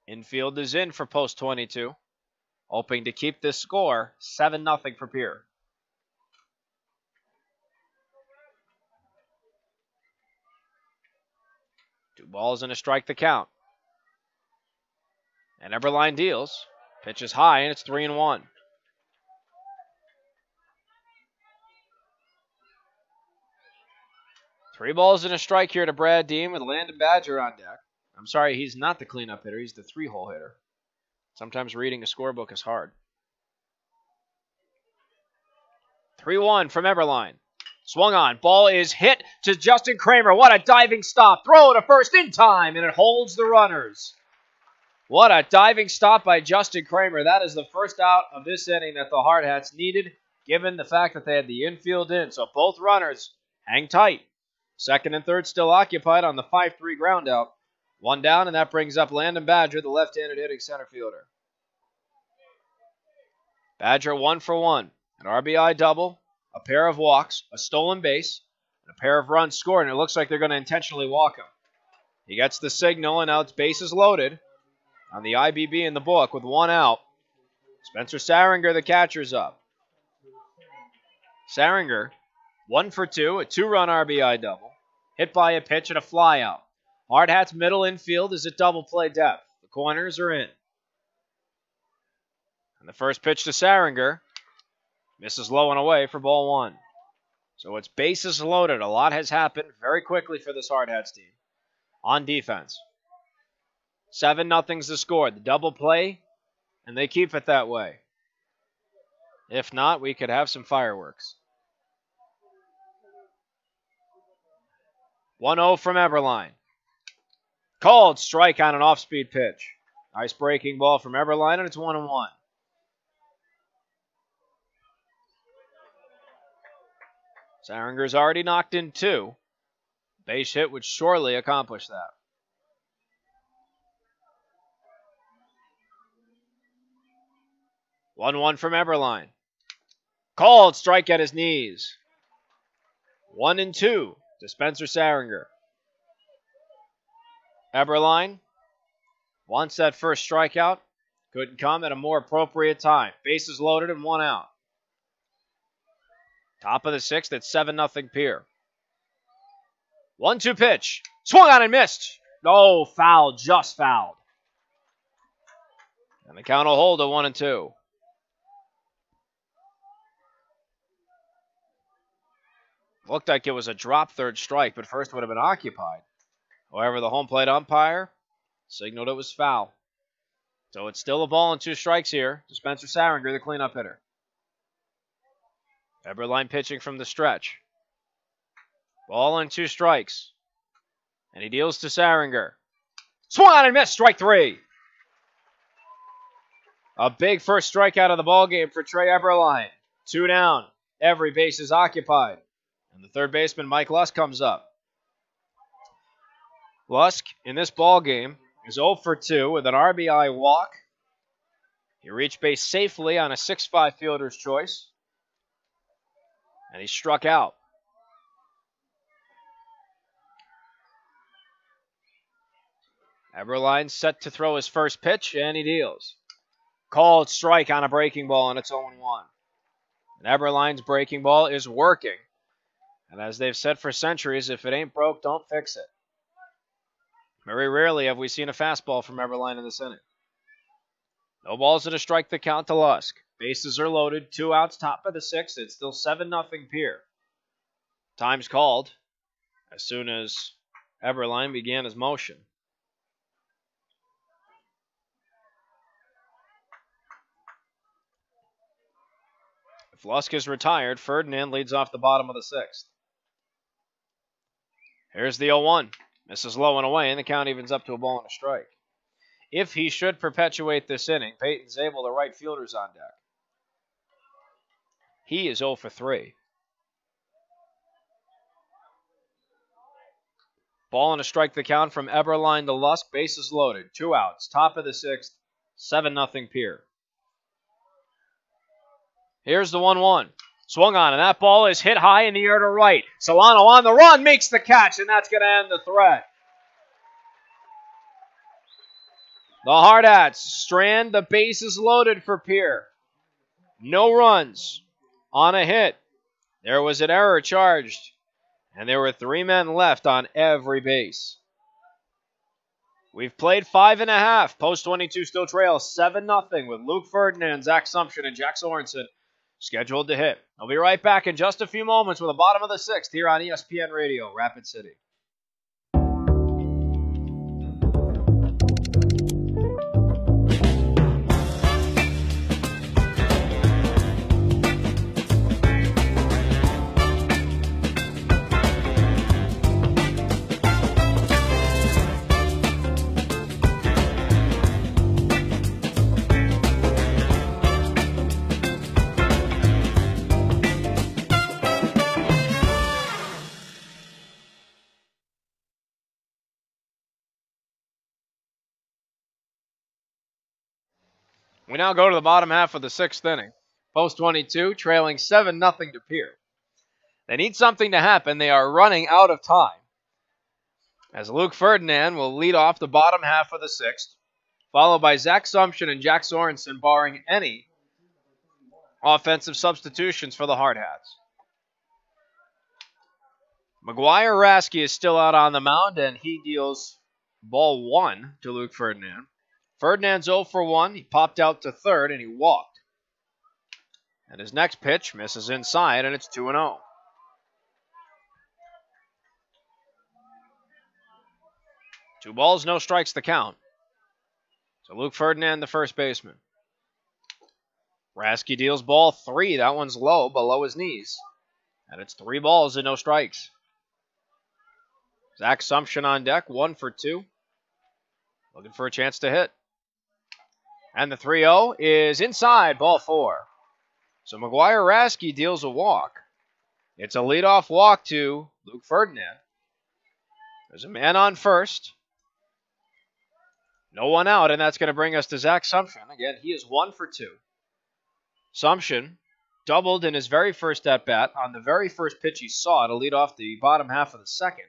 Infield is in for post 22. Hoping to keep this score 7-0 for Pierre. Two balls and a strike the count. And Everline deals. Pitch is high, and it's 3-1. 3 balls and a strike here to Brad Dean with Landon Badger on deck. I'm sorry, he's not the cleanup hitter. He's the 3-hole hitter. Sometimes reading a scorebook is hard. 3-1 from Eberline. Swung on. Ball is hit to Justin Kramer. What a diving stop. Throw to first in time, and it holds the runners. What a diving stop by Justin Kramer. That is the first out of this inning that the Hardhats needed, given the fact that they had the infield in. So both runners hang tight. Second and third still occupied on the 5-3 ground out. 1 down, and that brings up Landon Badger, the left-handed hitting center fielder. Badger 1 for 1. An RBI double, a pair of walks, a stolen base, and a pair of runs scored, and it looks like they're going to intentionally walk him. He gets the signal, and now it's bases loaded on the IBB in the book with 1 out. Spencer Saringer, the catcher's up. Saringer, 1 for 2, a 2-run RBI double, hit by a pitch and a flyout. Hardhats middle infield is at double play depth. The corners are in. And the first pitch to Saringer misses low and away for ball 1. So it's bases loaded. A lot has happened very quickly for this Hardhats team on defense. 7-0's the score. The double play, and they keep it that way. If not, we could have some fireworks. 1-0 from Eberline. Called strike on an off-speed pitch. Nice breaking ball from Eberline, and it's 1-1. Saringer's already knocked in 2. Base hit would surely accomplish that. 1-1 from Eberline. Called strike at his knees. 1-2 to Spencer Saringer. Eberline wants that first strikeout. Couldn't come at a more appropriate time. Bases loaded and 1 out. Top of the 6th at 7-0 Pierre. 1-2 pitch. Swung on and missed. No, foul, just fouled. And the count will hold at 1-2. Looked like it was a drop third strike, but first would have been occupied. However, the home plate umpire signaled it was foul. So it's still a ball and 2 strikes here to Spencer Saringer, the cleanup hitter. Eberline pitching from the stretch. Ball and 2 strikes. And he deals to Saringer. Swung on and missed, strike 3. A big first strikeout of the ballgame for Trey Eberline. 2 down. Every base is occupied. And the third baseman, Mike Lusk, comes up. Lusk, in this ballgame, is 0 for 2 with an RBI walk. He reached base safely on a 6-5 fielder's choice. And he struck out. Eberline set to throw his first pitch, and he deals. Called strike on a breaking ball, and it's 0-1. And Eberline's breaking ball is working. And as they've said for centuries, if it ain't broke, don't fix it. Very rarely have we seen a fastball from Eberline in this inning. No balls to strike the count to Lusk. Bases are loaded, 2 outs, top of the 6th. It's still 7-0 Pierre. Time's called as soon as Eberline began his motion. If Lusk is retired, Ferdinand leads off the bottom of the 6th. Here's the 0-1. Misses low and away, and the count evens up to a ball and a strike. If he should perpetuate this inning, Peyton Zabel, the right fielder's on deck. He is 0 for 3. Ball and a strike the count from Eberline to Lusk. Bases loaded. 2 outs. Top of the 6th. 7-0 Pierre. Here's the 1-1. Swung on, and that ball is hit high in the air to right. Solano on the run, makes the catch, and that's going to end the threat. The Hardhats strand the bases loaded for Pierre. No runs on a hit. There was an error charged, and there were 3 men left on every base. We've played 5.5. Post 22 still trails 7-0 with Luke Ferdinand, Zach Sumption, and Jack Sorensen scheduled to hit. I'll be right back in just a few moments with the bottom of the sixth here on ESPN Radio, Rapid City. We now go to the bottom half of the sixth inning. Post 22, trailing 7-0 to Pierre. They need something to happen. They are running out of time. As Luke Ferdinand will lead off the bottom half of the sixth, followed by Zach Sumption and Jack Sorensen, barring any offensive substitutions for the Hardhats. McGuire Raskey is still out on the mound, and he deals ball 1 to Luke Ferdinand. Ferdinand's 0 for 1. He popped out to third, and he walked. And his next pitch misses inside, and it's 2-0. Two balls, no strikes the count. So Luke Ferdinand, the first baseman. Raskey deals ball 3. That one's low, below his knees. And it's 3 balls and no strikes. Zach Sumption on deck, 1 for 2. Looking for a chance to hit. And the 3-0 is inside, ball 4. So McGuire Raskey deals a walk. It's a leadoff walk to Luke Ferdinand. There's a man on first. No one out, and that's going to bring us to Zach Sumption. Again, he is 1 for 2. Sumption doubled in his very first at-bat on the very first pitch he saw to lead off the bottom half of the second.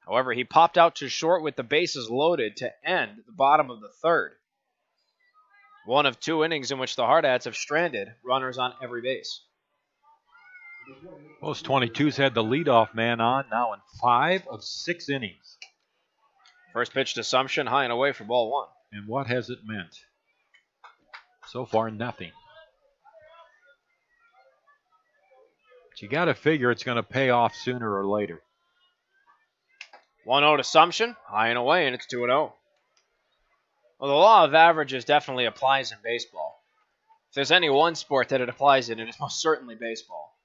However, he popped out to short with the bases loaded to end the bottom of the third. One of 2 innings in which the Hardhats have stranded runners on every base. Post 22's had the leadoff man on now in 5 of 6 innings. First pitch to Sumption, high and away for ball 1. And what has it meant? So far, nothing. But you got to figure it's going to pay off sooner or later. 1-0 to Sumption, high and away, and it's 2-0. Well, the law of averages definitely applies in baseball. If there's any one sport that it applies in, it is most certainly baseball.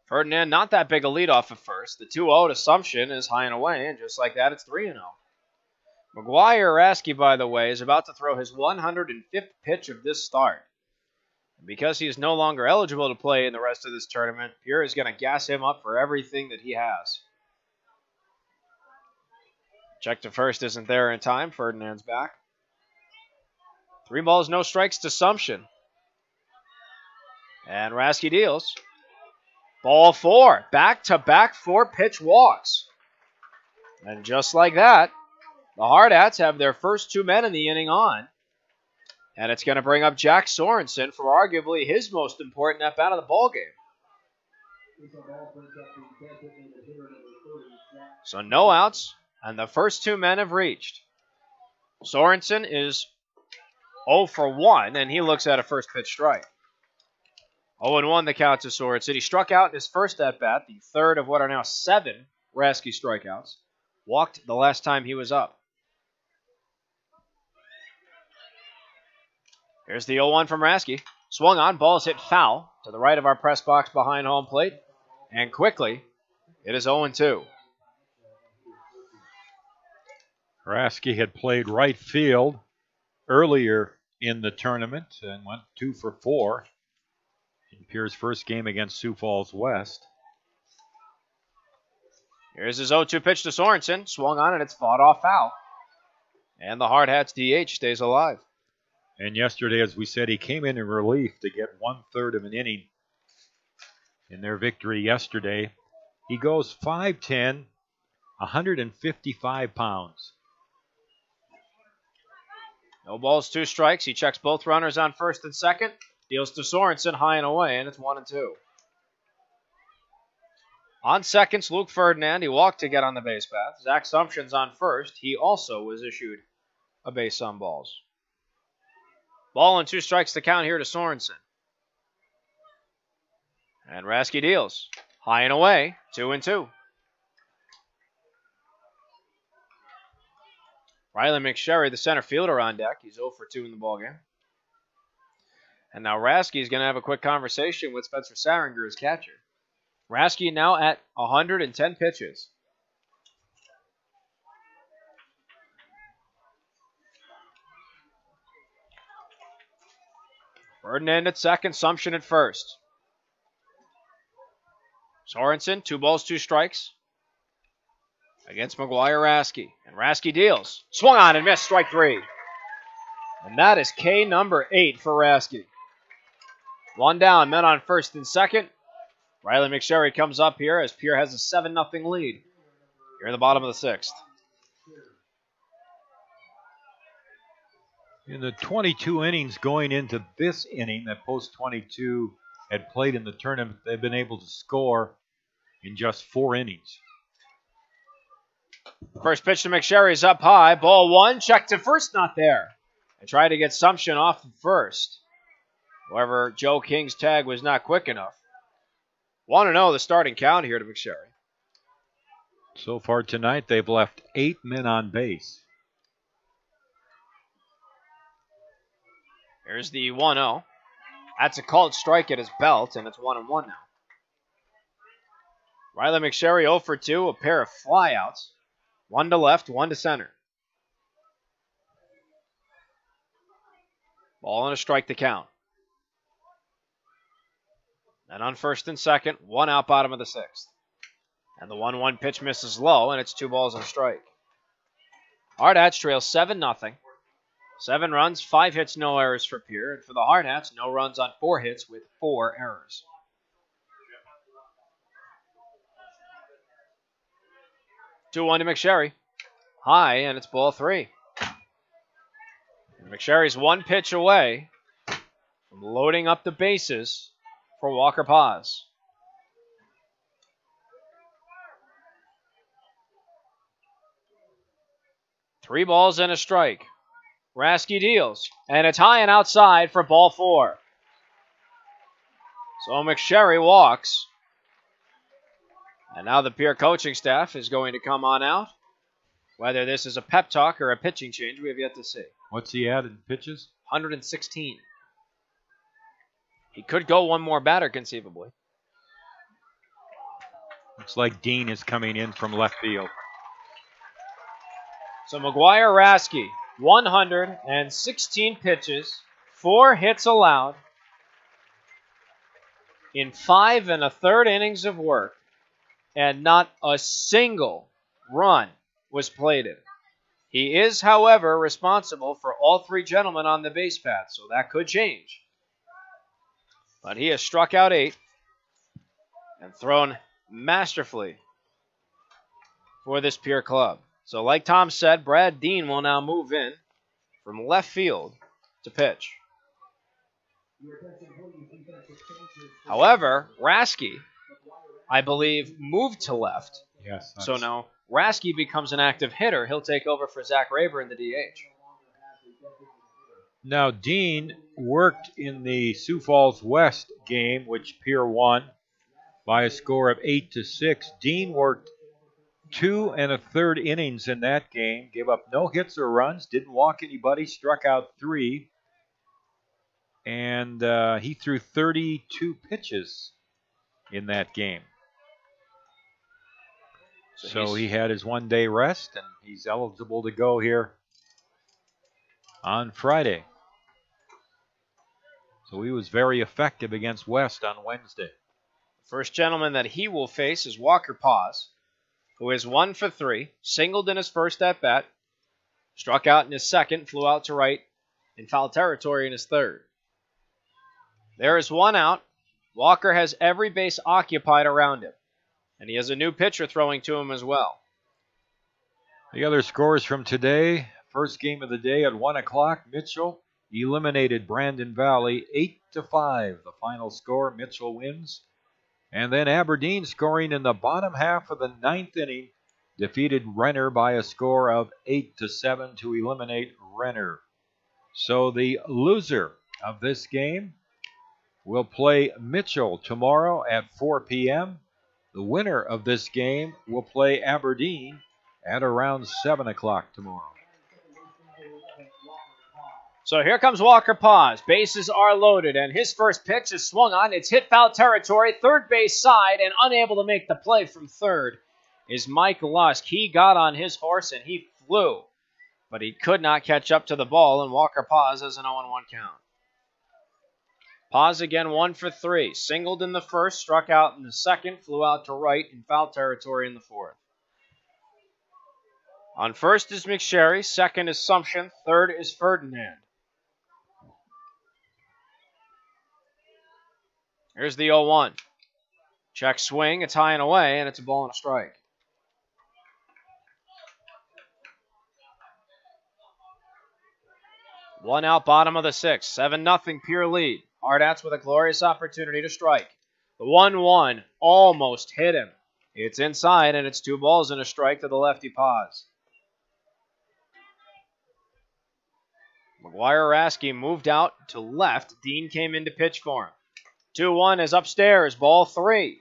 Ferdinand, not that big a leadoff at first. The 2-0 to Sumption is high and away, and just like that, it's 3-0. McGuire Raskey, by the way, is about to throw his 105th pitch of this start. And because he is no longer eligible to play in the rest of this tournament, Pierre is going to gas him up for everything that he has. Check to first isn't there in time. Ferdinand's back. 3 balls, no strikes to Sumption. And Raskey deals. Ball 4. Back-to-back 4-pitch walks. And just like that, the Hardhats have their first 2 men in the inning on. And it's going to bring up Jack Sorensen for arguably his most important at-bat of the ballgame. So no outs. And the first 2 men have reached. Sorensen is 0 for 1, and he looks at a first pitch strike. 0-1 the count to Sorensen. He struck out in his first at-bat, the third of what are now 7 Raskey strikeouts. Walked the last time he was up. Here's the 0-1 from Raskey. Swung on, ball's hit foul to the right of our press box behind home plate. And quickly, it is 0-2. Raskey had played right field earlier in the tournament and went 2 for 4 in Pierre's first game against Sioux Falls West. Here's his 0-2 pitch to Sorensen. Swung on and it's fought off foul. And the Hardhats DH stays alive. And yesterday, as we said, he came in relief to get 1/3 of an inning in their victory yesterday. He goes 5'10", 155 pounds. No balls, 2 strikes. He checks both runners on first and second. Deals to Sorensen high and away, and it's 1-2. On seconds, Luke Ferdinand. He walked to get on the base path. Zach Sumption's on first. He also was issued a base on balls. Ball and 2 strikes to count here to Sorensen. And Rasky deals. High and away, 2-2. Riley McSherry, the center fielder, on deck. He's 0 for 2 in the ballgame. And now Rasky is going to have a quick conversation with Spencer Saringer, his catcher. Rasky now at 110 pitches. Ferdinand at second, Sumption at first. Sorensen, 2 balls, 2 strikes against McGuire Rasky. And Rasky deals. Swung on and missed, strike 3. And that is K number 8 for Rasky. 1 down, men on first and second. Riley McSherry comes up here as Pierre has a 7-0 lead here in the bottom of the 6th. In the 22 innings going into this inning that Post 22 had played in the tournament, they've been able to score in just 4 innings. First pitch to McSherry is up high. Ball 1, check to first, not there. And try to get Sumption off the first. However, Joe King's tag was not quick enough. 1-0 the starting count here to McSherry. So far tonight, they've left 8 men on base. Here's the 1-0. That's a called strike at his belt, and it's 1-1 now. Riley McSherry 0 for 2, a pair of flyouts. 1 to left, 1 to center. Ball and a strike to count. And on first and second, 1 out bottom of the 6th. And the 1-1 pitch misses low, and it's 2 balls and a strike. Hardhats trail 7-0. 7 runs, 5 hits, no errors for Pierre. And for the Hardhats, no runs on 4 hits with 4 errors. Two-1 to McSherry. High, and it's ball 3. And McSherry's 1 pitch away from loading up the bases for Walker Paz. Three balls and a strike. Rasky deals, and it's high and outside for ball 4. So McSherry walks. And now the Pierre coaching staff is going to come on out. Whether this is a pep talk or a pitching change, we have yet to see. What's he at in pitches? 116. He could go one more batter, conceivably. Looks like Dean is coming in from left field. So McGuire Rasky, 116 pitches, 4 hits allowed in 5 1/3 innings of work, and not a single run was plated. He is, however, responsible for all 3 gentlemen on the base path, so that could change. But he has struck out 8 and thrown masterfully for this Pierre club. So like Tom said, Brad Dean will now move in from left field to pitch. However, Rasky, I believe, moved to left. Yes. So now Rasky becomes an active hitter. He'll take over for Zach Raber in the DH. Now, Dean worked in the Sioux Falls West game, which Pierre won by a score of 8-6. Dean worked 2 1/3 innings in that game, gave up no hits or runs, didn't walk anybody, struck out 3, and he threw 32 pitches in that game. So he had his 1-day rest, and he's eligible to go here on Friday. So he was very effective against West on Wednesday. First gentleman that he will face is Walker Paz, who is 1 for 3, singled in his first at-bat, struck out in his second, flew out to right in foul territory in his third. There is 1 out. Walker has every base occupied around him, and he has a new pitcher throwing to him as well. The other scores from today, first game of the day at 1 o'clock, Mitchell eliminated Brandon Valley 8-5. The final score, Mitchell wins. And then Aberdeen, scoring in the bottom half of the 9th inning, defeated Renner by a score of 8-7 to eliminate Renner. So the loser of this game will play Mitchell tomorrow at 4 p.m. The winner of this game will play Aberdeen at around 7 o'clock tomorrow. So here comes Walker Paz. Bases are loaded, and his first pitch is swung on. It's hit foul territory, third base side, and unable to make the play from third is Mike Lusk. He got on his horse, and he flew, but he could not catch up to the ball, and Walker Paz has an 0-1 count. Paz again 1 for 3. Singled in the first, struck out in the second, flew out to right in foul territory in the fourth. On first is McSherry, second is Sumption, third is Ferdinand. Here's the 0-1. Check swing, it's high and away, and it's a ball and a strike. One out, bottom of the sixth. 7-0 Pierre lead. Hardhats with a glorious opportunity to strike. The 1-1 almost hit him. It's inside, and it's 2 balls and a strike to the lefty Paz. McGuire-Rasky moved out to left. Dean came in to pitch for him. 2-1 is upstairs, ball 3.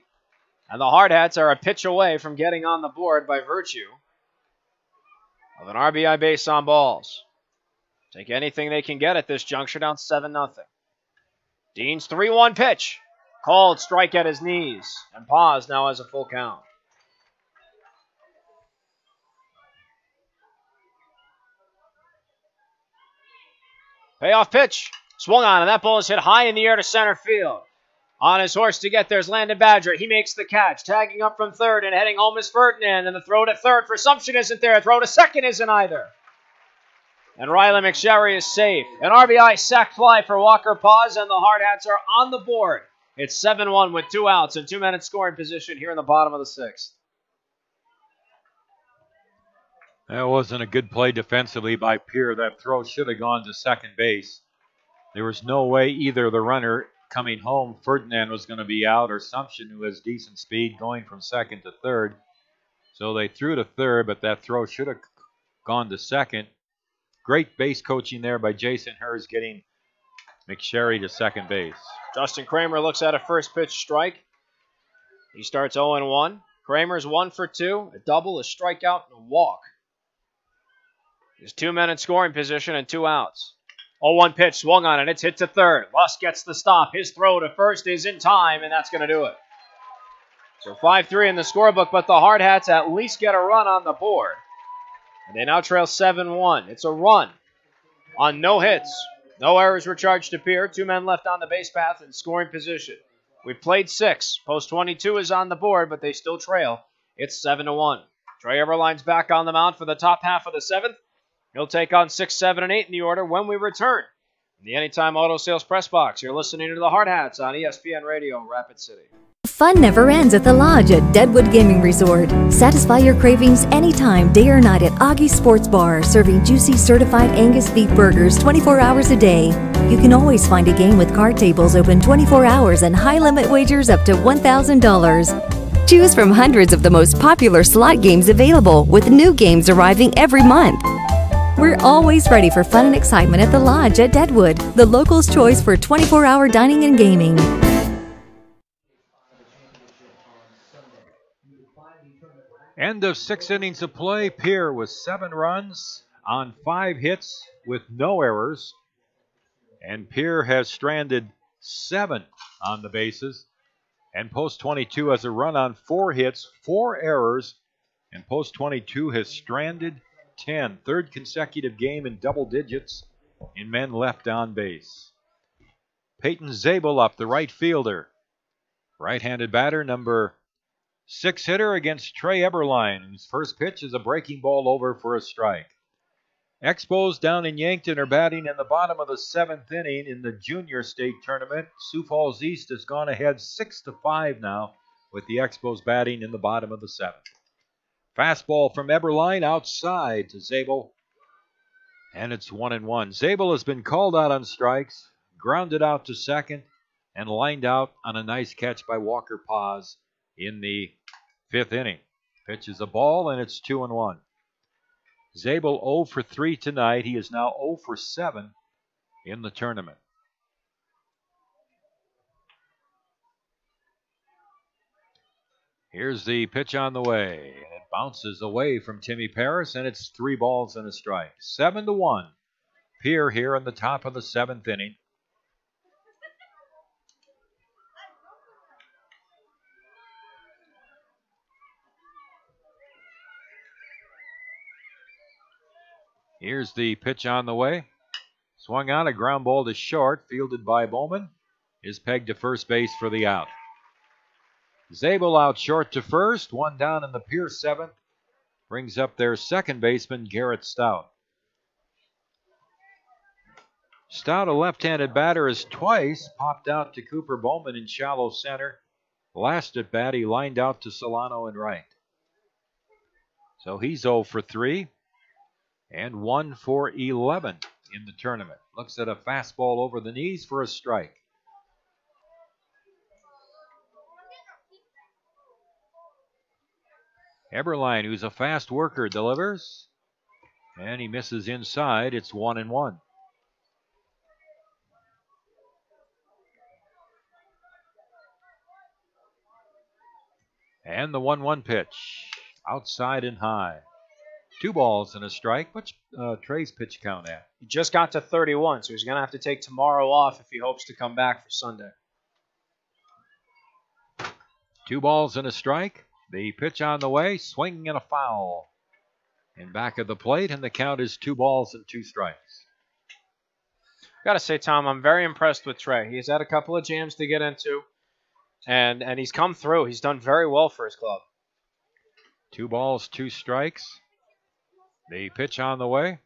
And the Hardhats are a pitch away from getting on the board by virtue of an RBI base on balls. Take anything they can get at this juncture, down 7-0. Dean's 3-1 pitch. Called, strike at his knees. And Paz now has a full count. Payoff pitch. Swung on, and that ball is hit high in the air to center field. On his horse to get there is Landon Badger. He makes the catch. Tagging up from third and heading home is Ferdinand. And the throw to third for Sumption isn't there. Throw to second isn't either. And Riley McSherry is safe. An RBI sac fly for Walker Paz, and the Hardhats are on the board. It's 7-1 with 2 outs and 2 men in scoring position here in the bottom of the sixth. That wasn't a good play defensively by Pierre. That throw should have gone to second base. There was no way either the runner coming home, Ferdinand, was going to be out, or Sumption, who has decent speed, going from second to third. So they threw to third, but that throw should have gone to second. Great base coaching there by Jason Hers, getting McSherry to second base. Justin Kramer looks at a first pitch strike. He starts 0-1. Kramer's 1 for 2, a double, a strikeout, and a walk. There's 2 men in scoring position and 2 outs. 0-1 pitch, swung on it, it's hit to third. Lusk gets the stop. His throw to first is in time, and that's going to do it. So 5-3 in the scorebook, but the Hardhats at least get a run on the board. And they now trail 7-1. It's a run on no hits. No errors were charged to Pierre. 2 men left on the base path in scoring position. We've played 6. Post 22 is on the board, but they still trail. It's 7-1. Trey Everline's back on the mound for the top half of the 7th. He'll take on 6, 7, and 8 in the order when we return. In the Anytime Auto Sales Press Box, you're listening to the Hardhats on ESPN Radio, Rapid City. Fun never ends at the Lodge at Deadwood Gaming Resort. Satisfy your cravings anytime, day or night at Augie's Sports Bar, serving juicy certified Angus beef burgers 24 hours a day. You can always find a game with card tables open 24 hours and high-limit wagers up to $1,000. Choose from hundreds of the most popular slot games available, with new games arriving every month. We're always ready for fun and excitement at the Lodge at Deadwood, the locals' choice for 24-hour dining and gaming. End of 6 innings of play. Pierre with 7 runs on 5 hits with no errors. And Pierre has stranded 7 on the bases. And Post 22 has a run on 4 hits, 4 errors. And Post 22 has stranded 10. Third consecutive game in double digits in men left on base. Peyton Zabel up, the right fielder. Right-handed batter, number 6 hitter against Trey Eberline, whose first pitch is a breaking ball over for a strike. Expos down in Yankton are batting in the bottom of the 7th inning in the junior state tournament. Sioux Falls East has gone ahead 6-5 now, with the Expos batting in the bottom of the 7th. Fastball from Eberline outside to Zabel, and it's 1-1. Zabel has been called out on strikes, grounded out to second, and lined out on a nice catch by Walker Paz in the 5th inning. Pitch is a ball, and it's 2-1. Zabel 0 for 3 tonight. He is now 0 for 7 in the tournament. Here's the pitch on the way. It bounces away from Timmy Paris, and it's 3 balls and a strike. 7-1. Pierre here in the top of the 7th inning. Here's the pitch on the way. Swung on, a ground ball to short, fielded by Bowman. Is pegged to first base for the out. Zabel out short to first. 1 down in the Pierce 7th. Brings up their second baseman, Garrett Stout. Stout, a left-handed batter, has twice popped out to Cooper Bowman in shallow center. Last at bat, he lined out to Solano in right. So he's 0 for 3 and 1 for 11 in the tournament. Looks at a fastball over the knees for a strike. Eberline, who's a fast worker, delivers. And he misses inside. It's 1-1. And the 1-1 pitch. Outside and high. 2 balls and a strike. What's Trey's pitch count at? He just got to 31, so he's going to have to take tomorrow off if he hopes to come back for Sunday. 2 balls and a strike. The pitch on the way. Swing and a foul. In back of the plate, and the count is 2 balls and 2 strikes. Got to say, Tom, I'm very impressed with Trey. He's had a couple of jams to get into, and he's come through. He's done very well for his club. 2 balls, 2 strikes. The pitch on the way.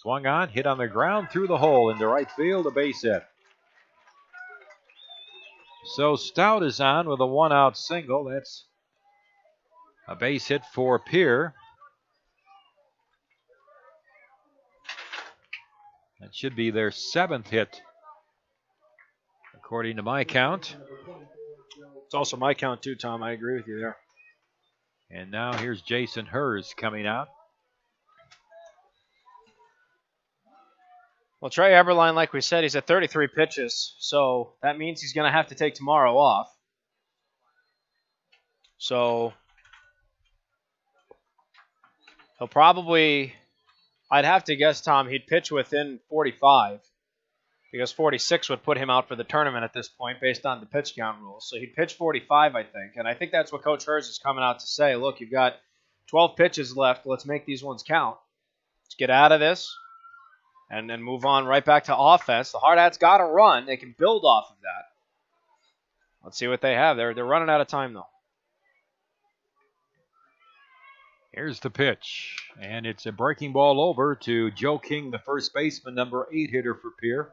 Swung on, hit on the ground, through the hole into right field, a base hit. So Stout is on with a 1-out single. That's a base hit for Pierre. That should be their 7th hit, according to my count. It's also my count too, Tom. I agree with you there. And now here's Jason Hers coming out. Well, Trey Eberline, like we said, he's at 33 pitches, so that means he's going to have to take tomorrow off. So he'll probably, I'd have to guess, Tom, he'd pitch within 45, because 46 would put him out for the tournament at this point based on the pitch count rules. So he'd pitch 45, I think, and I think that's what Coach Hers is coming out to say. Look, you've got 12 pitches left. Let's make these ones count. Let's get out of this and then move on right back to offense. The Hardhats got to run. They can build off of that. Let's see what they have. They're running out of time, though. Here's the pitch, and it's a breaking ball over to Joe King, the first baseman, number 8 hitter for Pierre.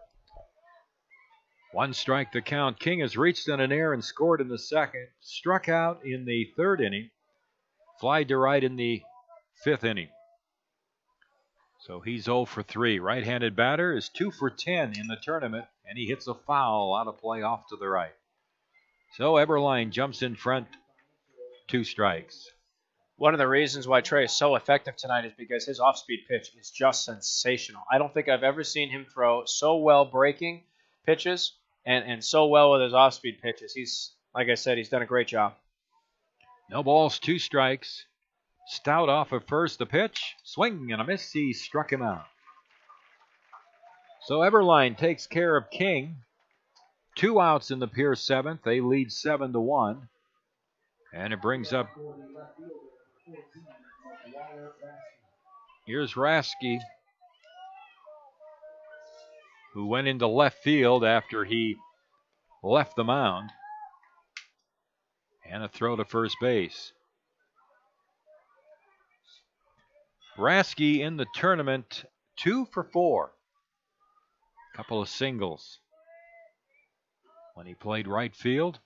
1 strike the count. King has reached on an air and scored in the 2nd. Struck out in the 3rd inning. Flied to right in the 5th inning. So he's 0 for 3. Right-handed batter is 2 for 10 in the tournament, and he hits a foul out of play off to the right. So Eberline jumps in front, 2 strikes. One of the reasons why Trey is so effective tonight is because his off-speed pitch is just sensational. I don't think I've ever seen him throw so well breaking pitches and so well with his off-speed pitches. He's, like I said, he's done a great job. No balls, 2 strikes. Stout off of first, the pitch. Swing and a miss. He struck him out. So Eberline takes care of King. 2 outs in the Pierce 7th. They lead 7-1. And it brings up, here's Rasky, who went into left field after he left the mound. And a throw to first base. Rasky in the tournament, 2 for 4. Couple of singles when he played right field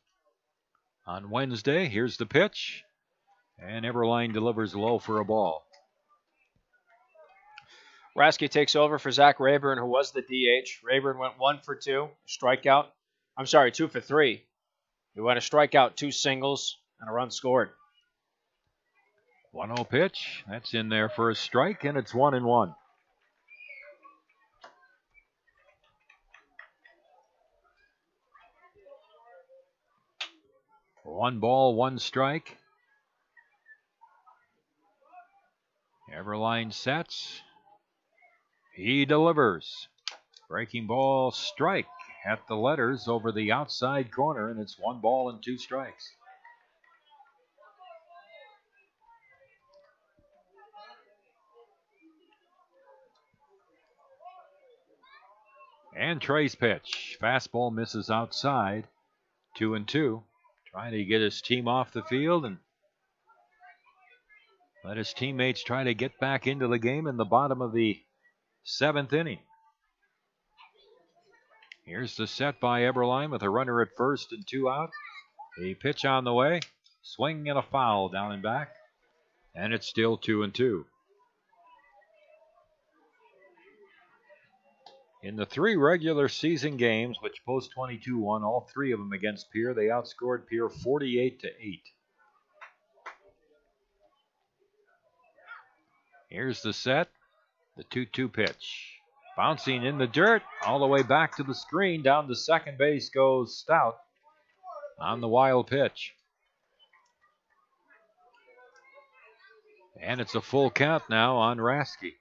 on Wednesday. Here's the pitch, and Eberline delivers low for a ball. Rasky takes over for Zach Rayburn, who was the DH. Rayburn went 1 for 2, strikeout. I'm sorry, 2 for 3. He went a strikeout, 2 singles, and a run scored. 1-0 pitch. That's in there for a strike, and it's 1-1. 1 ball, 1 strike. Eberline sets. He delivers. Breaking ball, strike at the letters over the outside corner, and it's 1 ball and 2 strikes. And Trey's pitch. Fastball misses outside. 2-2. Trying to get his team off the field and let his teammates try to get back into the game in the bottom of the 7th inning. Here's the set by Eberline with a runner at first and 2 out. The pitch on the way. Swing and a foul down and back. And it's still 2-2. In the 3 regular season games, which Post 22 won, all 3 of them against Pierre, they outscored Pierre 48-8. Here's the set, the 2-2 pitch. Bouncing in the dirt, all the way back to the screen. Down to second base goes Stout on the wild pitch. And it's a full count now on Rasky.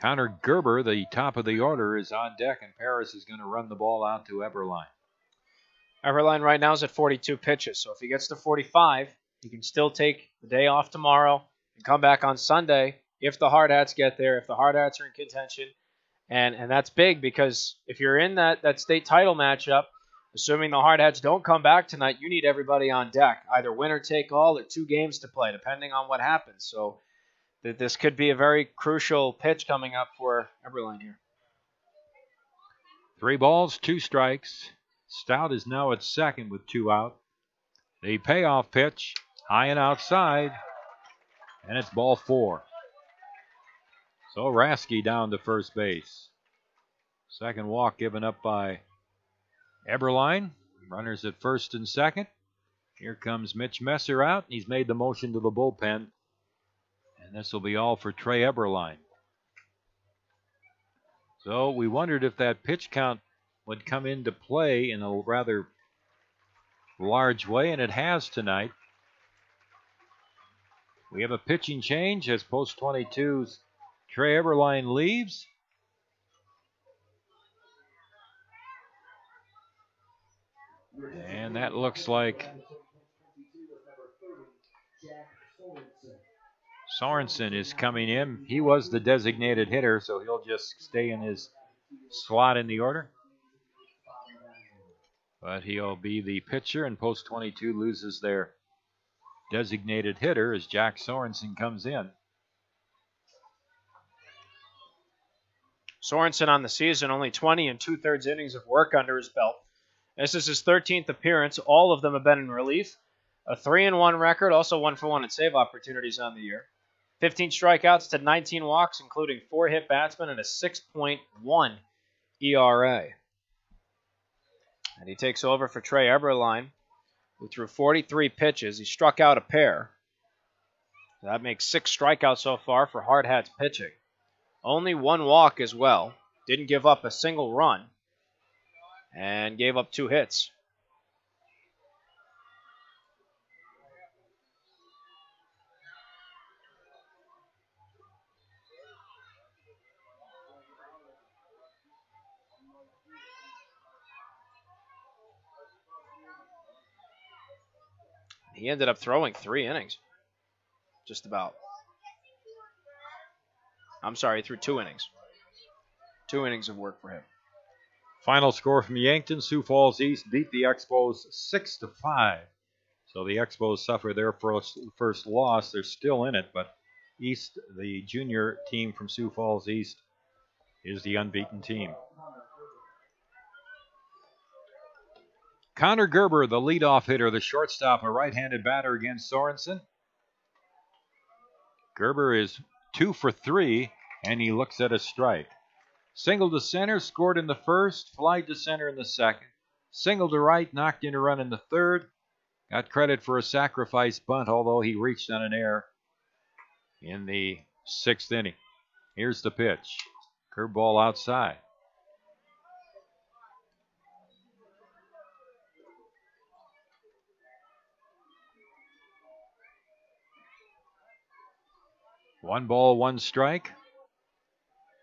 Connor Gerber, the top of the order, is on deck, and Paris is going to run the ball out to Eberline. Eberline right now is at 42 pitches, so if he gets to 45, he can still take the day off tomorrow and come back on Sunday if the Hard Hats get there, if the Hard Hats are in contention. And that's big because if you're in that state title matchup, assuming the Hard Hats don't come back tonight, you need everybody on deck, either winner take all or 2 games to play, depending on what happens. So this could be a very crucial pitch coming up for Eberline here. 3 balls, 2 strikes. Stout is now at second with 2 out. The payoff pitch, high and outside, and it's ball 4. So Rasky down to first base. Second walk given up by Eberline. Runners at first and second. Here comes Mitch Messer out. He's made the motion to the bullpen. And this will be all for Trey Eberline. So we wondered if that pitch count would come into play in a rather large way, and it has tonight. We have a pitching change as Post 22's Trey Eberline leaves. And that looks like Sorensen is coming in. He was the designated hitter, so he'll just stay in his slot in the order. But he'll be the pitcher, and Post 22 loses their designated hitter as Jack Sorensen comes in. Sorensen on the season, only 20 and 2/3 innings of work under his belt. This is his 13th appearance. All of them have been in relief. A 3-1 record, also 1-for-1 in save opportunities on the year. 15 strikeouts to 19 walks, including 4 hit batsmen and a 6.1 ERA. And he takes over for Trey Eberline, who threw 43 pitches. He struck out a pair. That makes 6 strikeouts so far for Hard Hats pitching. Only 1 walk as well. Didn't give up a single run. And gave up 2 hits. He ended up throwing 3 innings. Just about. I'm sorry, he threw 2 innings. 2 innings of work for him. Final score from Yankton. Sioux Falls East beat the Expos 6-5. So the Expos suffer their first loss. They're still in it, but East, the junior team from Sioux Falls East, is the unbeaten team. Connor Gerber, the leadoff hitter, the shortstop, a right-handed batter against Sorensen. Gerber is 2 for 3, and he looks at a strike. Single to center, scored in the first, fly to center in the second. Single to right, knocked in a run in the third. Got credit for a sacrifice bunt, although he reached on an error in the 6th inning. Here's the pitch. Curveball outside. 1 ball, 1 strike.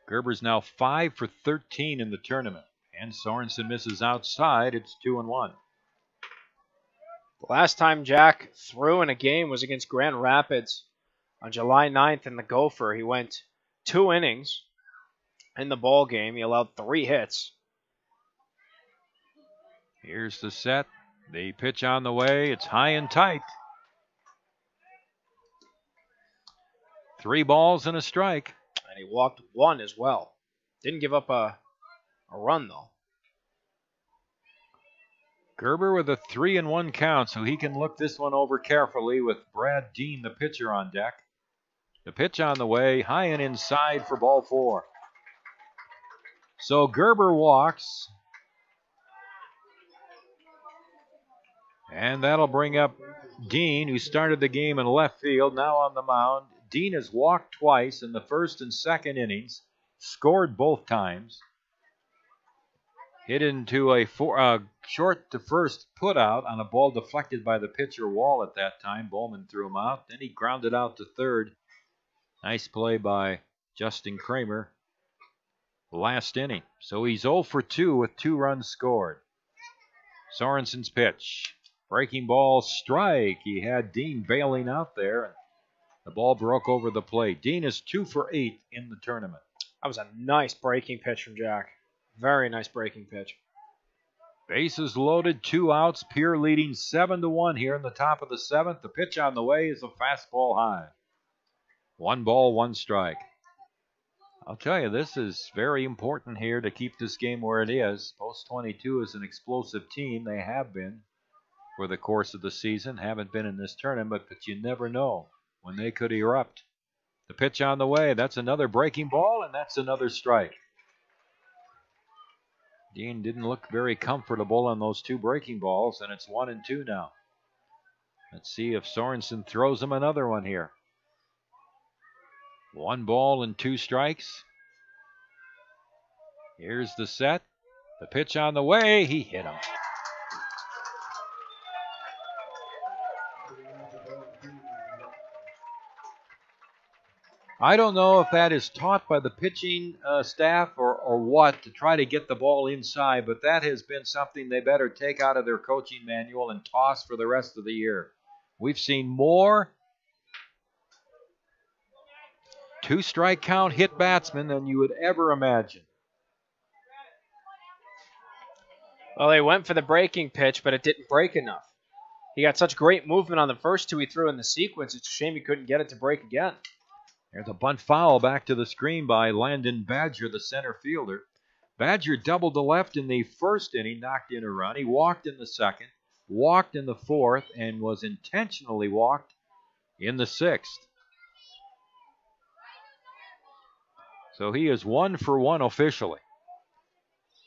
Gerber's now 5 for 13 in the tournament. And Sorensen misses outside. It's 2-1. The last time Jack threw in a game was against Grand Rapids on July 9th in the Gopher. He went 2 innings in the ball game. He allowed 3 hits. Here's the set. The pitch on the way. It's high and tight. 3 balls and a strike. And he walked 1 as well. Didn't give up a run, though. Gerber with a 3-1 count, so he can look this one over carefully with Brad Dean, the pitcher, on deck. The pitch on the way, high and inside for ball 4. So Gerber walks. And that'll bring up Dean, who started the game in left field, now on the mound. Dean has walked twice in the first and second innings, scored both times. Hit into a short to first putout on a ball deflected by the pitcher Wall at that time. Bowman threw him out. Then he grounded out to third. Nice play by Justin Kramer last inning. So he's 0 for 2 with 2 runs scored. Sorensen's pitch. Breaking ball, strike. He had Dean bailing out there, and the ball broke over the plate. Dean is 2 for 8 in the tournament. That was a nice breaking pitch from Jack. Very nice breaking pitch. Bases loaded, 2 outs. Pierre leading 7-1 here in the top of the 7th. The pitch on the way is a fastball high. 1 ball, 1 strike. I'll tell you, this is very important here to keep this game where it is. Post 22 is an explosive team. They have been for the course of the season. Haven't been in this tournament, but you never know when they could erupt. The pitch on the way. That's another breaking ball, and that's another strike. Dean didn't look very comfortable on those 2 breaking balls, and it's 1-2 now. Let's see if Sorensen throws him another one here. 1 ball and 2 strikes. Here's the set. The pitch on the way. He hit him. I don't know if that is taught by the pitching staff or what to try to get the ball inside, but that has been something they better take out of their coaching manual and toss for the rest of the year. We've seen more 2-strike count hit batsmen than you would ever imagine. Well, they went for the breaking pitch, but it didn't break enough. He got such great movement on the first 2 he threw in the sequence. It's a shame he couldn't get it to break again. There's a bunt foul back to the screen by Landon Badger, the center fielder. Badger doubled to left in the first inning, knocked in a run. He walked in the second, walked in the fourth, and was intentionally walked in the 6th. So he is 1 for 1 officially.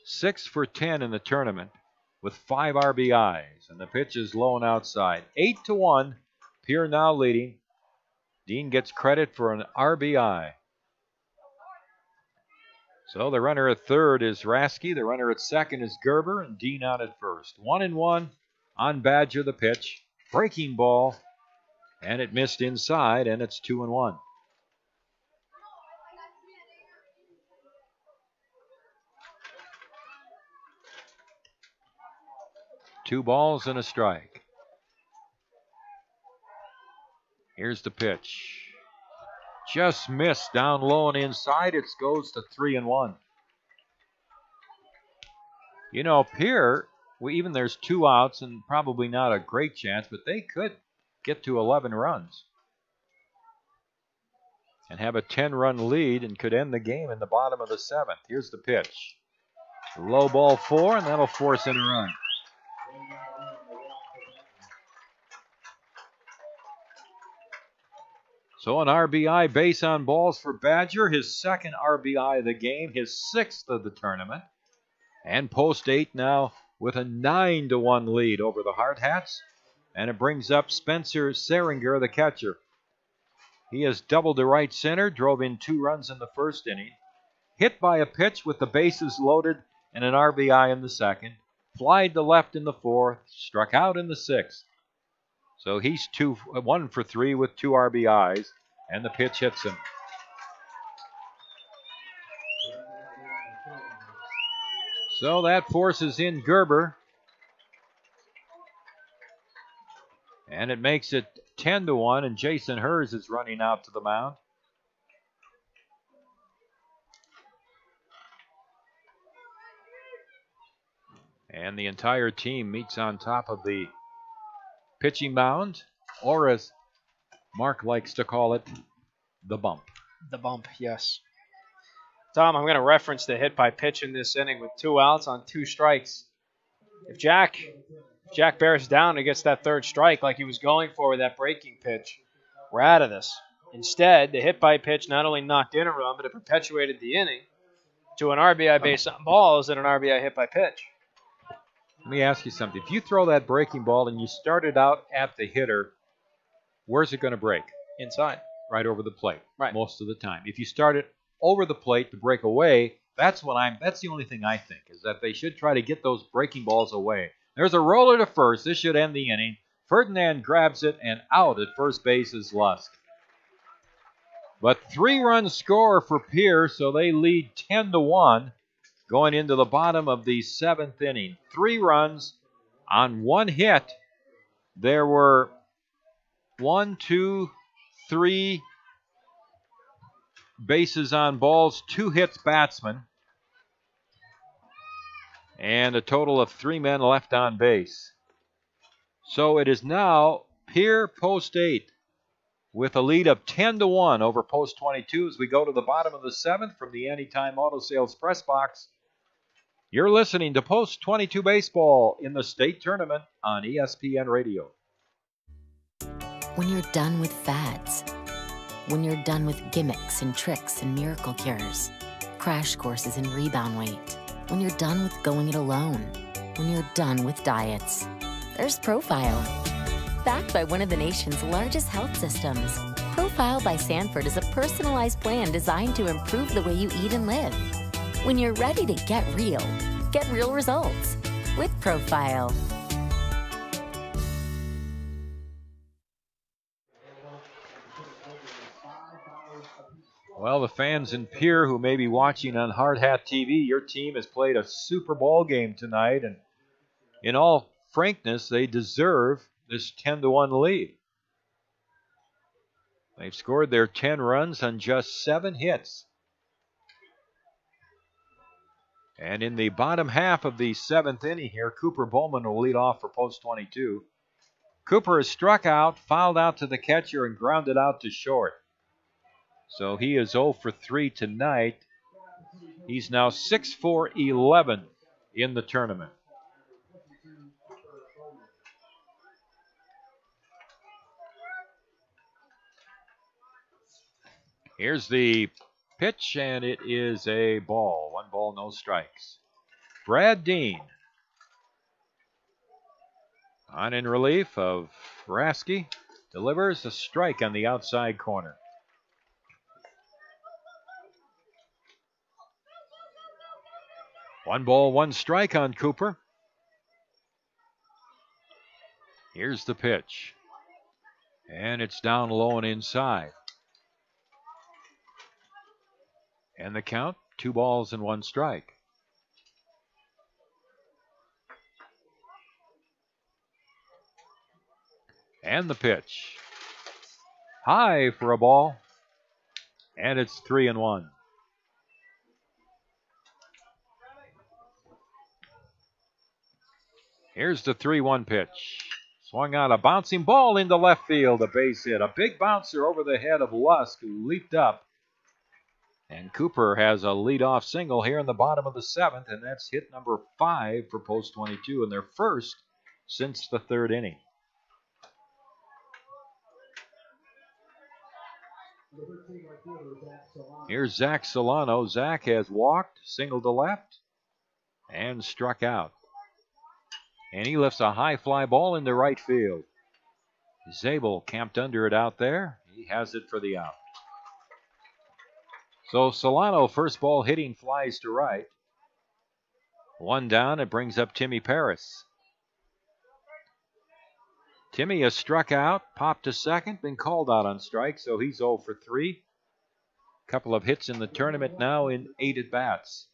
6 for 10 in the tournament with 5 RBIs. And the pitch is low and outside. 8-1. Pierre now leading. Dean gets credit for an RBI. So the runner at third is Rasky. The runner at second is Gerber. And Dean out at first. 1-1 on Badger, the pitch. Breaking ball. And it missed inside. And it's 2-1. Two balls and a strike. Here's the pitch. Just missed down low and inside. It goes to 3-1. You know, Pierre, even there's 2 outs and probably not a great chance, but they could get to 11 runs and have a 10-run lead and could end the game in the bottom of the 7th. Here's the pitch. Low ball 4, and that'll force in a run. So an RBI base on balls for Badger, his 2nd RBI of the game, his 6th of the tournament. And Post 8 now with a 9-1 lead over the Hardhats. And it brings up Spencer Seringer, the catcher. He has doubled to right center, drove in 2 runs in the first inning. Hit by a pitch with the bases loaded and an RBI in the 2nd. Flied to left in the 4th, struck out in the 6th. So he's 1 for 3 with 2 RBIs. And the pitch hits him. So that forces in Gerber. And it makes it 10-1, and Jason Hers is running out to the mound. And the entire team meets on top of the pitching mound, or as Mark likes to call it, the bump. The bump, yes. Tom, I'm going to reference the hit by pitch in this inning with 2 outs on 2 strikes. If Jack bears down and gets that 3rd strike like he was going for with that breaking pitch, we're out of this. Instead, the hit by pitch not only knocked in a run, but it perpetuated the inning to an RBI based on balls and an RBI hit by pitch. Let me ask you something. If you throw that breaking ball and you start it out at the hitter, where's it going to break? Inside. Right over the plate. Right. Most of the time. If you start it over the plate to break away, that's the only thing I think, is that they should try to get those breaking balls away. There's a roller to first. This should end the inning. Ferdinand grabs it, and out at first base is Lusk. But 3-run score for Pierre, so they lead 10-1 going into the bottom of the 7th inning. 3 runs on 1 hit. There were 1, 2, 3 bases on balls, 2 hits batsmen, and a total of 3 men left on base. So it is now Pierre Post 8 with a lead of 10-1 over Post 22 as we go to the bottom of the 7th from the Anytime Auto Sales press box. You're listening to Post 22 Baseball in the state tournament on ESPN Radio. When you're done with fads, when you're done with gimmicks and tricks and miracle cures, crash courses and rebound weight, when you're done with going it alone, when you're done with diets, there's Profile. Backed by one of the nation's largest health systems, Profile by Sanford is a personalized plan designed to improve the way you eat and live. When you're ready to get real results with Profile. Well, the fans in Pierre who may be watching on Hardhat-TV, your team has played a super ball game tonight, and in all frankness, they deserve this 10-1 lead. They've scored their 10 runs on just 7 hits. And in the bottom half of the 7th inning here, Cooper Bowman will lead off for Post 22. Cooper has struck out, fouled out to the catcher, and grounded out to short. So he is 0 for 3 tonight. He's now 6 for 11 in the tournament. Here's the pitch, and it is a ball. 1 ball, no strikes. Brad Dean on in relief of Rasky delivers a strike on the outside corner. One ball, 1 strike on Cooper. Here's the pitch. And it's down low and inside. And the count, 2 balls and 1 strike. And the pitch. High for a ball. And it's 3-1. Here's the 3-1 pitch. Swung out a bouncing ball into left field, a base hit. A big bouncer over the head of Lusk, who leaped up. And Cooper has a leadoff single here in the bottom of the 7th, and that's hit number 5 for Post 22, and their first since the 3rd inning. Here's Zach Solano. Zach has walked, singled to left, and struck out. And he lifts a high fly ball into right field. Zabel camped under it out there. He has it for the out. So Solano, first ball hitting, flies to right. 1 down, it brings up Timmy Paris. Timmy has struck out, popped to second, been called out on strike, so he's 0 for 3. Couple of hits in the tournament now in 8 at-bats.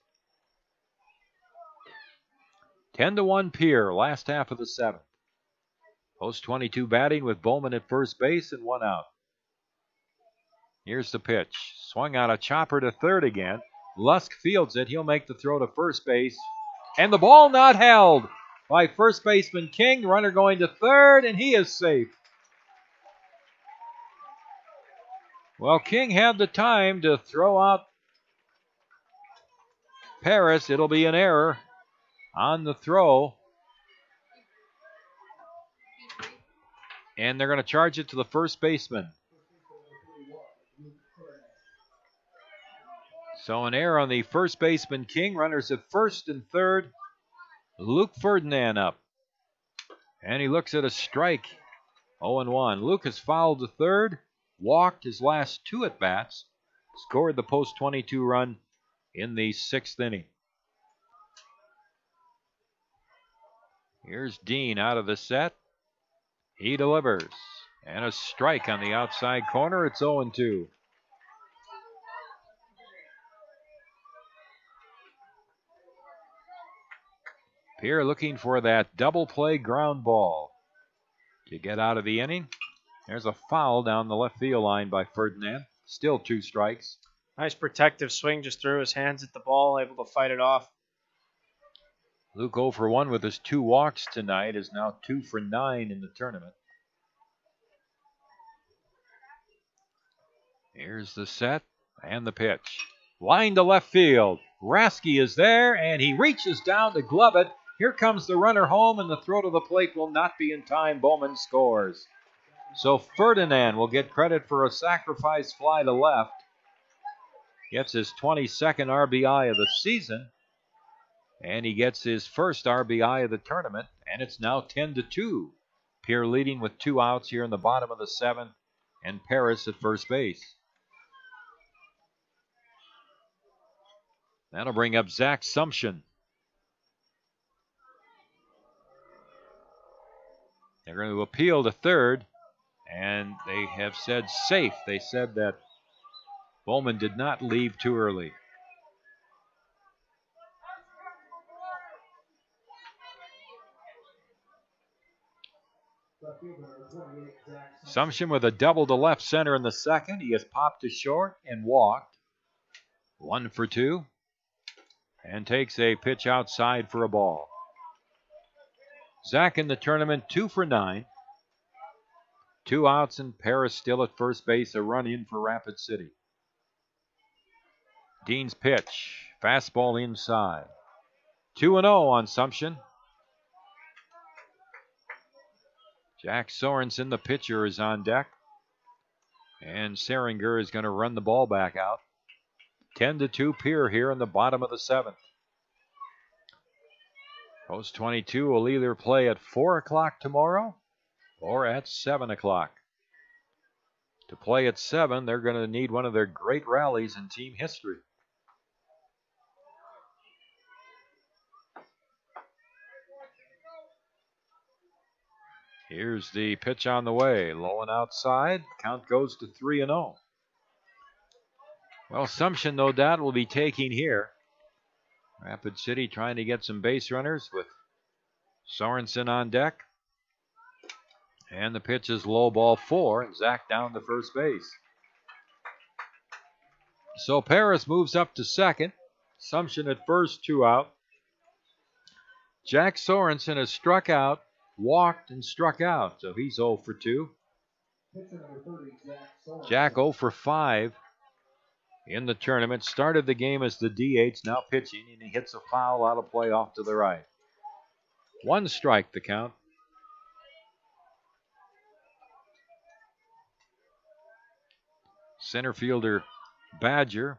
10-1 Pierre, last half of the 7th. Post 22 batting with Bowman at first base and 1 out. Here's the pitch. Swung out a chopper to third again. Lusk fields it. He'll make the throw to first base. And the ball not held by first baseman King. Runner going to third, and he is safe. Well, King had the time to throw out Paris. It'll be an error on the throw. And they're going to charge it to the first baseman. So an error on the first baseman King. Runners at first and third. Luke Ferdinand up. And he looks at a strike. 0-1. Luke has fouled to third. Walked his last 2 at-bats. Scored the post 22 run in the 6th inning. Here's Dean out of the set. He delivers. And a strike on the outside corner. It's 0-2. Pierre looking for that double play ground ball to get out of the inning. There's a foul down the left field line by Ferdinand. Still 2 strikes. Nice protective swing. Just threw his hands at the ball, able to fight it off. Luke 0 for 1 with his 2 walks tonight. Is now 2 for 9 in the tournament. Here's the set and the pitch. Line to left field. Rasky is there, and he reaches down to glove it. Here comes the runner home, and the throw to the plate will not be in time. Bowman scores. So Ferdinand will get credit for a sacrifice fly to left. Gets his 22nd RBI of the season. And he gets his first RBI of the tournament. And it's now 10-2. Pierre leading with 2 outs here in the bottom of the 7th. And Paris at first base. That'll bring up Zach Sumption. They're going to appeal to third. And they have said safe. They said that Bowman did not leave too early. Sumption with a double to left center in the 2nd. He has popped to short and walked. 1 for 2. And takes a pitch outside for a ball. Zach in the tournament 2 for 9. 2 outs and Paris still at first base. A run in for Rapid City. Dean's pitch. Fastball inside. 2-0 on Sumption. Jack Sorensen, the pitcher, is on deck. And Seringer is going to run the ball back out. 10-2 Pierre here in the bottom of the 7th. Post 22 will either play at 4 o'clock tomorrow or at 7 o'clock. To play at 7, they're going to need one of their great rallies in team history. Here's the pitch on the way. Low and outside. Count goes to 3-0. Well, Sumption, no doubt, will be taking here. Rapid City trying to get some base runners with Sorensen on deck. And the pitch is low, ball 4, and Zach down to first base. So Paris moves up to 2nd. Sumption at first, 2 out. Jack Sorensen has struck out, walked, and struck out. So he's 0 for 2. Jack 0 for 5 in the tournament. Started the game as the DH, now pitching, and he hits a foul out of play off to the right. 1 strike the count. Center fielder Badger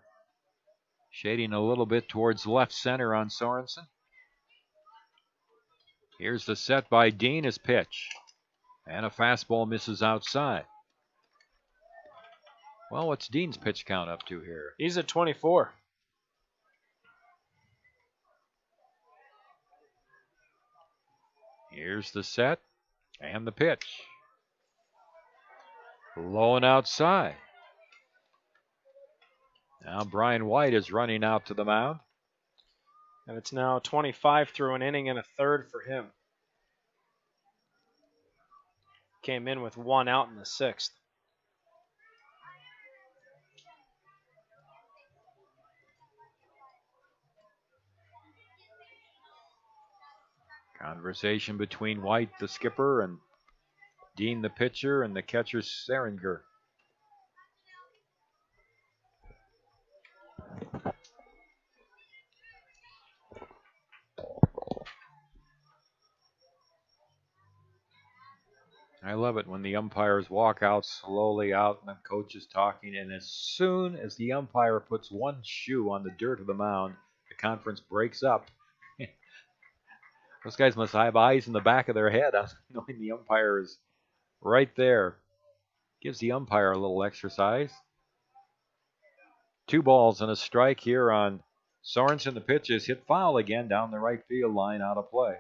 shading a little bit towards left center on Sorensen. Here's the set by Dean, his pitch. And a fastball misses outside. Well, what's Dean's pitch count up to here? He's at 24. Here's the set and the pitch. Low and outside. Now Brian White is running out to the mound. And it's now 25 through an inning and a third for him. Came in with 1 out in the 6th. Conversation between White, the skipper, and Dean, the pitcher, and the catcher, Seringer. I love it when the umpires walk out slowly out and the coach is talking, and as soon as the umpire puts one shoe on the dirt of the mound, the conference breaks up. Those guys must have eyes in the back of their head knowing the umpire is right there. Gives the umpire a little exercise. 2 balls and a strike here on Sorensen. The pitch is hit foul again down the right field line, out of play.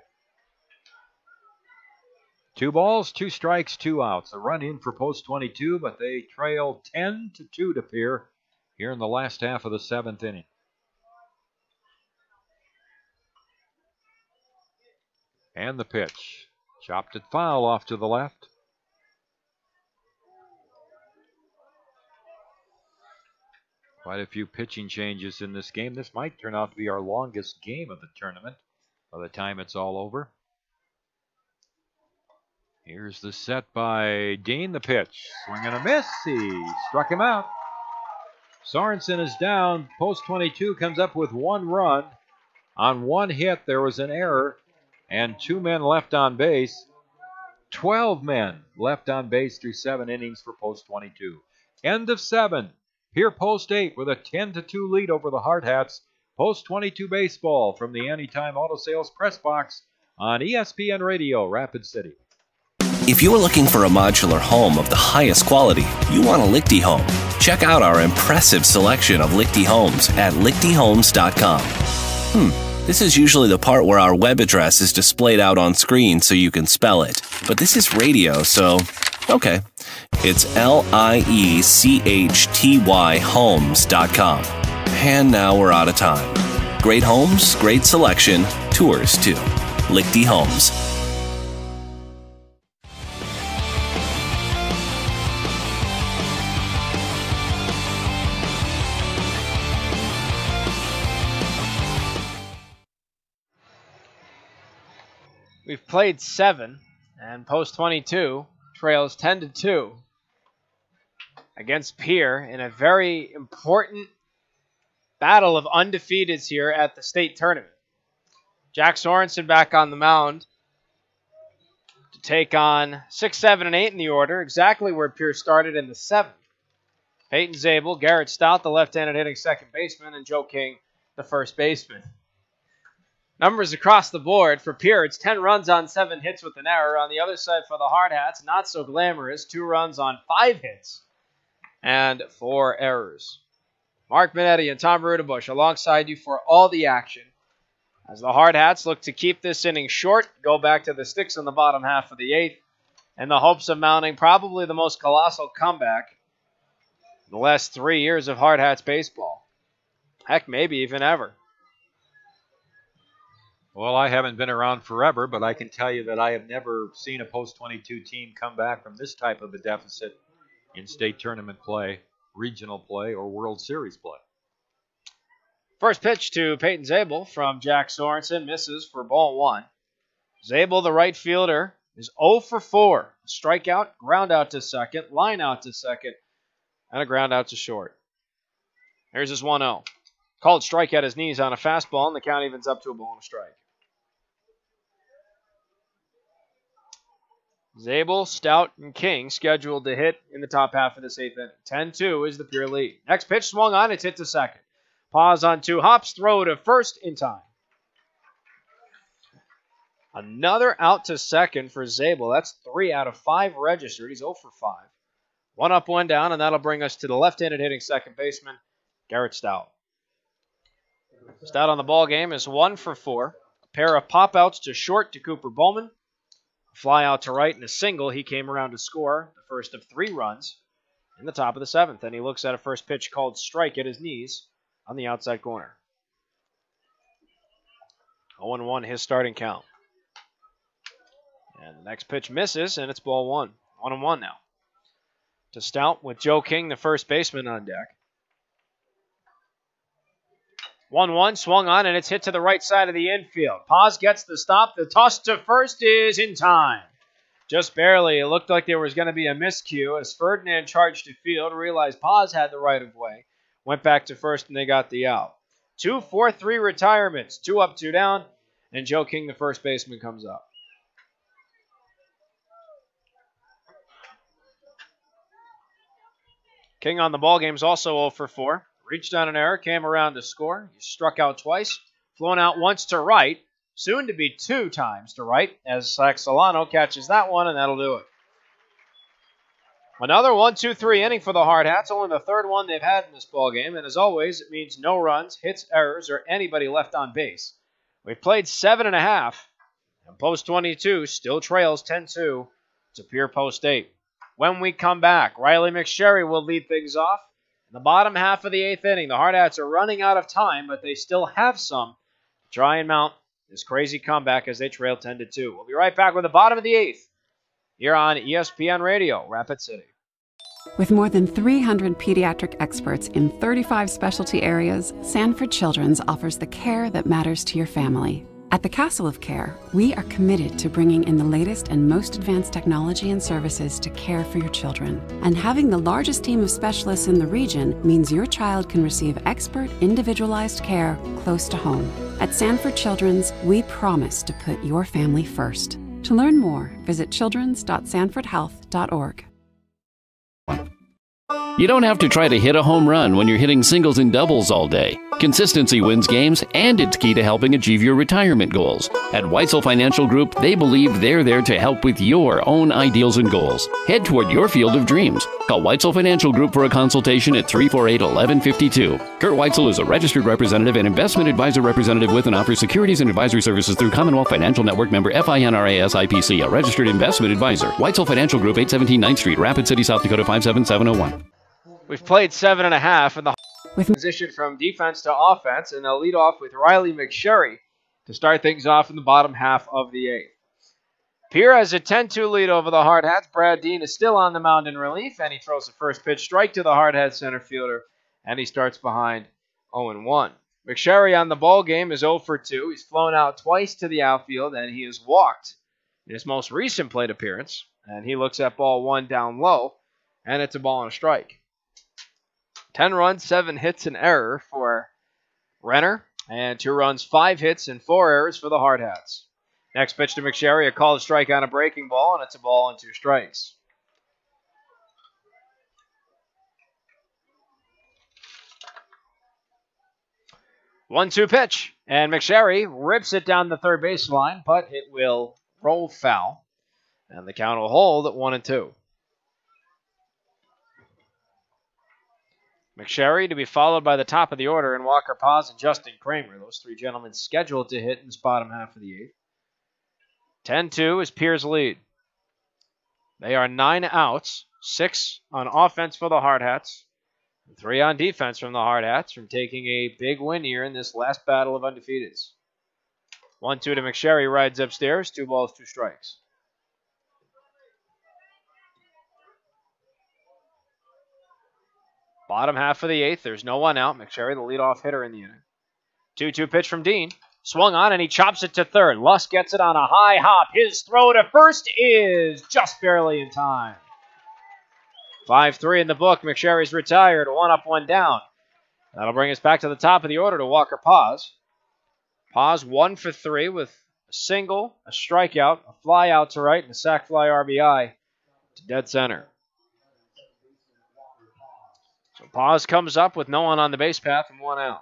2 balls, 2 strikes, 2 outs. A run in for post 22, but they trail 10-2 to Pierre here in the last half of the 7th inning. And the pitch. Chopped it foul off to the left. Quite a few pitching changes in this game. This might turn out to be our longest game of the tournament by the time it's all over. Here's the set by Dean. The pitch. Swing and a miss. He struck him out. Sorensen is down. Post 22 comes up with 1 run. On 1 hit, there was an error, and 2 men left on base. 12 men left on base through 7 innings for post 22. End of 7. Here post 8 with a 10-2 lead over the Hardhats. Post 22 baseball from the Anytime Auto Sales press box on ESPN Radio, Rapid City. If you're looking for a modular home of the highest quality, you want a Lichty home. Check out our impressive selection of Lichty homes at lichtyhomes.com. This is usually the part where our web address is displayed out on screen so you can spell it. But this is radio, so okay. It's LIECHTY homes.com. And now we're out of time. Great homes, great selection, tours too. Lichty Homes. We've played 7, and post 22 trails 10-2 against Pierre in a very important battle of undefeateds here at the state tournament. Jack Sorensen back on the mound to take on 6, 7, and 8 in the order, exactly where Pierre started in the 7th. Peyton Zabel, Garrett Stout, the left-handed hitting second baseman, and Joe King, the first baseman. Numbers across the board. For Pierre, it's 10 runs on 7 hits with an error. On the other side for the Hardhats, not so glamorous. 2 runs on 5 hits and 4 errors. Mark Minetti and Tom Rudabush alongside you for all the action as the Hardhats look to keep this inning short, go back to the sticks in the bottom half of the 8th, in the hopes of mounting probably the most colossal comeback in the last 3 years of Hardhats baseball. Heck, maybe even ever. Well, I haven't been around forever, but I can tell you that I have never seen a post-22 team come back from this type of a deficit in state tournament play, regional play, or World Series play. First pitch to Peyton Zabel from Jack Sorensen, misses for ball 1. Zabel, the right fielder, is 0 for 4. Strikeout, ground out to second, line out to second, and a ground out to short. Here's his 1-0. Called strike at his knees on a fastball, and the count evens up to a ball and a strike. Zabel, Stout, and King scheduled to hit in the top half of this 8th inning. 10-2 is the Pierre lead. Next pitch swung on, it's hit to second. Pause on 2 hops, throw to first in time. Another out to second for Zabel. That's 3 out of 5 registered. He's 0 for 5. 1 up, 1 down, and that'll bring us to the left-handed hitting second baseman, Garrett Stout. Stout on the ball game is 1 for 4. A pair of pop-outs to short to Cooper Bowman. Fly out to right and a single. He came around to score the first of 3 runs in the top of the 7th, and he looks at a first pitch called strike at his knees on the outside corner. 0-1 his starting count. And the next pitch misses, and it's ball 1. 1-1 now. To Stout with Joe King, the first baseman, on deck. 1-1, swung on, and it's hit to the right side of the infield. Paz gets the stop. The toss to first is in time. Just barely. It looked like there was going to be a miscue as Ferdinand charged to field, realized Paz had the right of way, went back to first, and they got the out. 2-4-3 retirements. 2 up, 2 down, and Joe King, the first baseman, comes up. King on the ball game is also 0 for 4. Reached on an error, came around to score. He struck out twice, flown out once to right, soon to be 2 times to right, as Saxolano catches that one, and that'll do it. Another 1-2-3 inning for the Hardhats, only the 3rd one they've had in this ballgame, and as always, it means no runs, hits, errors, or anybody left on base. We've played 7.5, and Post 22 still trails 10-2 to Pierre Post 8. When we come back, Riley McSherry will lead things off. In the bottom half of the 8th inning, the Hardhats are running out of time, but they still have some to try and mount this crazy comeback as they trail 10-2. We'll be right back with the bottom of the 8th here on ESPN Radio, Rapid City. With more than 300 pediatric experts in 35 specialty areas, Sanford Children's offers the care that matters to your family. At the Castle of Care, we are committed to bringing in the latest and most advanced technology and services to care for your children. And having the largest team of specialists in the region means your child can receive expert, individualized care close to home. At Sanford Children's, we promise to put your family first. To learn more, visit childrens.sanfordhealth.org. You don't have to try to hit a home run when you're hitting singles and doubles all day. Consistency wins games, and it's key to helping achieve your retirement goals. At Weitzel Financial Group, they believe they're there to help with your own ideals and goals. Head toward your field of dreams. Call Weitzel Financial Group for a consultation at 348-1152. Kurt Weitzel is a registered representative and investment advisor representative with and offers securities and advisory services through Commonwealth Financial Network member FINRA SIPC, a registered investment advisor. Weitzel Financial Group, 817 9th Street, Rapid City, South Dakota, 57701. We've played 7.5, and the transition from defense to offense, and they'll lead off with Riley McSherry to start things off in the bottom half of the 8th. Pierre has a 10-2 lead over the Hardhats. Brad Dean is still on the mound in relief, and he throws the first pitch strike to the Hardhats center fielder, and he starts behind 0-1. McSherry on the ball game is 0 for 2. He's flown out twice to the outfield, and he has walked in his most recent plate appearance, and he looks at ball 1 down low, and it's a ball and a strike. 10 runs, 7 hits, and error for Renner, and 2 runs, 5 hits, and 4 errors for the Hardhats. Next pitch to McSherry, a called strike on a breaking ball, and it's a ball and 2 strikes. One-two pitch, and McSherry rips it down the third baseline, but it will roll foul, and the count will hold at 1-2. McSherry to be followed by the top of the order and Walker Paz and Justin Kramer. Those 3 gentlemen scheduled to hit in this bottom half of the 8th. 10-2 is Pierre's lead. They are 9 outs, 6 on offense for the Hardhats, and 3 on defense from the Hardhats from taking a big win here in this last battle of undefeateds. 1-2 to McSherry, rides upstairs, 2 balls, 2 strikes. Bottom half of the 8th, there's no one out. McSherry, the leadoff hitter in the inning. 2-2 pitch from Dean. Swung on, and he chops it to third. Lusk gets it on a high hop. His throw to first is just barely in time. 5-3 in the book. McSherry's retired. 1 up, 1 down. That'll bring us back to the top of the order to Walker Paz. Paz 1 for 3 with a single, a strikeout, a fly out to right, and a sac fly RBI to dead center. So Paz comes up with no one on the base path and 1 out.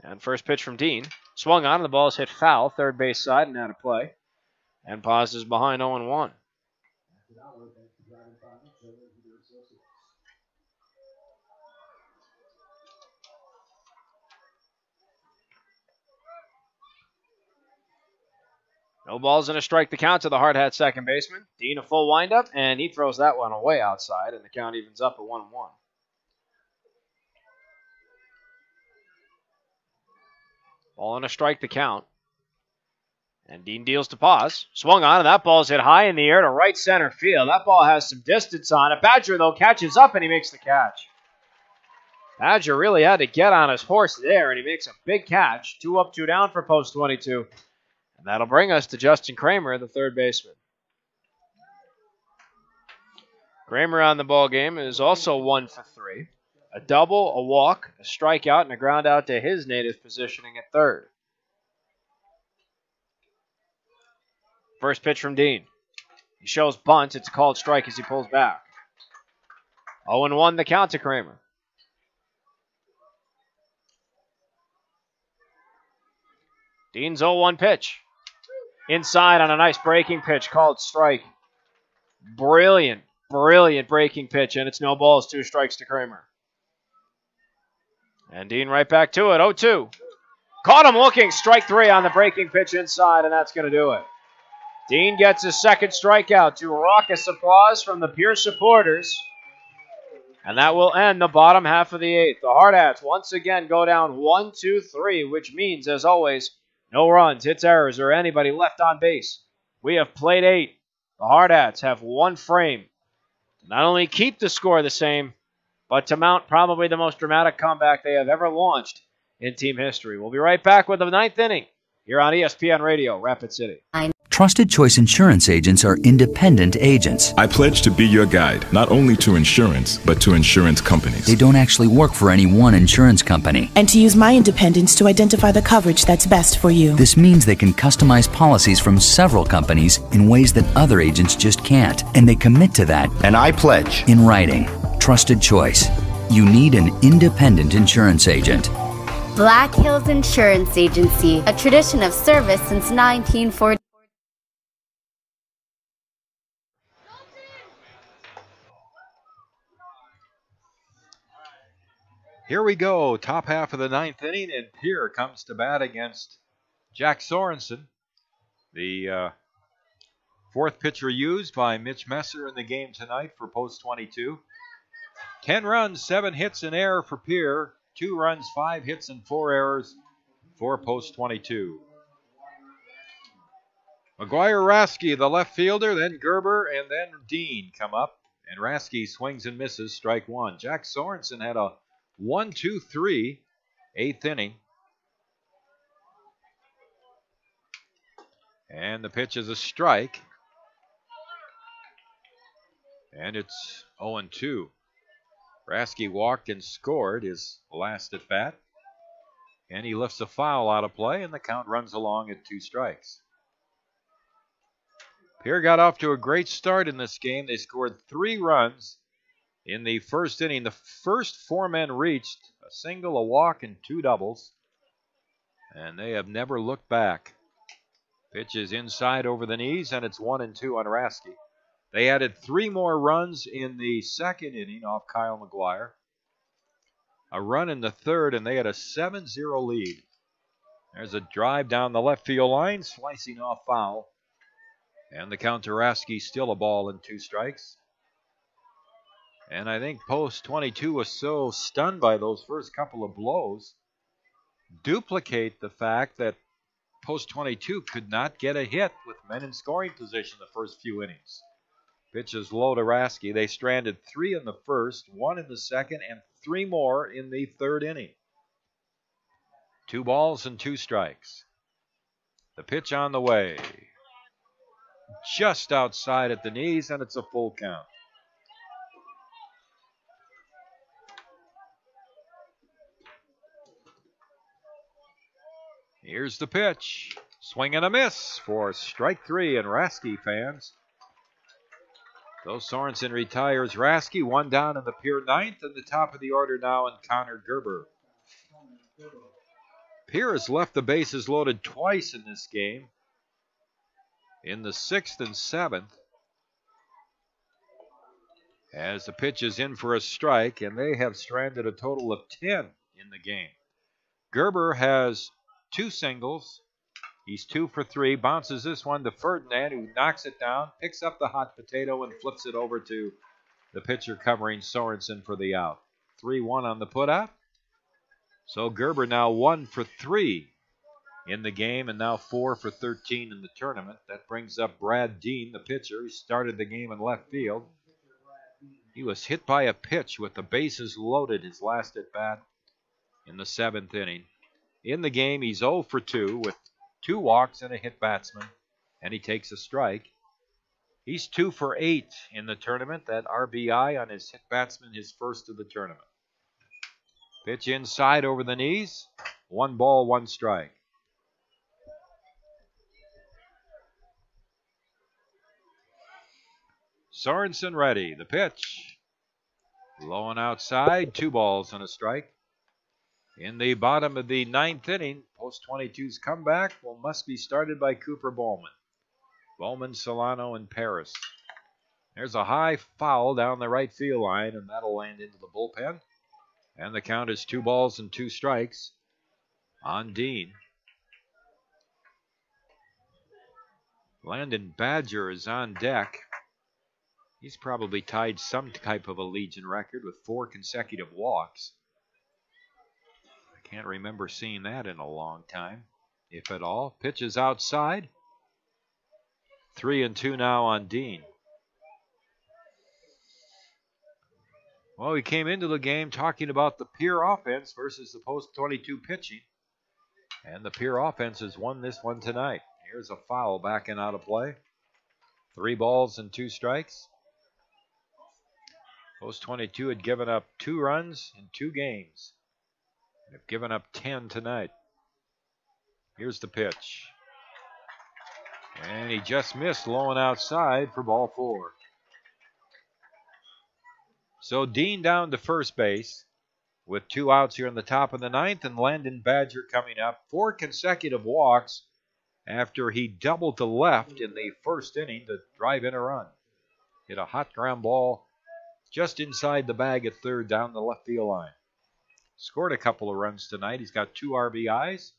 And first pitch from Dean. Swung on, and the ball is hit foul, third base side and out of play. And Paz is behind 0-1. No balls and a strike to count to the Hardhats second baseman. Dean a full windup, and he throws that one away outside, and the count evens up at 1-1. Ball and a strike to count. And Dean deals to pause. Swung on, and that ball's hit high in the air to right center field. That ball has some distance on it. Badger, though, catches up, and he makes the catch. Badger really had to get on his horse there, and he makes a big catch. 2 up, 2 down for post 22. And that'll bring us to Justin Kramer, the third baseman. Kramer on the ball game is also 1 for 3. A double, a walk, a strikeout, and a ground out to his native positioning at third. First pitch from Dean. He shows bunt. It's a called strike as he pulls back. 0-1 the count to Kramer. Dean's 0-1 pitch. Inside on a nice breaking pitch called strike. Brilliant breaking pitch, and it's no balls, 2 strikes to Kramer. And Dean right back to it, 0-2. Caught him looking, strike 3 on the breaking pitch inside, and that's going to do it. Dean gets his second strikeout to raucous applause from the Pierre supporters. And that will end the bottom half of the 8th. The Hardhats once again go down 1-2-3, which means, as always, no runs, hits, errors, or anybody left on base. We have played 8. The Hardhats have 1 frame to not only keep the score the same, but to mount probably the most dramatic comeback they have ever launched in team history. We'll be right back with the 9th inning here on ESPN Radio, Rapid City. Trusted Choice Insurance agents are independent agents. I pledge to be your guide, not only to insurance, but to insurance companies. They don't actually work for any one insurance company. And to use my independence to identify the coverage that's best for you. This means they can customize policies from several companies in ways that other agents just can't. And they commit to that. And I pledge. In writing. Trusted Choice. You need an independent insurance agent. Black Hills Insurance Agency, a tradition of service since 1940. Here we go, top half of the 9th inning, and Pierre comes to bat against Jack Sorensen, the 4th pitcher used by Mitch Messer in the game tonight for post 22. 10 runs, 7 hits, and error for Pierre. 2 runs, 5 hits, and 4 errors for post 22. McGuire Rasky, the left fielder, then Gerber, and then Dean come up, and Rasky swings and misses, strike 1. Jack Sorensen had a 1-2-3, 8th inning. And the pitch is a strike. And it's 0-2. Rasky walked and scored his last at bat. And he lifts a foul out of play, and the count runs along at 2 strikes. Pierre got off to a great start in this game. They scored 3 runs in the first inning. The first 4 men reached a single, a walk, and 2 doubles. And they have never looked back. Pitch is inside over the knees, and it's 1-2 on Rasky. They added 3 more runs in the second inning off Kyle McGuire. A run in the third, and they had a 7-0 lead. There's a drive down the left field line, slicing off foul. And the count to Rasky, still a ball and 2 strikes. And I think post 22 was so stunned by those first couple of blows, duplicate the fact that post 22 could not get a hit with men in scoring position the first few innings. Pitch is low to Rasky. They stranded 3 in the first, 1 in the second, and 3 more in the third inning. 2 balls and 2 strikes. The pitch on the way. Just outside at the knees, and it's a full count. Here's the pitch. Swing and a miss for strike 3 and Rasky fans. So Sorensen retires Rasky, 1 down in the Pierre 9th, and the top of the order now in Connor Gerber. Pierre has left the bases loaded twice in this game. In the 6th and 7th. As the pitch is in for a strike, and they have stranded a total of 10 in the game. Gerber has 2 singles, He's 2 for 3, bounces this one to Ferdinand, who knocks it down, picks up the hot potato, and flips it over to the pitcher covering Sorensen for the out. 3-1 on the putout. So Gerber now 1 for 3 in the game, and now 4 for 13 in the tournament. That brings up Brad Dean, the pitcher. He started the game in left field. He was hit by a pitch with the bases loaded his last at bat in the 7th inning. In the game, he's 0 for 2 with 2 walks and a hit batsman, and he takes a strike. He's 2 for 8 in the tournament. That RBI on his hit batsman, his first of the tournament. Pitch inside over the knees. 1 ball, 1 strike. Sorensen ready. The pitch. Low and outside. 2 balls and a strike. In the bottom of the 9th inning, Post 22's comeback must be started by Cooper Bowman. Bowman, Solano, and Paris. There's a high foul down the right field line, and that'll land into the bullpen. And the count is 2 balls and 2 strikes on Dean. Landon Badger is on deck. He's probably tied some type of a Legion record with 4 consecutive walks. I can't remember seeing that in a long time, if at all. Pitches outside. 3-2 now on Dean. Well, we came into the game talking about the Pierre offense versus the Post 22 pitching. And the Pierre offense has won this one tonight. Here's a foul backing out of play. 3 balls and 2 strikes. Post 22 had given up 2 runs in 2 games. They've given up 10 tonight. Here's the pitch. And he just missed low and outside for ball 4. So Dean down to first base with 2 outs here in the top of the 9th, and Landon Badger coming up. 4 consecutive walks after he doubled to left in the 1st inning to drive in a run. Hit a hot ground ball just inside the bag at third down the left field line. Scored a couple of runs tonight. He's got 2 RBIs.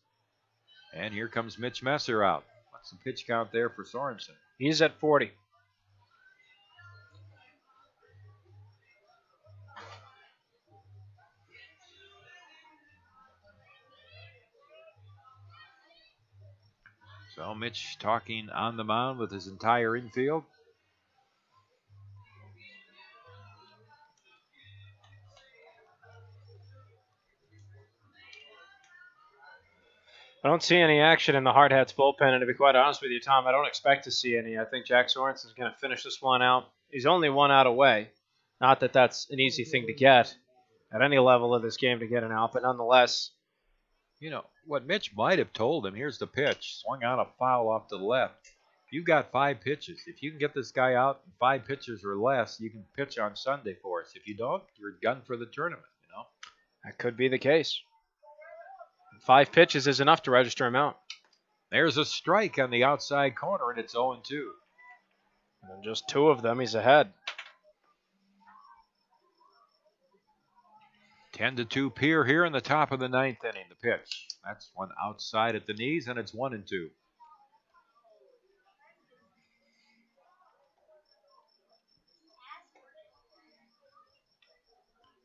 And here comes Mitch Messer out. What's the pitch count there for Sorensen? He's at 40. So Mitch talking on the mound with his entire infield. I don't see any action in the Hardhats bullpen, and to be quite honest with you, Tom, I don't expect to see any. I think Jack Sorensen's going to finish this one out. He's only 1 out away. Not that that's an easy thing to get at any level of this game to get an out, but nonetheless. You know, what Mitch might have told him, here's the pitch. Swung out a foul off to the left. You've got 5 pitches. If you can get this guy out in 5 pitches or less, you can pitch on Sunday for us. If you don't, you're done for the tournament, you know. That could be the case. 5 pitches is enough to register him out. There's a strike on the outside corner, and it's 0-2. And just 2 of them, he's ahead. 10-2 Pierre here in the top of the 9th inning. The pitch. That's one outside at the knees, and it's 1-2.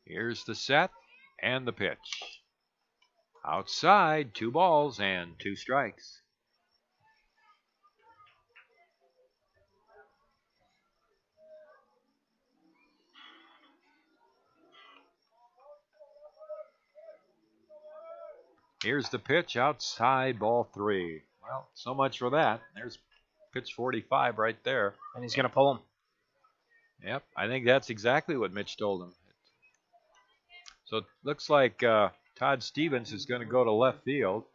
Here's the set and the pitch. Outside, 2 balls and 2 strikes. Here's the pitch outside, ball 3. Well, so much for that. There's pitch 45 right there. And he's going to pull him. Yep, I think that's exactly what Mitch told him. So it looks like Todd Stevens is going to go to left field.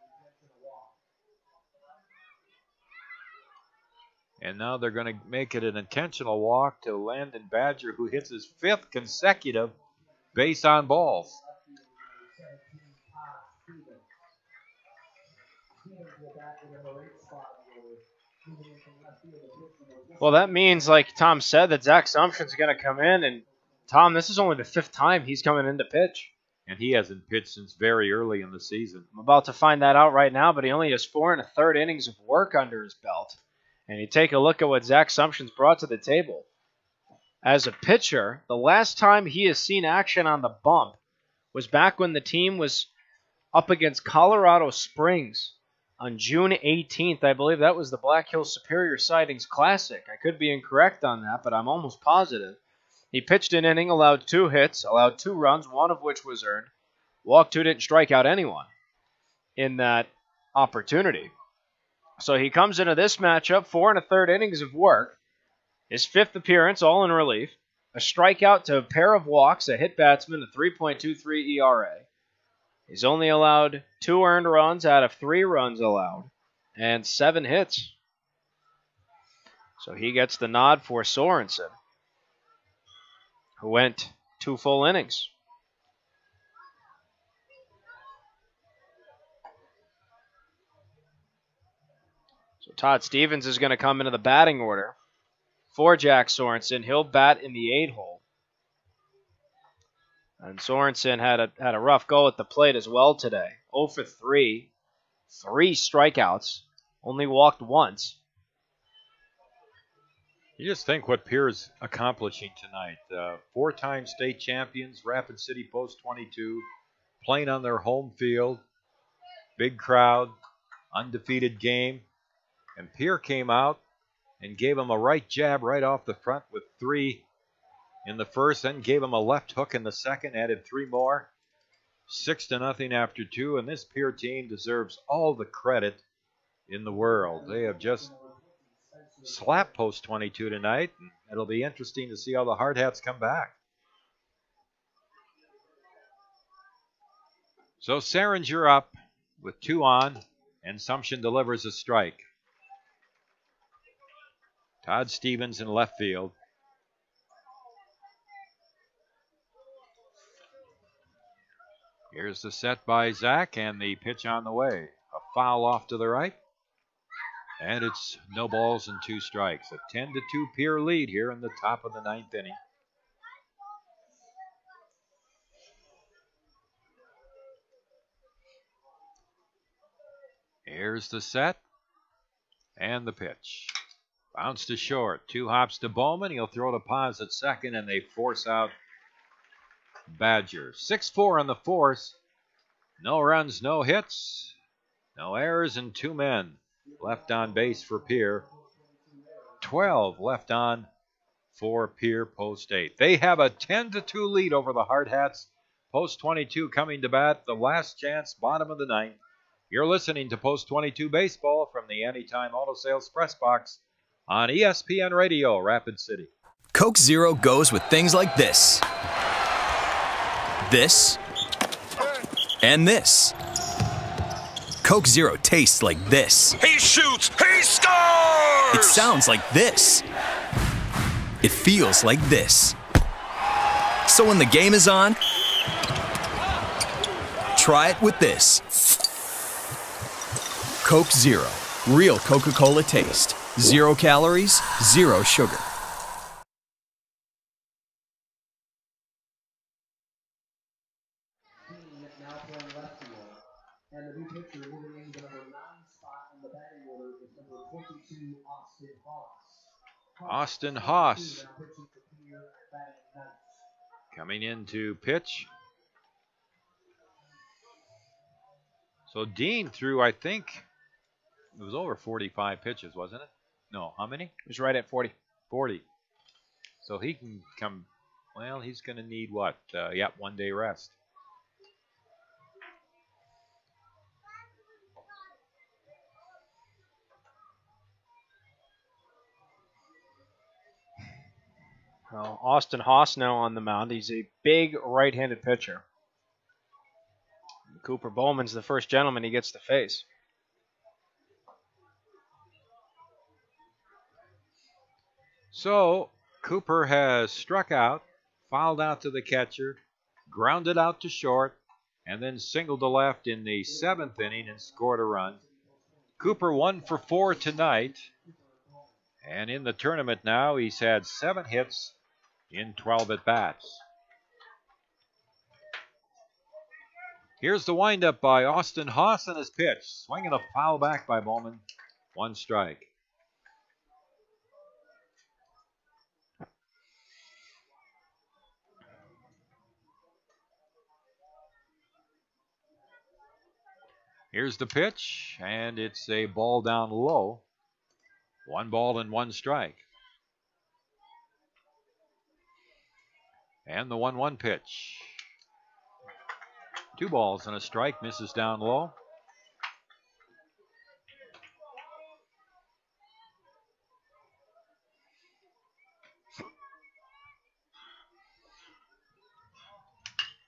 And now they're going to make it an intentional walk to Landon Badger, who hits his 5th consecutive base on balls. Well, that means, like Tom said, that Zach Sumption's going to come in. And, Tom, this is only the 5th time he's coming in to pitch. And he hasn't pitched since very early in the season. I'm about to find that out right now, but he only has 4 1/3 innings of work under his belt. And you take a look at what Zach Sumption's brought to the table. As a pitcher, the last time he has seen action on the bump was back when the team was up against Colorado Springs on June 18th. I believe that was the Black Hills Superior Sidings Classic. I could be incorrect on that, but I'm almost positive. He pitched an inning, allowed 2 hits, allowed 2 runs, one of which was earned. Walked 2, didn't strike out anyone in that opportunity. So he comes into this matchup, 4 1/3 innings of work. His 5th appearance, all in relief. A strikeout to a pair of walks, a hit batsman, a 3.23 ERA. He's only allowed 2 earned runs out of 3 runs allowed, and 7 hits. So he gets the nod for Sorensen, who went 2 full innings. So Todd Stevens is going to come into the batting order for Jack Sorensen. He'll bat in the 8 hole. And Sorensen had a rough go at the plate as well today. 0 for 3, 3 strikeouts, only walked once. You just think what Pierre's accomplishing tonight. 4-time state champions, Rapid City Post 22, playing on their home field, big crowd, undefeated game. And Pierre came out and gave him a right jab right off the front with 3 in the first, then gave him a left hook in the second, added 3 more. 6-0 after 2, and this Pierre team deserves all the credit in the world. They have just slap Post 22 tonight. And it'll be interesting to see how the Hardhats come back. So Seringer up with 2 on, and Sumption delivers a strike. Todd Stevens in left field. Here's the set by Zach, and the pitch on the way. A foul off to the right. And it's no balls and 2 strikes. A 10-2 Pierre lead here in the top of the 9th inning. Here's the set. And the pitch. Bounce to short. 2 hops to Bowman. He'll throw to Paz at second, and they force out Badger. 6-4 on the force. No runs, no hits, no errors, and 2 men left on base for Pierre. 12 left on for Pierre Post 8. They have a 10-2 lead over the Hardhats. Post 22 coming to bat. The last chance, bottom of the 9th. You're listening to Post 22 Baseball from the Anytime Auto Sales Press Box on ESPN Radio, Rapid City. Coke Zero goes with things like this. This. And this. Coke Zero tastes like this. He shoots! He scores! It sounds like this. It feels like this. So when the game is on, try it with this. Coke Zero. Real Coca-Cola taste. 0 calories, 0 sugar. Now playing left field. And the new pitcher moving into the number 9 spot in the batting order is number 22, Austin Haas. Austin Haas coming in to pitch. So Dean threw, I think, it was over 45 pitches, wasn't it? No, how many? It was right at 40. 40. So he can come, well, he's going to need what? 1 day rest. Well, Austin Haas now on the mound. He's a big right-handed pitcher. Cooper Bowman's the first gentleman he gets to face. So Cooper has struck out, fouled out to the catcher, grounded out to short, and then singled to left in the 7th inning and scored a run. Cooper 1 for 4 tonight. And in the tournament now, he's had 7 hits in 12 at-bats. Here's the windup by Austin Haas and his pitch. Swinging a foul back by Bowman. 1 strike. Here's the pitch, and it's a ball down low. 1 ball and 1 strike. And the 1-1 pitch. 2 balls and a strike, misses down low.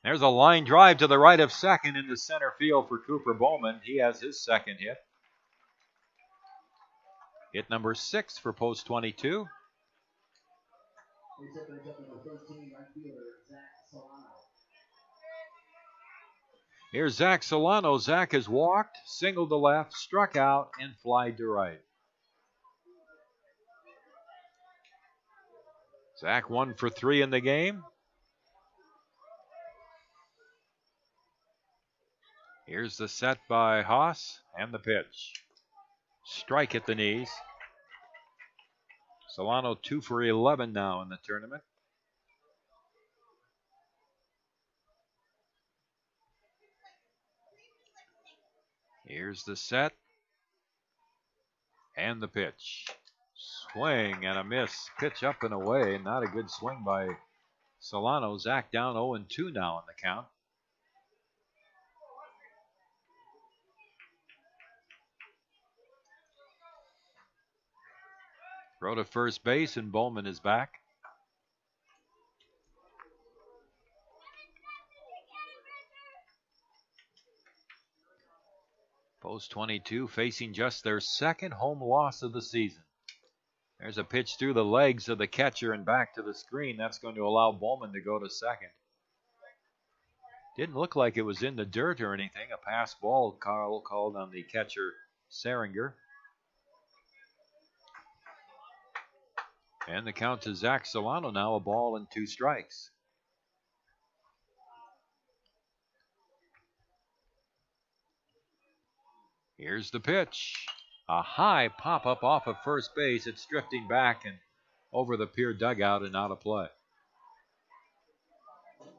There's a line drive to the right of second into center field for Cooper Bowman. He has his second hit. Hit number 6 for post 22. Here's Zach Solano. Zach has walked, singled to left, struck out, and flied to right. Zach 1 for 3 in the game. Here's the set by Haas and the pitch. Strike at the knees. Solano 2 for 11 now in the tournament. Here's the set and the pitch. Swing and a miss. Pitch up and away. Not a good swing by Solano. Zach down 0-2 now in the count. Throw to first base, and Bowman is back. Post 22 facing just their second home loss of the season. There's a pitch through the legs of the catcher and back to the screen. That's going to allow Bowman to go to second. Didn't look like it was in the dirt or anything. A pass ball called on the catcher, Seringer. And the count to Zach Solano now, 1 ball and 2 strikes. Here's the pitch. A high pop-up off of first base. It's drifting back and over the Pierre dugout and out of play.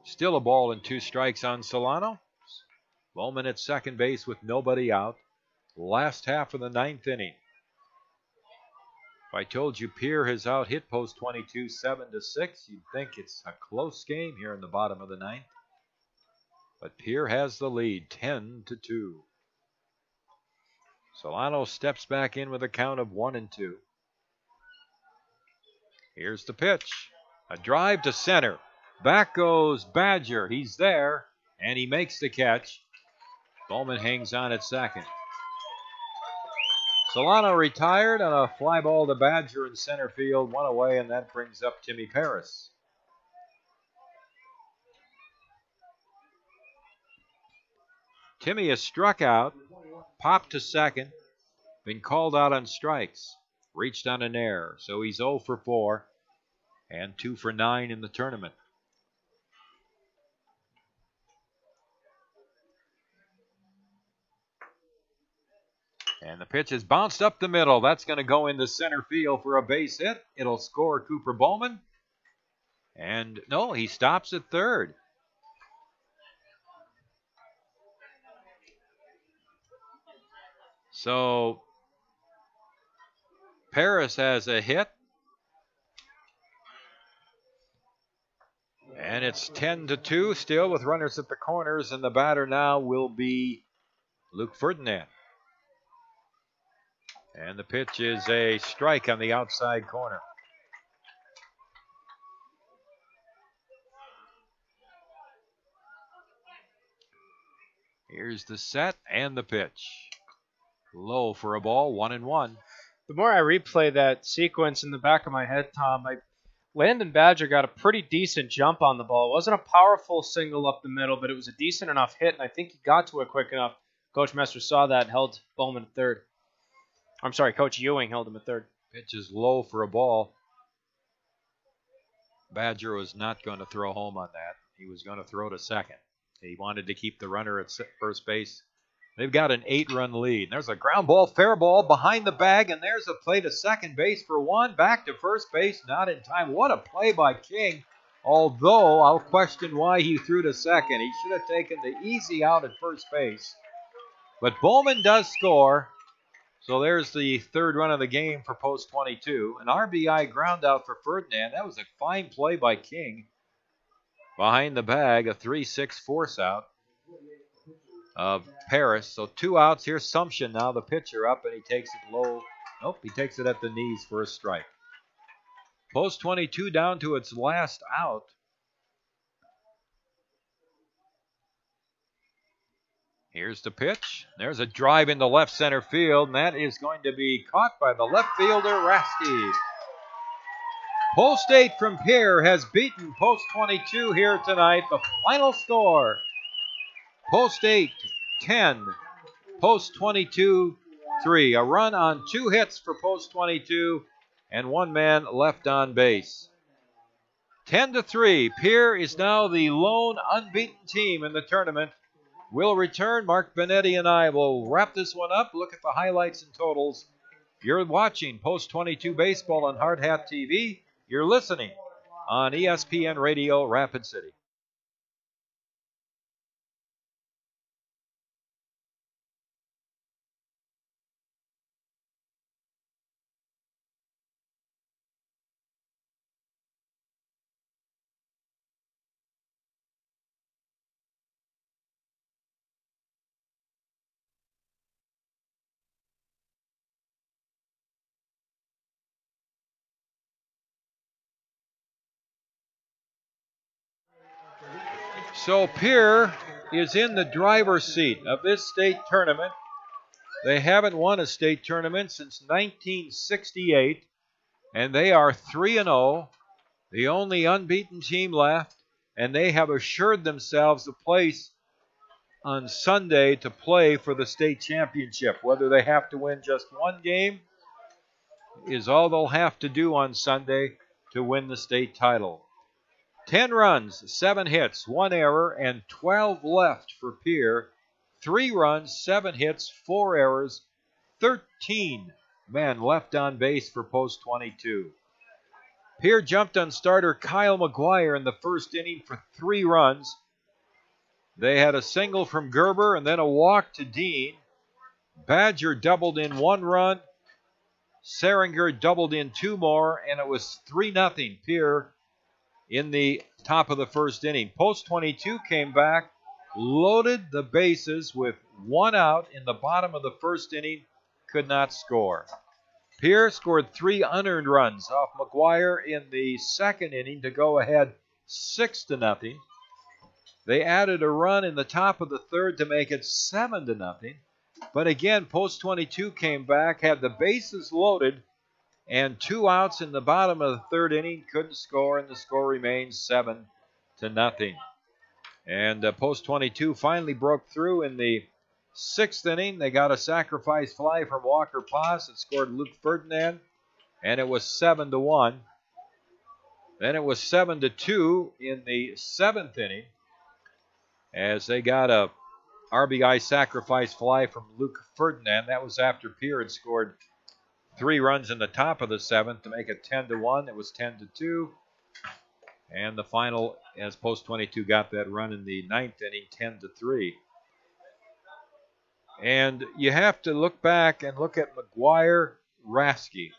Still 1 ball and 2 strikes on Solano. Bowman at second base with nobody out. Last half of the 9th inning. If I told you Pierre has out-hit post 22 7-6, you'd think it's a close game here in the bottom of the 9th. But Pierre has the lead, 10-2. Solano steps back in with a count of 1-2. Here's the pitch. A drive to center. Back goes Badger. He's there, and he makes the catch. Bowman hangs on at second. Solano retired on a fly ball to Badger in center field, 1 away, and that brings up Timmy Paris. Timmy has struck out, popped to second, been called out on strikes, reached on an error, so he's 0 for 4 and 2 for 9 in the tournament. And the pitch is bounced up the middle. That's going to go into center field for a base hit. It'll score Cooper Bowman. And no, he stops at third. So Paris has a hit. And it's 10-2 still with runners at the corners. And the batter now will be Luke Ferdinand. And the pitch is a strike on the outside corner. Here's the set and the pitch. Low for a ball, 1-1. The more I replay that sequence in the back of my head, Tom, Landon Badger got a pretty decent jump on the ball. It wasn't a powerful single up the middle, but it was a decent enough hit, and I think he got to it quick enough. Coach Messer saw that and held Bowman at third. I'm sorry, Coach Ewing held him at third. Pitch is low for a ball. Badger was not going to throw home on that. He was going to throw to second. He wanted to keep the runner at first base. They've got an 8-run lead. There's a ground ball, fair ball behind the bag, and there's a play to second base for one. Back to first base, not in time. What a play by King. Although I'll question why he threw to second. He should have taken the easy out at first base. But Bowman does score. So there's the third run of the game for post 22. An RBI ground out for Ferdinand. That was a fine play by King. Behind the bag, a 3-6 force out of Paris. So 2 outs. Here's Sumption now, the pitcher, up, and he takes it low. Nope, he takes it at the knees for a strike. Post 22 down to its last out. Here's the pitch. There's a drive into left center field, and that is going to be caught by the left fielder, Rasky. Post 8 from Pierre has beaten Post 22 here tonight. The final score, Post 8, 10. Post 22, 3. A run on 2 hits for Post 22 and 1 man left on base. 10-3. Pierre is now the lone unbeaten team in the tournament. We'll return. Mark Benetti and I will wrap this one up, look at the highlights and totals. You're watching Post 22 Baseball on Hardhats-TV. You're listening on ESPN Radio Rapid City. So Pierre is in the driver's seat of this state tournament. They haven't won a state tournament since 1968, and they are 3-0, the only unbeaten team left, and they have assured themselves a place on Sunday to play for the state championship. Whether they have to win just 1 game is all they'll have to do on Sunday to win the state title. 10 runs, 7 hits, 1 error, and 12 left for Pierre. 3 runs, 7 hits, 4 errors, 13 men left on base for Post 22. Pierre jumped on starter Kyle McGuire in the first inning for 3 runs. They had a single from Gerber and then a walk to Dean. Badger doubled in 1 run. Seringer doubled in 2 more, and it was 3-0 Pierre in the top of the first inning. Post 22 came back, loaded the bases with 1 out in the bottom of the first inning, could not score. Pierre scored 3 unearned runs off McGuire in the second inning to go ahead 6-0. They added a run in the top of the third to make it 7-0. But again, Post 22 came back, had the bases loaded, and 2 outs in the bottom of the third inning, couldn't score, and the score remains 7-0. And Post 22 finally broke through in the 6th inning. They got a sacrifice fly from Walker Paz that scored Luke Ferdinand, and it was 7-1. Then it was 7-2 in the 7th inning as they got a RBI sacrifice fly from Luke Ferdinand. That was after Pierre had scored 3 runs in the top of the 7th to make it 10-1. It was 10-2. And the final, as Post 22 got that run in the 9th inning, 10-3. And you have to look back and look at McGuire Rasky,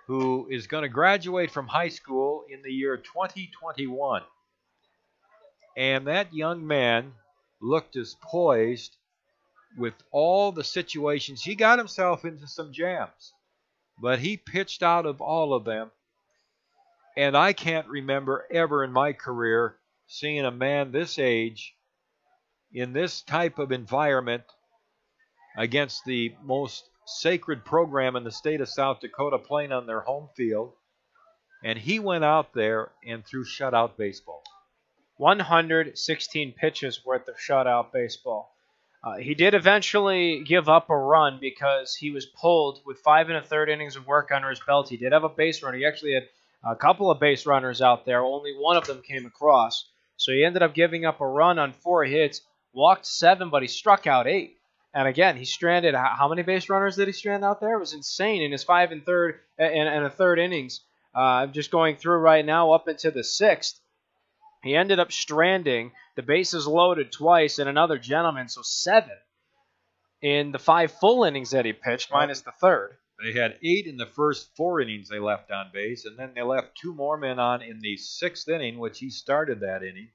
who is going to graduate from high school in the year 2021. And that young man looked as poised with all the situations. He got himself into some jams, but he pitched out of all of them. And I can't remember ever in my career seeing a man this age in this type of environment against the most sacred program in the state of South Dakota, playing on their home field. And he went out there and threw shutout baseball. 116 pitches worth of shutout baseball. He did eventually give up a run because he was pulled with 5 1/3 innings of work under his belt. He did have a base runner. He actually had a couple of base runners out there. Only one of them came across. So he ended up giving up a run on 4 hits, walked 7, but he struck out 8. And again, he stranded. How many base runners did he strand out there? It was insane in his 5 and a third innings. I'm just going through right now up into the 6th. He ended up stranding the bases loaded twice and another gentleman, so 7 in the 5 full innings that he pitched, minus the third. They had 8 in the first 4 innings they left on base, and then they left 2 more men on in the 6th inning, which he started that inning.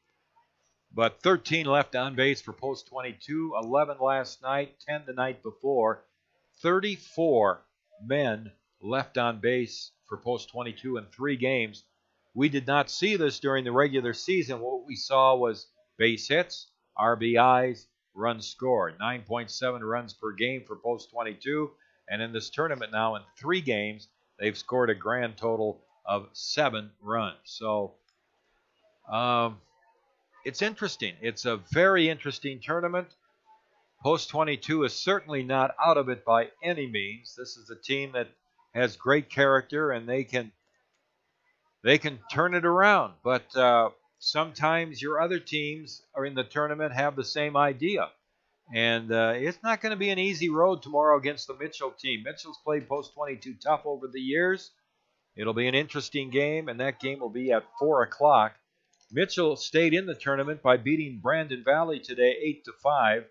But 13 left on base for post 22, 11 last night, 10 the night before. 34 men left on base for post 22 in 3 games. We did not see this during the regular season. What we saw was base hits, RBIs, runs scored. 9.7 runs per game for post 22. And in this tournament now, in 3 games, they've scored a grand total of 7 runs. So it's interesting. It's a very interesting tournament. Post 22 is certainly not out of it by any means. This is a team that has great character, and they can turn it around. But sometimes your other teams are in the tournament have the same idea. And it's not going to be an easy road tomorrow against the Mitchell team. Mitchell's played post 22 tough over the years. It'll be an interesting game, and that game will be at 4 o'clock. Mitchell stayed in the tournament by beating Brandon Valley today 8-5.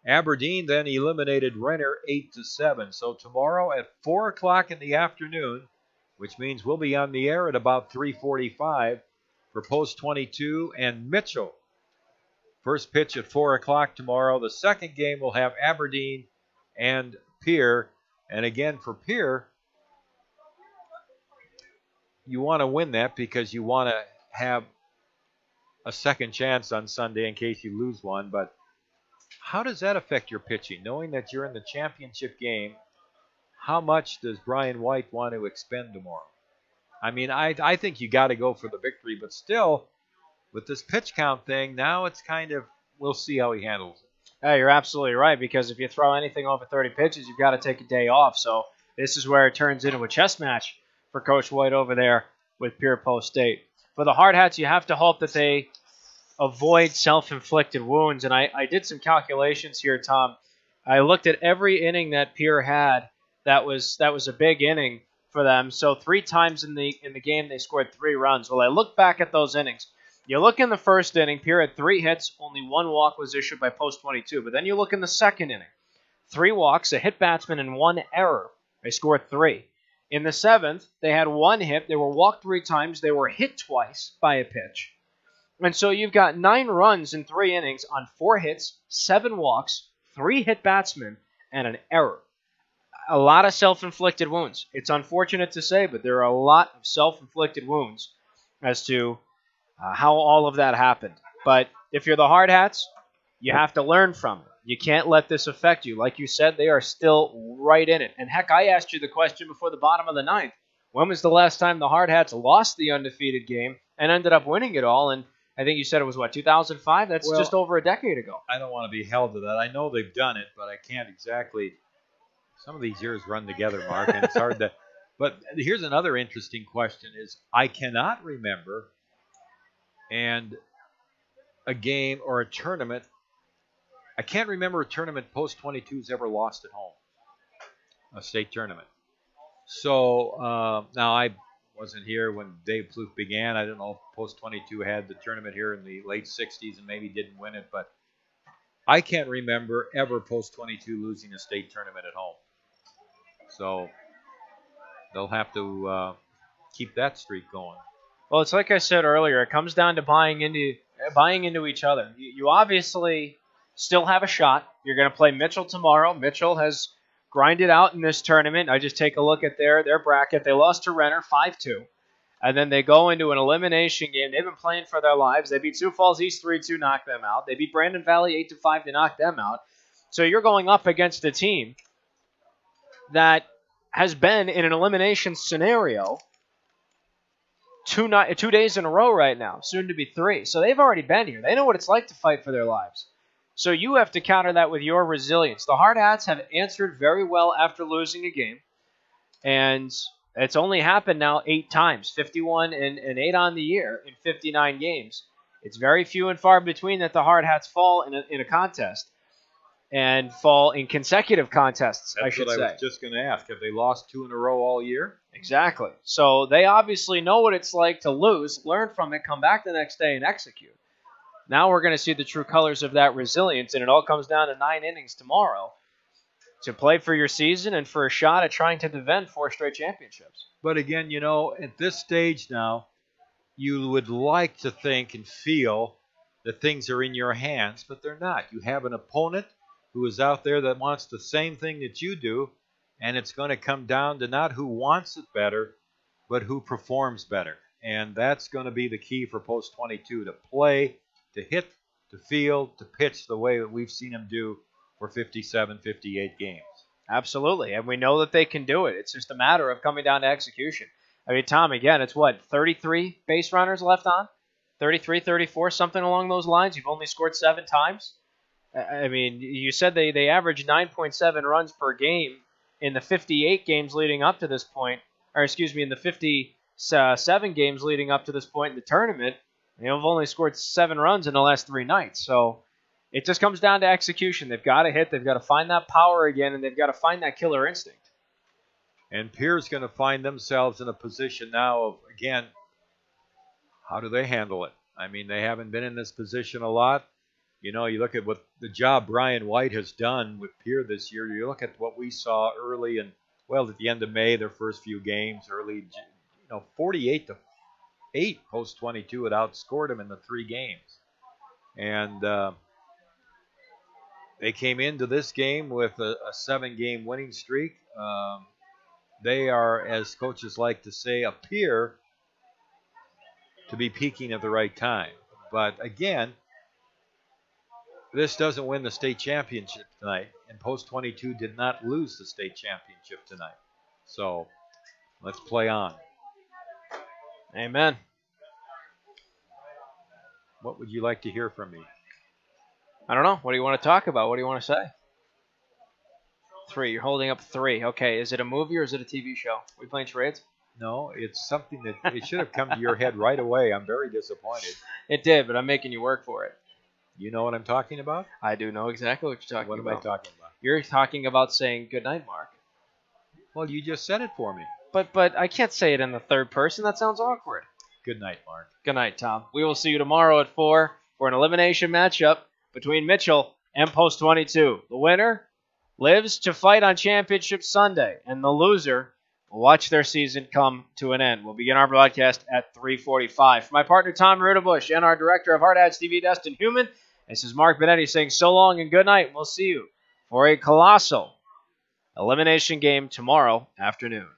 Aberdeen then eliminated Renner 8-7. So tomorrow at 4 o'clock in the afternoon, which means we'll be on the air at about 3:45 for post 22 and Mitchell. First pitch at 4 o'clock tomorrow. The second game will have Aberdeen and Pierre. And again, for Pierre, you want to win that because you want to have a second chance on Sunday in case you lose one. But how does that affect your pitching? Knowing that you're in the championship game, how much does Brian White want to expend tomorrow? I mean, I think you got to go for the victory, but still, with this pitch count thing, now it's kind of, we'll see how he handles it. Yeah, you're absolutely right, because if you throw anything over 30 pitches, you've got to take a day off. So this is where it turns into a chess match for Coach White over there with Pierre Post State. For the Hardhats, you have to hope that they avoid self-inflicted wounds. And I did some calculations here, Tom. I looked at every inning that Pierre had that was a big inning for them. So 3 times in the game they scored 3 runs. Well, I looked back at those innings. You look in the first inning, Pierre had 3 hits, only 1 walk was issued by post 22. But then you look in the second inning, 3 walks, a hit batsman, and 1 error. They scored 3. In the 7th, they had 1 hit. They were walked 3 times. They were hit twice by a pitch. And so you've got 9 runs in 3 innings on 4 hits, 7 walks, 3 hit batsmen, and an error. A lot of self-inflicted wounds. It's unfortunate to say, but there are a lot of self-inflicted wounds as to how all of that happened. But if you're the Hardhats, you have to learn from it. You can't let this affect you. Like you said, they are still right in it. And heck, I asked you the question before the bottom of the 9th. When was the last time the Hardhats lost the undefeated game and ended up winning it all? And I think you said it was, 2005? That's just over a decade ago. I don't want to be held to that. I know they've done it, but I can't exactly. Some of these years run together, Mark, and it's hard to. But here's another interesting question: is I cannot remember and a game or a tournament. I can't remember a tournament post 22's ever lost at home, a state tournament. So now I wasn't here when Dave Plouffe began. I don't know if post 22 had the tournament here in the late 60s and maybe didn't win it, but I can't remember ever post 22 losing a state tournament at home. So they'll have to keep that streak going. Well, it's like I said earlier. It comes down to buying into each other. You obviously still have a shot. You're going to play Mitchell tomorrow. Mitchell has grinded out in this tournament. I just take a look at their bracket. They lost to Renner 5-2. And then they go into an elimination game. They've been playing for their lives. They beat Sioux Falls East 3-2, knock them out. They beat Brandon Valley 8-5 to knock them out. So you're going up against a team that has been in an elimination scenario 2 days in a row right now, soon to be 3. So they've already been here. They know what it's like to fight for their lives. So you have to counter that with your resilience. The Hardhats have answered very well after losing a game. And it's only happened now 8 times, 51 and 8 on the year in 59 games. It's very few and far between that the Hard Hats fall in a contest and fall in consecutive contests, I should say. That's what I was just going to ask. Have they lost 2 in a row all year? Exactly. So they obviously know what it's like to lose, learn from it, come back the next day and execute. Now we're going to see the true colors of that resilience, and it all comes down to 9 innings tomorrow to play for your season and for a shot at trying to defend 4 straight championships. But again, you know, at this stage now, you would like to think and feel that things are in your hands, but they're not. You have an opponent who is out there that wants the same thing that you do, and it's going to come down to not who wants it better, but who performs better. And that's going to be the key for Post 22, to play, to hit, to field, to pitch the way that we've seen them do for 57, 58 games. Absolutely, and we know that they can do it. It's just a matter of coming down to execution. I mean, Tom, again, it's what, 33 base runners left on? 33, 34, something along those lines? You've only scored 7 times? I mean, you said they averaged 9.7 runs per game in the 58 games leading up to this point, or excuse me, in the 57 games leading up to this point in the tournament. They've only scored 7 runs in the last 3 nights. So it just comes down to execution. They've got to hit, they've got to find that power again, and they've got to find that killer instinct. And Pierre's going to find themselves in a position now of, again, how do they handle it? I mean, they haven't been in this position a lot. You know, you look at what the job Brian White has done with Pierre this year. You look at what we saw early and, well, at the end of May, their first few games, 48-8 Post 22 had outscored them in the 3 games. And they came into this game with a 7-game winning streak. They are, as coaches like to say, appear to be peaking at the right time. But again, this doesn't win the state championship tonight, and Post 22 did not lose the state championship tonight. So let's play on. Amen. What would you like to hear from me? I don't know. What do you want to talk about? What do you want to say? 3. You're holding up 3. Okay. Is it a movie or is it a TV show? Are we playing charades? No, it's something that it should have come to your head right away. I'm very disappointed. It did, but I'm making you work for it. You know what I'm talking about? I do know exactly what you're talking about. What am I talking about? You're talking about saying good night, Mark. Well, you just said it for me. But I can't say it in the third person. That sounds awkward. Good night, Mark. Good night, Tom. We will see you tomorrow at 4 for an elimination matchup between Mitchell and Post 22. The winner lives to fight on Championship Sunday, and the loser will watch their season come to an end. We'll begin our broadcast at 3:45. For my partner, Tom Rudabush, and our director of Hardhats-TV, Destin Human, this is Mark Benetti saying so long and good night. We'll see you for a colossal elimination game tomorrow afternoon.